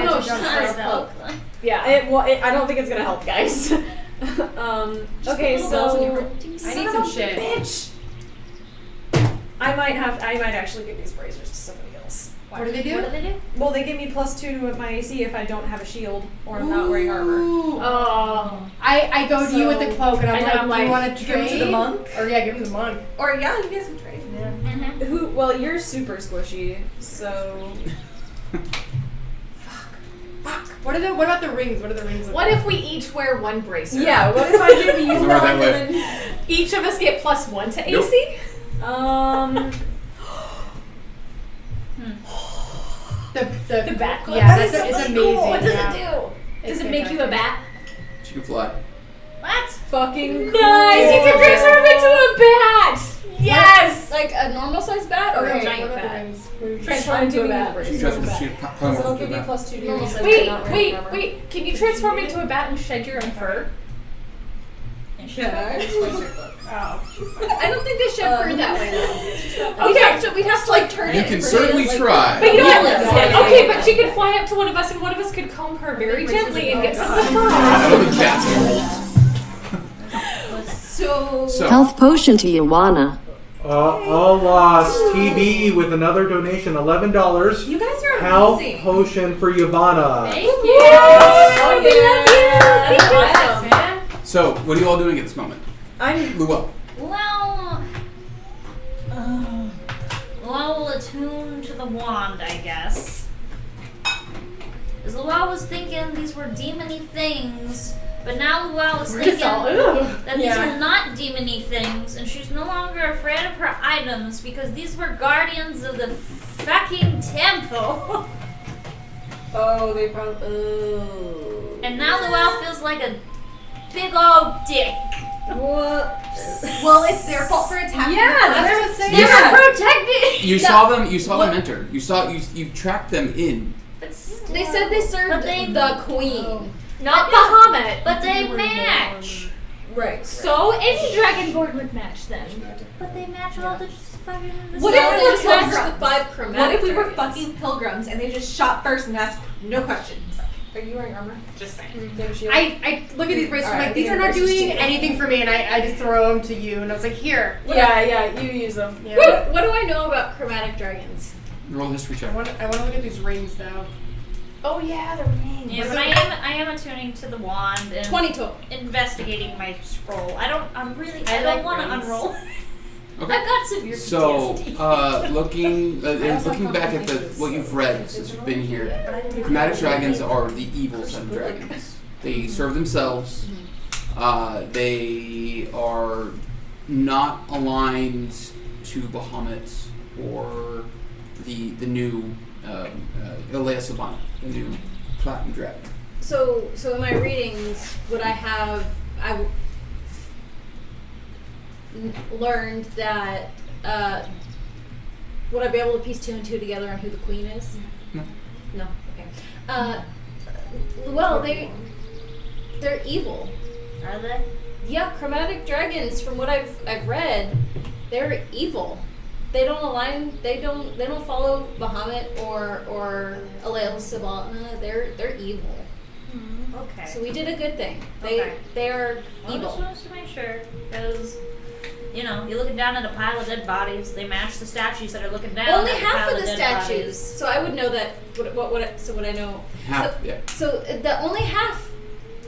no, Advantage she's on not. stealth. Yeah. I don't think it's gonna help, guys. Okay, so I need some shit. Bitch. I might actually give these bracers to somebody else. What do they do? What do they do? Well, they give me +2 to my AC if I don't have a shield or I'm not wearing armor. Oh. I go to you with the cloak and I'm And like, I'm do you like, want to give 'em trade? to the monk? Or yeah, give him the monk. Or yeah, you guys can trade. Mm-hmm. Well, you're super squishy, so What about the rings? What are the rings? Look What like? if we each wear one bracer? yeah. What if I give you Doesn't one work that and way. then Each of us get +1 to Nope. AC. The bat cloak. Yeah, That that's, is it's so amazing. cool. What does yeah. it do? It's Does it make you a bat? She can fly. What? fucking Nice! You can transform into a bat! Yes! Like a normal sized bat or Okay, a giant what are the bat? rings? Transform into a bat. She tries to she can climb So it'll over give the you bat. +2 to your Normal AC. size Wait, Not wearing armor. wait. Can you transform into a bat and shed your own fur? I don't think they should fur that way though. We'd have to like turn You it. can and certainly like, try. But you know Yeah, what? yeah, Okay, but she could fly up to one of us and one of us could comb her very gently and get some of the fur I off. know the bat's So, Health potion to Ioana. All lost TV with another donation, $11. You guys are Health amazing. potion for Yavanna. Thank you. Oh, we love you! Awesome, man. so what are you all doing at this moment? I'm Luell. Well, Luell will attune to the wand, I guess. Because Luell was thinking these were demony things, but now Luell is thinking that these are not demony things, and she's no longer afraid of her items because these were guardians of the fucking temple. Oh, they probably. Oh. And now Luell feels like a big old dick. Well, it's their fault for attacking. Yeah, us. that's what I was saying. You Yeah. protected. You saw them. You saw them enter. You tracked them in. They said they served But they- the queen. Not Bahamut. But they match. Right. So any dragonborn would match then. But they match all the fucking. What So if we they were just matched pilgrims? the 5 chromatic What if we were dragons? fucking pilgrims and they just shot first and asked no questions? Are you wearing armor? Just saying. Do you have a shield? I look at these bracelets, I'm Alright, like, these I are think not yours is doing too. anything for me, and I just throw them to you, and I was like, here. Yeah, you use them. Yeah. What do I know about chromatic dragons? Roll a history check. I want to look at these rings, though. Oh yeah, the ring. Yeah, but I am attuning to the wand and 20 total. investigating my scroll. I don't like want to rings. unroll. Okay. I've got severe So, PTSD. looking back at what you've read since you've been here, chromatic dragons are the evil side of dragons. They serve themselves. They are not aligned to Bahamut or the new Elea Sabana, the new platinum dragon. So in my readings, would I have learned that would I be able to piece 2 and 2 together on who the queen is? No. No. Okay. Well, they're evil. Are they? Yeah, chromatic dragons. From what I've read, they're evil. They don't align. They don't follow Bahamut or Aleel Sabana. They're evil. Okay. So we did a good thing. Okay. They're I just evil. wanted to make sure because you're looking down at a pile of dead bodies. They match the statues that are looking down. Only at half pile of the dead statues. bodies. So I would know that. So what I know. Half, So, yeah. so the only half.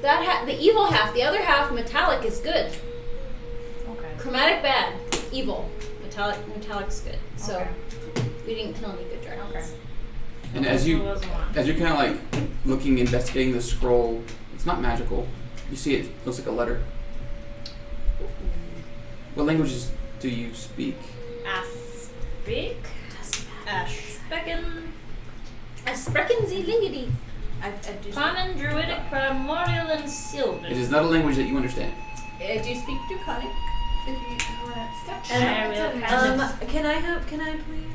The evil half. The other half, metallic, is good. Okay. Chromatic bad. Evil. Metallic's good. So Okay. we didn't kill any good dragons. Okay. And as you're kind of like looking, investigating the scroll, it's not magical. You see it looks like a letter. What languages do you speak? Aspik. Ashbecken. Sprechen Sie Lingedi. I do. Common, Druidic, Primordial, and Sylvan. It is not a language that you understand. Do you speak Draconic? If you want to I will kind of. Can I please?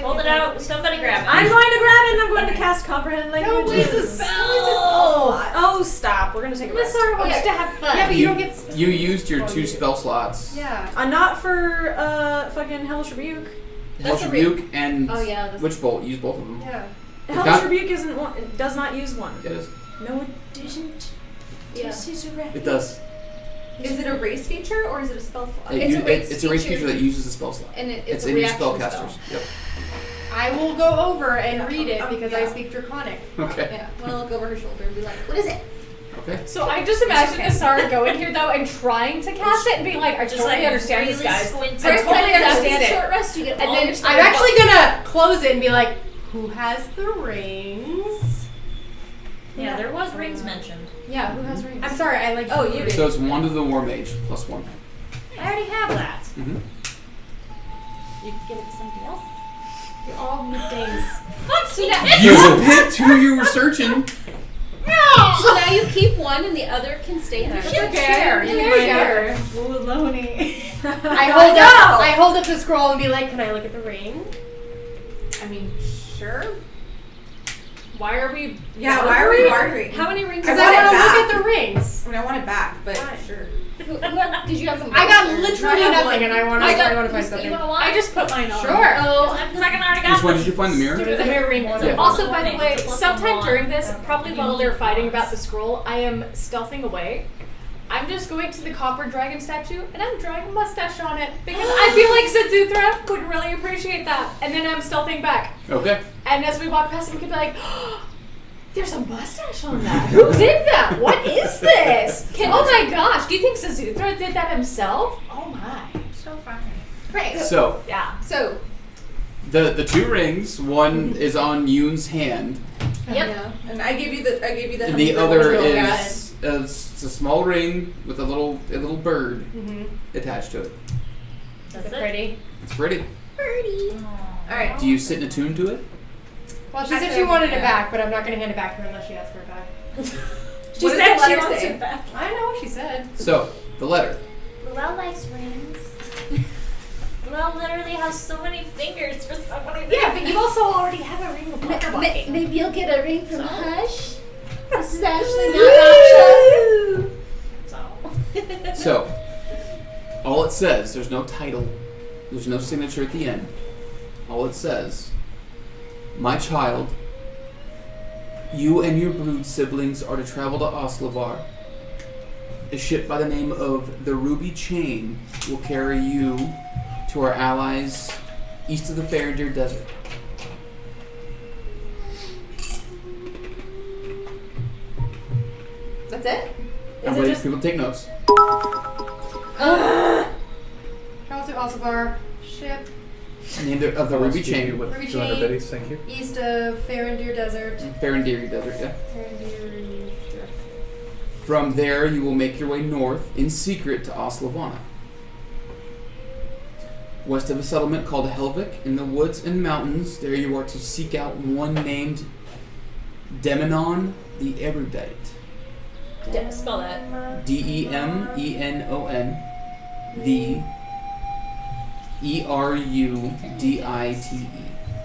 Hold it out. Somebody grab it. I'm going to grab it and I'm going to cast comprehend languages. Oh, stop. We're going to take a rest. Sorry, wants to have fun. Yeah, but you don't get. You used your 2 spell slots. Yeah. Not for fucking Hellish Rebuke. Hellish That's a Rebuke and Oh, yeah, that's- Witch Bolt. Use both of them. Yeah. Hellish not- Rebuke isn't one. It does not use one. It is. No, it didn't. Yeah. It does. Is it a race feature or is it a spell slot? It's a race It's a race feature. feature that uses a spell slot. And it's It's a in your reaction spellcasters. spell. Yep. I will go over and read it because I yeah. speak Draconic. Okay. Yeah. I want to look over her shoulder and be like, what is it? Okay. So I just imagine Asara going here though and trying to cast it and being like, I Just totally like understand this, really guys. squinting. I totally understand it. Short rest, you get And all then your it's I'm actually gonna close it and be like, who has the rings? Yeah, there was rings mentioned. Yeah, who has rings? I'm sorry, I like. Oh, you did. So it's Wand of the War Mage plus 1. I already have that. Mm-hmm. You can give it to somebody else. You're all new things. So now, You picked who you were searching. so now you keep one and the other can stay there. That's okay. You There can you find go. out. Baloney. I hold up the scroll and be like, can I look at the ring? I mean, sure. Why are we? Yeah, why are we bartering? How many rings? Because I I want want it to look back. at the rings. I mean, I want it back, but Fine. sure. Did you have some? I got rings? literally I have nothing, one. and I want to. I want to find something. You want one? I just put mine on. Sure. Oh, Because I can already got Which one this. did you find? The mirror? The mirror ring one. Yeah. Also, by the way, It's a plus sometime one. during this, probably while they're fighting about the scroll, I am stealthing away. I'm just going to the copper dragon statue and I'm drawing a mustache on it because I feel like Satsutra would really appreciate that. And then I'm stealthing back. Okay. And as we walk past him, we could be like, oh, there's a mustache on that. Who did that? What is this? Oh my gosh, do you think Satsutra did that himself? Oh my. So fun. Right. So Yeah. So, the 2 rings, one is on Yoon's hand, Yep. yeah. And I gave you the and the other one. is it's a small ring with a little bird Mm-hmm. attached to it. That's It's it. pretty. It's pretty. All right. Do you sit and attune to it? Well, she I said said she wanted it yeah. back, but I'm not going to hand it back to her unless she asks for it back. She What does said the she letter wants say? it back. I know what she said. So, the letter. Luell likes rings. Luell literally has so many fingers for somebody. Yeah, but you also already have a ring of water blocking. Maybe you'll get a ring from Hush. This is actually not Aksha. So, all it says, there's no title, there's no signature at the end. All it says, my child, you and your brood siblings are to travel to Oslavar. A ship by the name of the Ruby Chain will carry you to our allies east of the Farindir Desert. That's it? I'm ready for people to take notes. Travel to Ossivar, ship, Name of the Ruby Chain. With Ruby 200 chain. biddies, thank you. east of Farindir Desert. Farindir Desert, yeah. Farindir Desert. From there, you will make your way north in secret to Oslavana. West of a settlement called Helvik, in the woods and mountains, there you are to seek out one named Demenon the Erudite. Spell that. Demenon, the Erudite.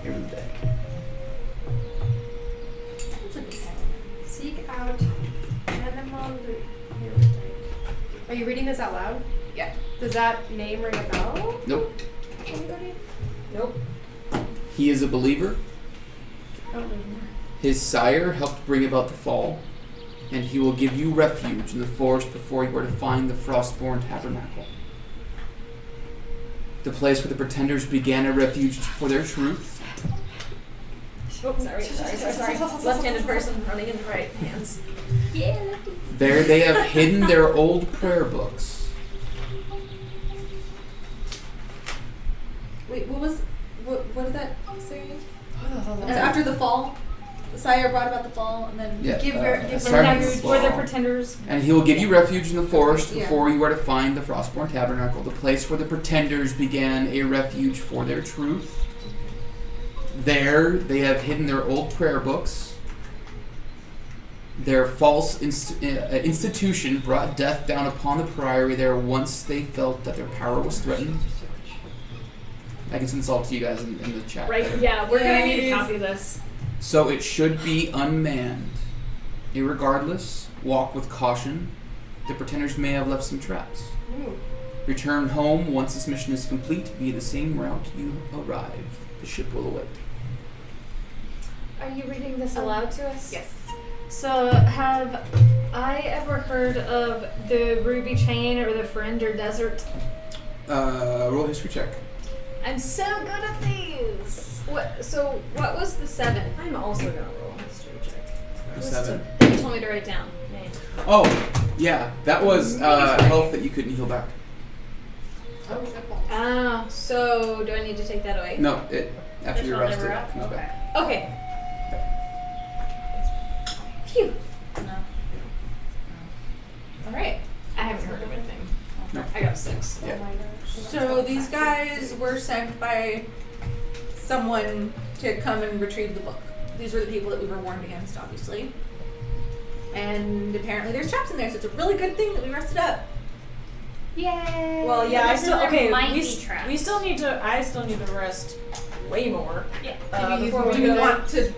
Erudite. Seek out Anemone the Erudite. Are you reading this out loud? Yeah. Does that name ring a bell? Nope. Anybody? Nope. He is a believer. Oh, His sire helped bring about the fall, and he will give you refuge in the forest before you are to find the Frostmourne Tabernacle. The place where the pretenders began a refuge for their truth. Oh, sorry. Left-handed person running in the right hands. Yeah. There they have hidden their old prayer books. Wait, what did that say? It's after the fall. The sire brought about the fall, and then Yeah, Give Sire them has Where the fall. pretenders. And he will give you refuge in the forest Yeah. before you are to find the Frostmourne Tabernacle, the place where the pretenders began a refuge for their truth. There they have hidden their old prayer books. Their false institution brought death down upon the priory there once they felt that their power was threatened. I can send this all to you guys in the chat. Right, yeah, we're gonna need Yes. a copy of this. So it should be unmanned. Irregardless, walk with caution. The pretenders may have left some traps. Return home once this mission is complete via the same route you arrived. The ship will await. Are you reading this aloud to us? yes. So, have I ever heard of the Ruby Chain or the Farindir Desert? Roll a history check. I'm so good at these. What was the 7? I'm also gonna roll a history check. 7. That you told me to write down. Oh, yeah, that was health that you couldn't heal back. Ah, so do I need to take that away? No, it after This you're one rested, never it up? comes Okay. back. Okay. Phew. No. All right. I haven't heard of anything. No. I got 6. Yeah. So these guys were sent by someone to come and retrieve the book. These were the people that we were warned against, obviously. And apparently there's traps in there, so it's a really good thing that we rested up. Yay! Well, yeah, There might we be traps. I still need to rest way more. Yeah. Before we Do you go. want to?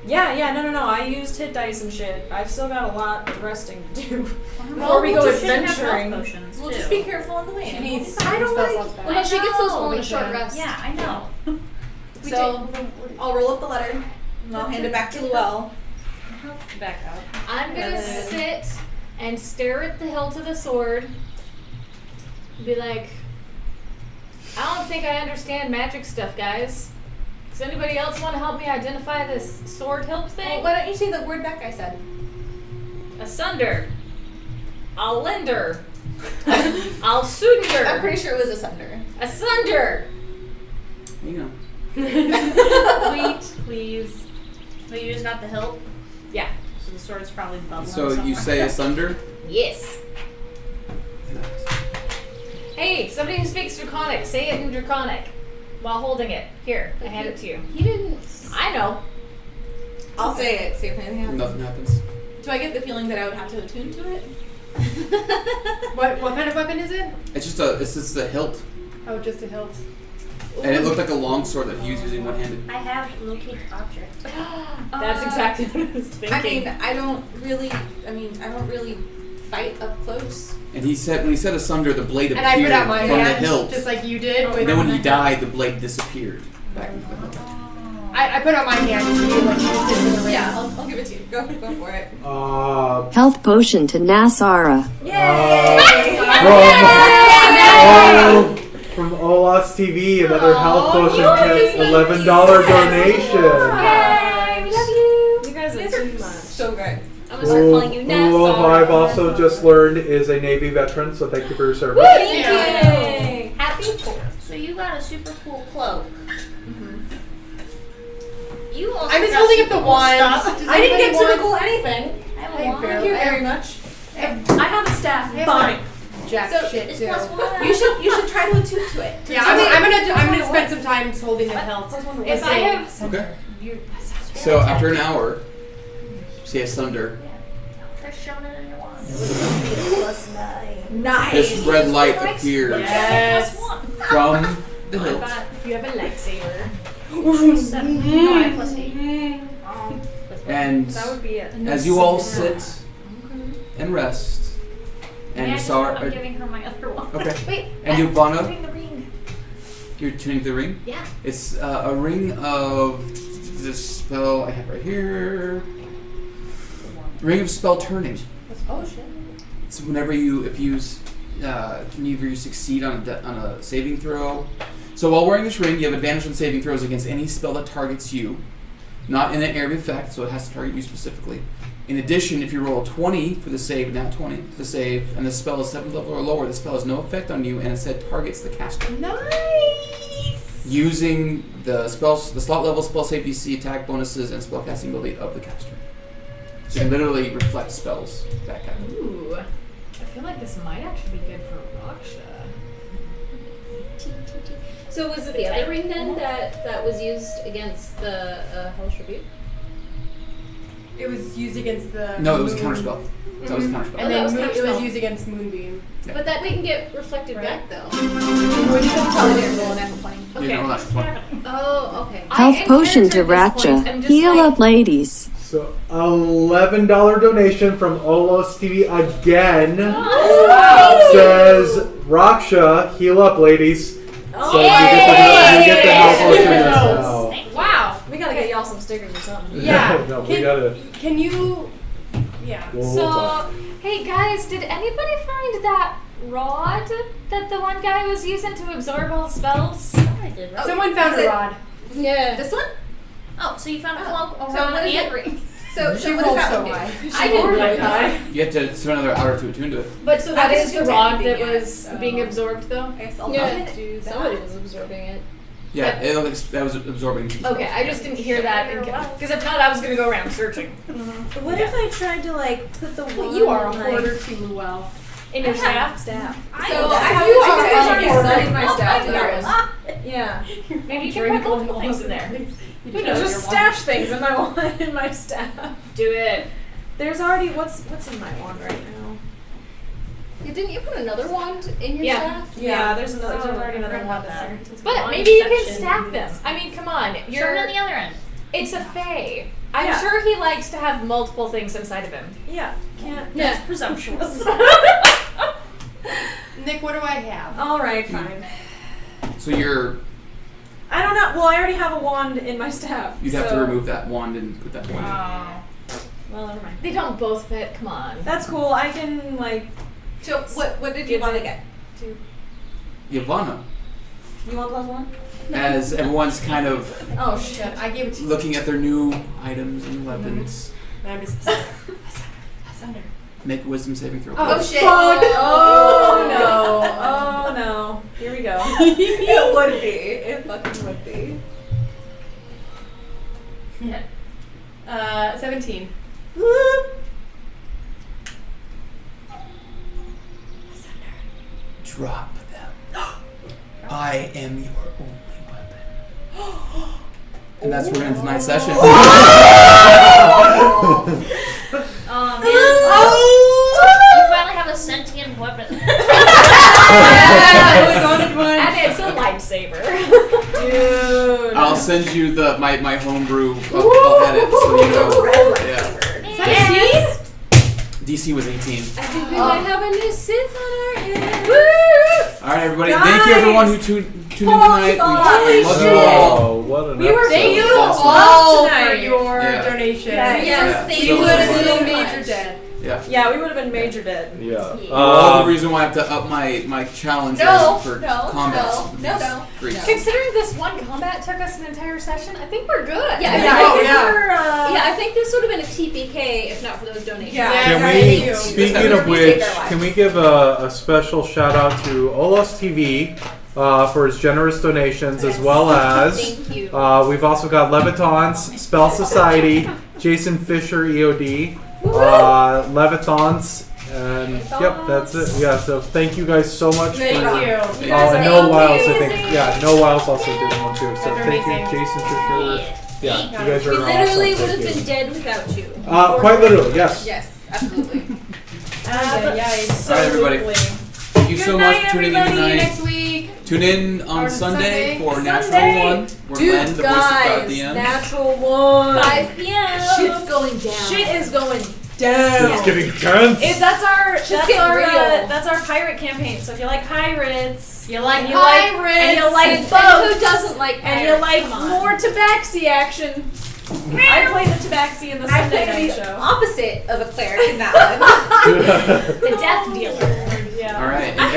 Yeah, no. I used hit dice and shit. I've still got a lot of resting to do before Well, we we'll go just adventuring. Potions We'll too. just be careful on the way. She needs I don't spell like- slots back. Well, no, she gets those know. only short rests. Yeah, I know. So I'll roll up the letter and I'll hand it back to Luell. Back up. I'm gonna sit and stare at the hilt of the sword. Be like, I don't think I understand magic stuff, guys. Does anybody else want to help me identify this sword hilt thing? Why don't you say the word that guy said? Asunder. I'll lender. I'll I'm sunder. pretty sure it was asunder. Asunder. You know. Wait, please. But you just got the hilt, Yeah. so the sword's probably bubbling So somewhere. you say asunder? Yes. Hey, somebody who speaks Draconic, say it in Draconic while holding it. Here, I hand it to you. He didn't. I know. I'll say it. See if anything happens. Nothing happens. Do I get the feeling that I would have to attune to it? What kind of weapon is it? It's just a hilt, Oh, just a hilt. and it looked like a long sword that he was using one-handed. I have located object. That's exactly what I was thinking. I don't really fight up close. And he said when he said asunder, the blade And I appeared put out my from the hand, hilt. just like you did. And then when he died, the blade disappeared back into the hilt. I put out my hand to you like you just did with the ring. Yeah, I'll give it to you. Go for it. Health potion to Nasara. From Olas TV, another health potion kit, $11 donation. Yay, we love you. You guys are too much. So good. I'm gonna start calling you Who Ness. I've also just learned is a Navy veteran, so thank you for your service. Yay! Happy 4th. So you got a super cool cloak. You also I'm just got holding up super the cool wand. stuff. Does I didn't get anybody super cool anything. I have a Hey, wand. Pharaoh. Thank you very much. I have a staff. I have Fine. Jack So shit It's too. +1. You should try to attune to it. Yeah, I'm gonna spend some time spend the hilt. If I have Okay. So after an hour, see asunder. Just shove it in your wand. Nice. This red light appears Yes. from the hilt. you have a lightsaber. 7. No, I have +8. And That would be it. as you all sit and rest, and I'm Nasara. giving her my other one. Okay. Wait. And I'm Yvonne, doing the ring. you're tuning the ring? Yeah. It's a ring of this spell I have right here. Ring of spell turning. Oh shit. It's whenever you succeed on a saving throw. So while wearing this ring, you have advantage on saving throws against any spell that targets you, not in an area of effect, so it has to target you specifically. In addition, if you roll a 20 for the save, now 20 for the save, and the spell is 7th level or lower, the spell has no effect on you, and instead targets the caster. Nice. Using the slot level, spell save DC, attack bonuses, and spellcasting ability of the caster. So you can literally reflect spells back at them. Ooh, I feel like this might actually be good for Raksha. So was it the other ring then that was used against the Hellish Rebuke? It was used against the. No, it was a moon. counterspell. That was a counterspell. And that was then it counterspell. was used against Moonbeam. Yeah. But that didn't get reflected back though. Probably didn't roll a natural 20. You didn't roll that one. Oh, okay. Health potion to Ratcha. Heal up, ladies. So $11 donation from Olos TV again. Says Raksha, heal up, ladies. So you get the health potion yourself. Wow, we gotta get y'all some stickers or something. Yeah. No, we gotta. Can you? Yeah. We'll So, talk. hey guys, did anybody find that rod that the one guy was using to absorb all spells? I did, right? Someone found is a it- rod. Yeah. This one? Oh, so you found a cloak, a So rod, what is and it? ring. So She what rolled does that so one do? high. I didn't really high. You have to spend another hour to attune to it. But so that I is the didn't do rod anything that yet, was so- being absorbed though? I guess I'll Yeah, do that. somebody was absorbing it. Yeah, it looks that was absorbing. Okay, I just didn't hear that because if not, I was gonna go around searching What if I tried to like put the wand You are a in, like, hoarder too, Luell. in your staff. So I You are have already to my staff. there. Yeah. Maybe you can put multiple things in there. Who knows? Just stash things in my wand in my staff. Do it. There's already what's in my wand right now. Didn't you put another wand in your Yeah. staff? Yeah, there's already another wand there. But maybe you can stack them. I mean, come on. Show it You're. on the other end. It's a fae. I'm Yeah. sure he likes to have multiple things inside of him. Yeah, can't. Yeah. Presumptuous. Nick, what do I have? All right, fine. So you'd I don't know. Well, I already have a wand in my staff. have to so- remove that wand and put that wand Well, never mind. They don't both fit. Come on. That's cool. I can like. So what did you want to get? in. Yavanna, You want +1? as everyone's kind of Oh shit! I gave it to you. looking at their new items and weapons, And I'm just. Asunder. make a wisdom saving throw. Oh shit. Oh no! Oh no! Here we go. It would be. It fucking would be. Yeah. 17. Drop them. I am your only weapon. And that's where we're going to tonight's session. And it's a lifesaver. Dude. I'll send you my homebrew. I'll edit so you know. Yeah. Is that DC was 18. I think we might have a new Sith on our hands. All right, everybody. Thank you, everyone who tuned in tonight. We love you all. Oh, what an We were episode. thank you Awesome. all for for your Yeah. donation. Yeah. thank So you. We would have much. been major dead. Yeah. Yeah, we would have been major dead. Yeah. All the reason why I have to up my challenge for combat. No. Great. Considering this one combat took us an entire session, I think we're good. Yeah, I think this would have been a TPK if not for those donations. Can thank we, you. speaking of which, can we give a special shout out to Olos TV for his generous donations, as well as Thank you. we've also got Levitons, Spell Society, Jason Fisher EOD, Levitons, and yep, that's it. Yeah, so thank you guys so much. Thank for, you. You Oh, and No Wiles, I amazing. think. Yeah, No Wiles also did one too. So They're thank amazing. you, Jason Fisher. Yeah, you guys are We awesome. literally would Thank have you. been dead without you. Quite literally, yes. Yes, absolutely. So All right, everybody. Thank you so much for tuning in everybody. tonight. Next week. Tune in on Or Sunday Sunday. for Natural Sunday. One. We're Dude, Len, the voice of God at guys, the end. Natural One. 5 p.m. Shit's going down. Shit is going down. It's getting tense. That's our getting real. that's our pirate campaign. So if you like pirates, You like and pirates. and you like And boats, who doesn't like and you pirates? like Come on. more tabaxi action, I play the tabaxi in the I Sunday played night the show. opposite of a cleric in that one. The death dealer. Yeah. All right. And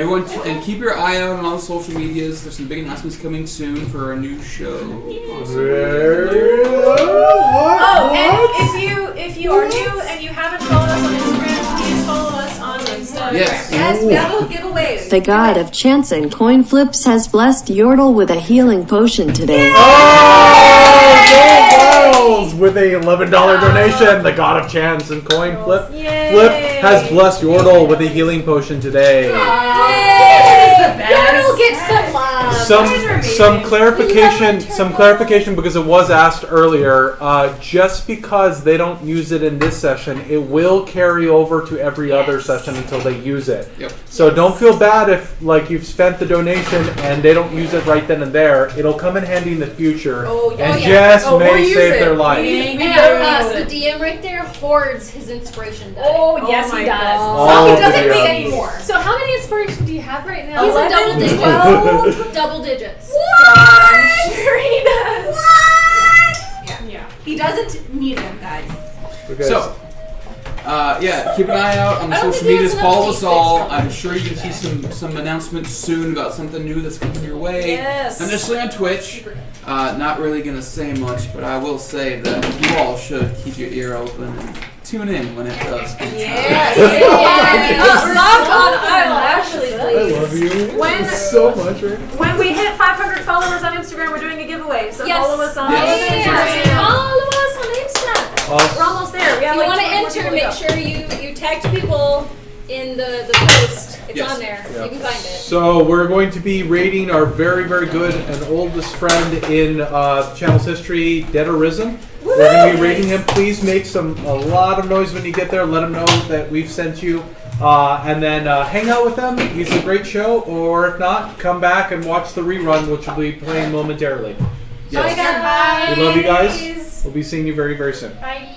everyone, and keep your eye out on all the social medias. There's some big announcements coming soon for our new show. Oh, and if you are new and you haven't followed us on Instagram, please follow us on Insta. Yes. Yes, we have little giveaways. The god of chance and coin flips has blessed Yordle with a healing potion today. Oh, no! With a $11 donation, the god of chance and coin flip has blessed Yordle with a healing potion today. That'll get some love. Some clarification because it was asked earlier. Just because they don't use it in this session, it will carry over to every other session until they use it. Yep. So don't feel bad if you've spent the donation and they don't use it right then and there. It'll come in handy in the future and just may we'll use save it. their life. The DM right there hoards his inspiration die. Oh, yes, my he does. God. Oh, He doesn't yeah. make any more. So how many inspiration do you have right now? He's a double digit. 12? Double digits. Sure he does. Yeah. He doesn't need them, guys. Okay. So, keep an eye out on the I don't social think he has medias. enough Follow us D6 all. probably. I'm sure you can see some announcements soon about something new that's coming your way. Yes. Initially on Twitch. Not really gonna say much, but I will say that you all should keep your ear open and tune in when it does. Knock on I will actually I love you When- so much. Right? When we hit 500 followers on Instagram, we're doing a giveaway. So Yes. follow us on Yes. Instagram. Follow us on Insta. We're almost there. We If have you like want to 20 more enter, people make go. sure you tag two people in the post. It's Yes. on there. Yeah. You can find it. So we're going to be rating our very, very good and oldest friend in channel's history, Dead or Risen. We're going to be rating him. Please make a lot of noise when you get there. Let him know that we've sent you. And then hang out with them. It's a great show. Or if not, come back and watch the rerun, which will be playing momentarily. Yes. Bye, guys. We love you guys. We'll be seeing you very, very soon. Bye.